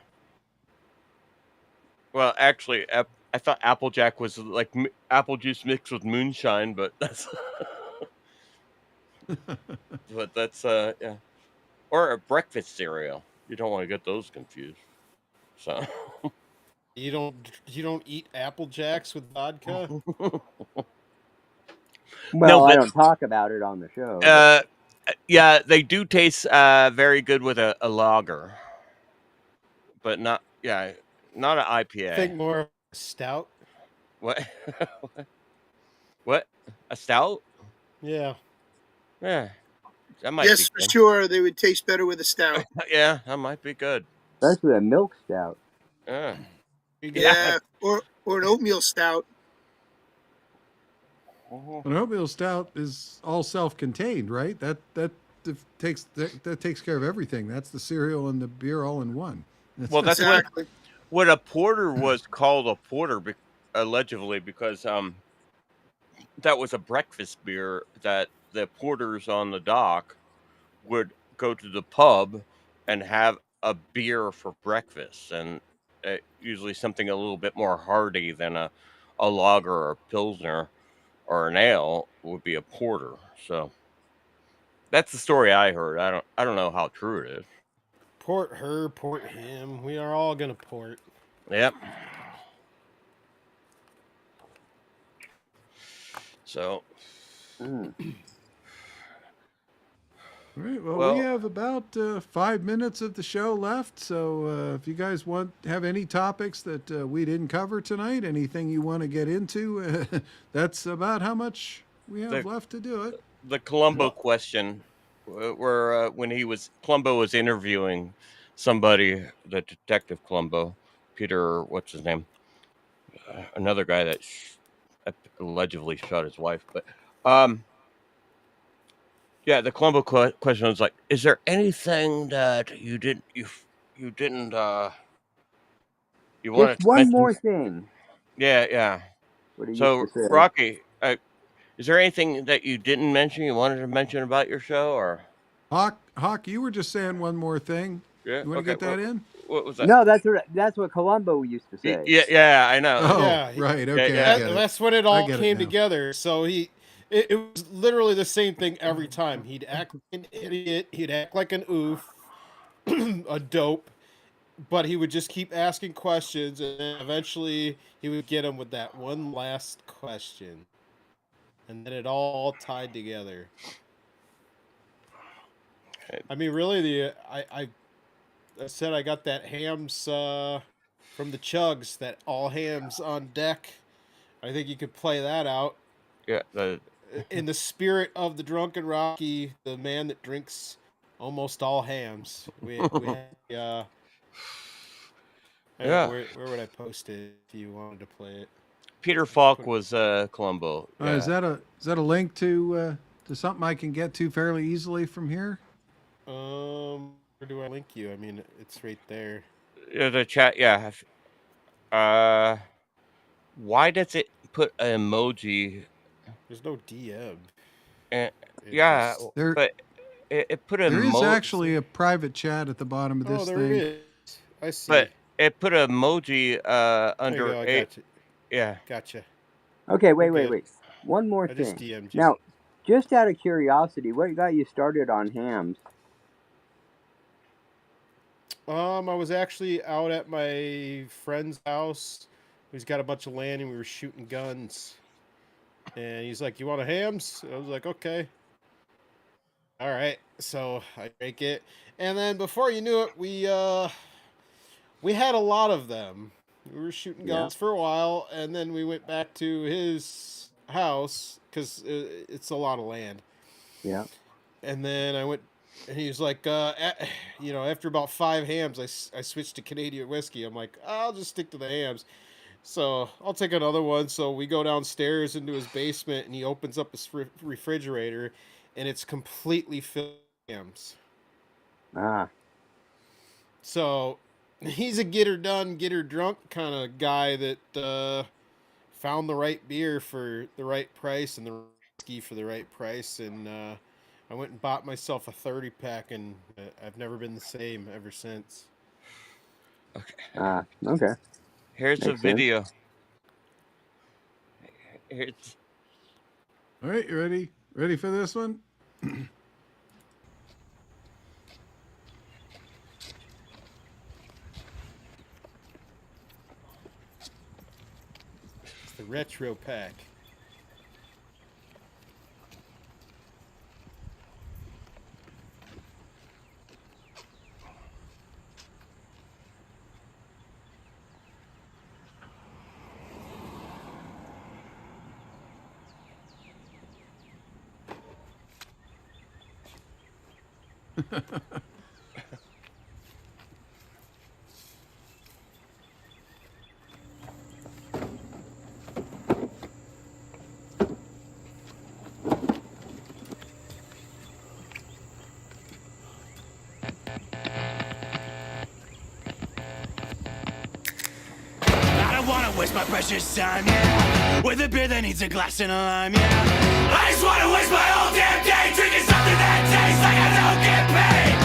Well, actually, I thought Applejack was like apple juice mixed with moonshine, but that's yeah, or a breakfast cereal. You don't want to get those confused. So You don't eat Apple Jacks with vodka? Well, I but- don't talk about it on the show. yeah, they do taste very good with a lager, but not an IPA. I think more of a stout. What? What? A stout? Yeah. Yeah, that might Yes, be for good. sure. They would taste better with a stout. Yeah, that might be good. Especially a milk stout. Yeah. Yeah, or an oatmeal stout. An oatmeal stout is all self-contained, right? That takes care of everything. That's the cereal and the beer all in one. Well, that's what a porter was called a porter, allegedly, because that was a breakfast beer that the porters on the dock would go to the pub and have a beer for breakfast, and usually something a little bit more hearty than a lager or a pilsner or an ale would be a porter. So that's the story I heard. I don't know how true it is. Port her, port him. We are all gonna port. Yep. So. All right. Well, we have about 5 minutes of the show left. So if you guys have any topics that we didn't cover tonight, anything you want to get into, that's about how much we have left to do it. The Columbo question, where when Columbo was interviewing somebody, the detective Columbo, Peter, what's his name? Another guy that allegedly shot his wife, but yeah, the Columbo question was like, is there anything that you didn't you wanted Just to one mention? more thing. Yeah. What he So, used to say. Rocky, is there anything that you didn't mention you wanted to mention about your show, or Hawk, you were just saying one more thing. Yeah, You want to get that in? What was that? No, that's what Columbo used to say. Yeah, I know. Oh, Yeah, right. Okay, yeah. I get it. That's when it I all get it came now. together. So it was literally the same thing every time. He'd act like an idiot. He'd act like an oof, a dope, but he would just keep asking questions, and then eventually he would get him with that one last question, and then it all tied together. I mean, really, I said I got that hams from the Chugs, that all hams on deck. I think you could play that out. Yeah. In the spirit of the Drunken Rocky, the man that drinks almost all hams. Yeah. Where would I post it if you wanted to play it? Peter Falk was Columbo. Yeah. Is that a link to something I can get to fairly easily from here? Where do I link you? I mean, it's right there. Yeah, the chat. Yeah. Why does it put an emoji? There's no DM. Yeah, but it put a. There is actually a private chat at the bottom of this there thing. it is. I see. But it put an emoji under There you go, I a. got you. Yeah. Gotcha. Okay, wait. One more I just thing. DM'd you. Now, just out of curiosity, what got you started on hams? I was actually out at my friend's house. He's got a bunch of land, and we were shooting guns. And he's like, "You want a hams?" I was like, "Okay." All right, so I make it, and then before you knew it, we had a lot of them. We were shooting guns for a while, and then we went back to his house because it's a lot of land. Yeah. And then I went, and he was like, after about 5 hams, I switched to Canadian whiskey. I'm like, I'll just stick to the hams. So I'll take another one. So we go downstairs into his basement, and he opens up his refrigerator, and it's completely filled with hams. Ah. So he's a get her done, get her drunk kind of guy that found the right beer for the right price and the whiskey for the right price. And I went and bought myself a 30-pack, and I've never been the same ever since. Okay. Okay. Here's Makes a video. Here's. All right, you ready? Ready for this one? It's the retro pack. I don't wanna waste my precious time, yeah. With a beer that needs a glass and a lime, yeah. I just wanna waste my whole damn day drinking something that tastes like I don't get paid.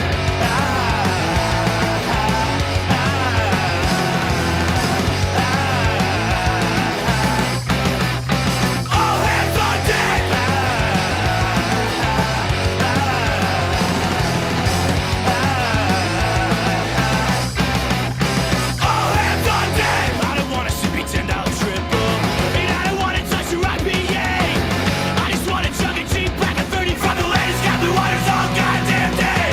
All hands on deck. All hands on deck. I don't want a sippy $10 triple, and I don't want to touch your IPA. I just want to chug a cheap pack of 30 from the latest Captain Waters all goddamn day.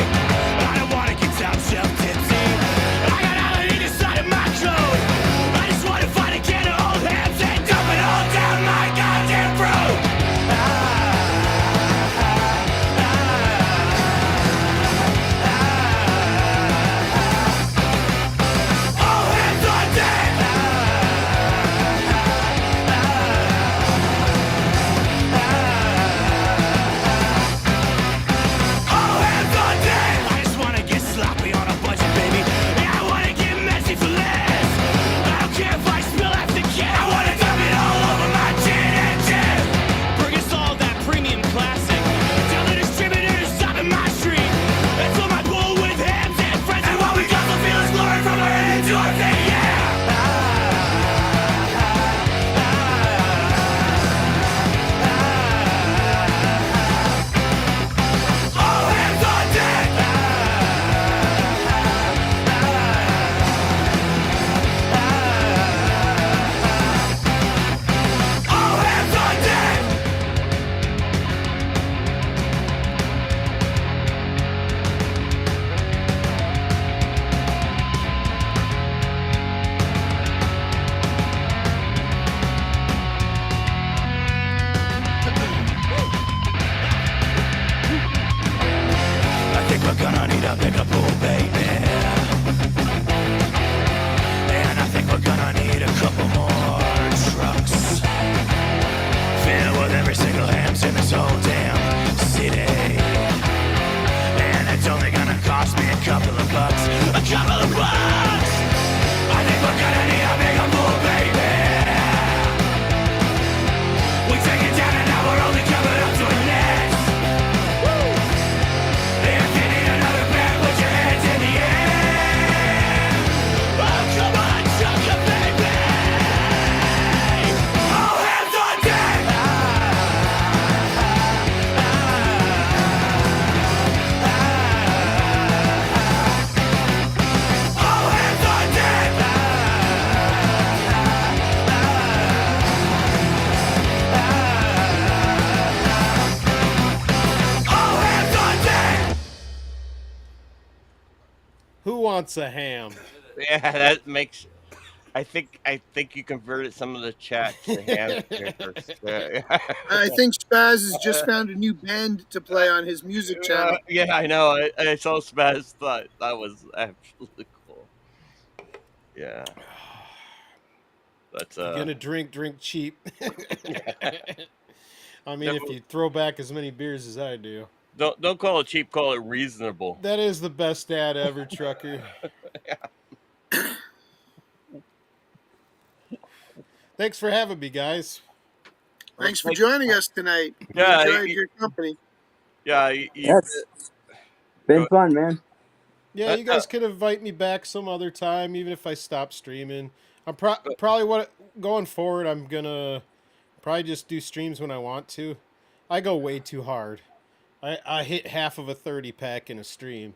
wants a ham. Yeah, that makes. I think you converted some of the chat to ham stickers. I think Spaz has just found a new band to play on his music channel. Yeah, I know. I saw Spaz. Thought that was absolutely cool. Yeah. That's You're gonna drink cheap. I mean, No, if you throw back as many beers as I do. Don't call it cheap. Call it reasonable. That is the best ad ever, Trucker. Thanks for having me, guys. Thanks for joining us tonight. We Yeah, enjoyed your company. Yeah, Yes. Been fun, man. Yeah, you guys could invite me back some other time, even if I stop streaming. I'm probably going forward. I'm gonna probably just do streams when I want to. I go way too hard. I hit half of a 30 pack in a stream.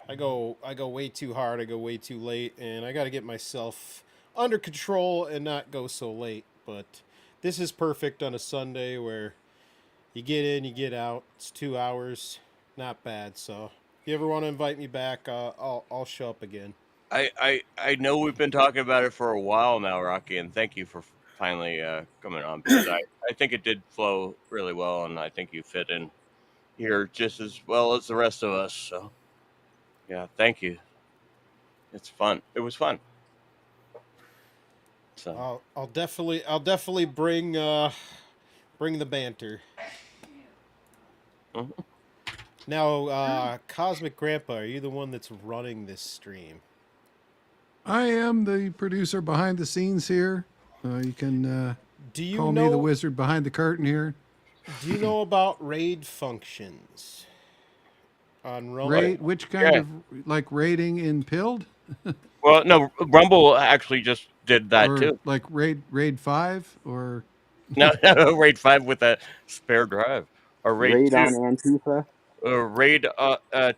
I go way too hard. I go way too late, and I got to get myself under control and not go so late. But this is perfect on a Sunday where you get in, you get out. It's 2 hours, not bad. So if you ever want to invite me back, I'll show up again. I know we've been talking about it for a while now, Rocky, and thank you for finally coming on, because I think it did flow really well, and I think you fit in here just as well as the rest of us. So yeah, thank you. It's fun. It was fun. So I'll definitely bring the banter. Mhm. Now, Cosmic Grandpa, are you the one that's running this stream? I am the producer behind the scenes here. You can Do you call me the wizard behind the curtain here. Do you know about raid functions on Rumble? Raid, which kind of, like raiding in Pilled? Well, no, Rumble actually just did that Or too. like raid 5 or No, raid 5 with a spare drive, or raid 2 on Antifa. Raid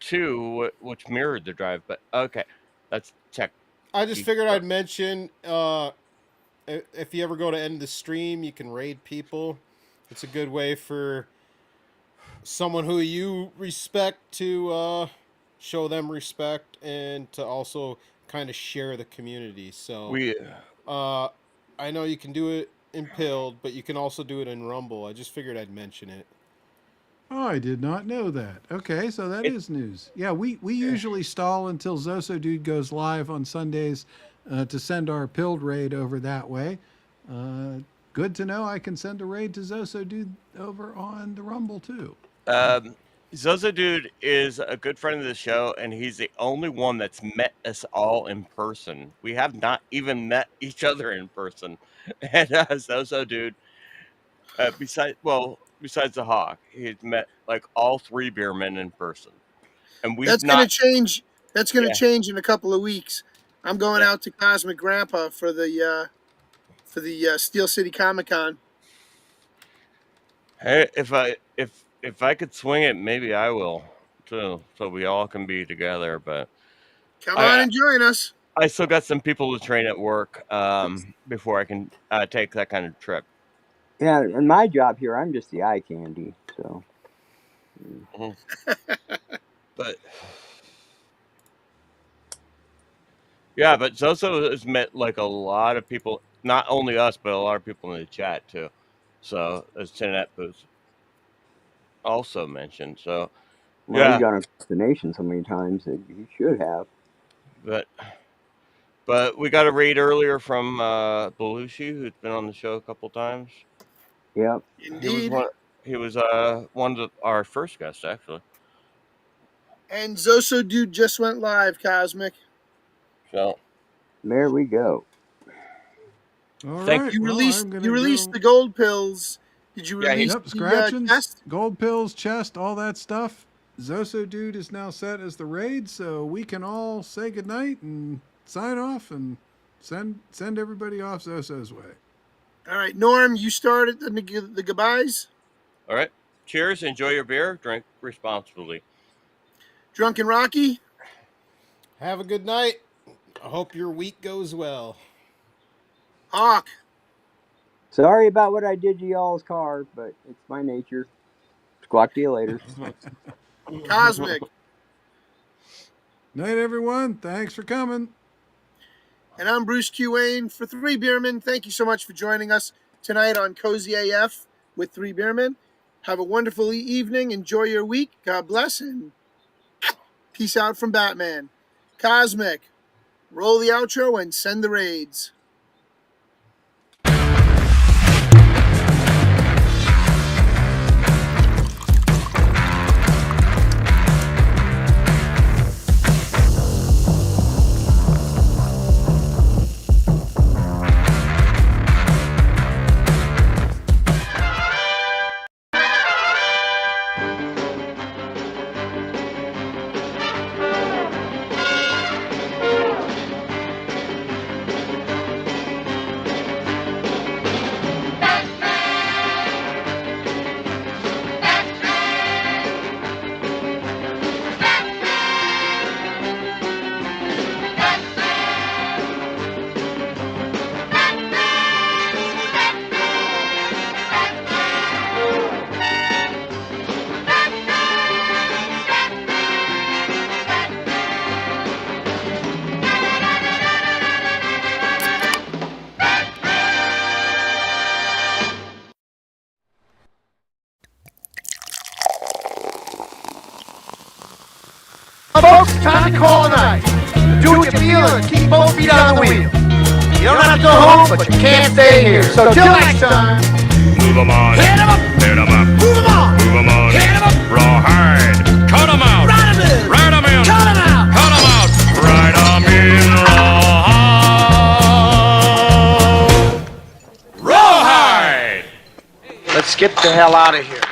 2, which mirrored the drive. But okay, that's check. I just figured I'd mention if you ever go to end the stream, you can raid people. It's a good way for someone who you respect to show them respect, and to also kind of share the community. So I know you can do it in Pilled, but you can also do it in Rumble. I just figured I'd mention it. Oh, I did not know that. Okay, so that is news. Yeah, we usually stall until Zoso Dude goes live on Sundays to send our Pilled raid over that way. Good to know I can send a raid to Zoso Dude over on the Rumble too. Zozo Dude is a good friend of the show, and he's the only one that's met us all in person. We have not even met each other in person. And Zozo Dude, besides the Hawk, he's met like all 3BeerMen in person, and we've That's not. gonna change. That's gonna Yeah. change in a couple of weeks. I'm going out to Cosmic Grandpa for the Steel City Comic Con. Hey, if I could swing it, maybe I will too, so we all can be together. But Come on and join us. I still got some people to train at work before I can take that kind of trip. Yeah, in my job here, I'm just the eye candy. So, But yeah, but Zoso has met like a lot of people, not only us, but a lot of people in the chat too. So as Tenet was also mentioned. So well, he's gone across the nation so many times that he should have. But we got a raid earlier from Belushi, who's been on the show a couple times. Yep. Indeed. He was one of our first guests, actually. And Zoso Dude just went live, Cosmic. So there we go. All Thank right. You well, released I'm gonna you released go- the gold pills. Did you Yeah, release Yep, the scratchings, chest? gold pills, chest, all that stuff. Zoso Dude is now set as the raid, so we can all say goodnight and sign off and send everybody off Zoso's way. All right, Norm, you started the goodbyes. all right, cheers. Enjoy your beer. Drink responsibly. Drunken Rocky. Have a good night. I hope your week goes well. Hawk. Sorry about what I did to y'all's car, but it's my nature. Squawk to you later. Cosmic. Night, everyone. Thanks for coming. And I'm Bruce Q. Wayne for 3BeerMen. Thank you so much for joining us tonight on Cozy AF with 3BeerMen. Have a wonderful evening. Enjoy your week. God bless, and peace out from Batman. Cosmic, roll the outro and send the raids. Folks, it's time to call a night. Do what you feel and keep both feet on the wheel. You don't have to go home, but you can't stay here. So till next time. Move 'em on. Hit 'em up. Hit 'em up. Move 'em on. Move 'em on. Hit 'em up. Rawhide. Cut 'em out. Ride 'em in. Ride 'em in. Cut 'em out. Cut 'em out. Ride 'em in. Rawhide. Let's get the hell out of here.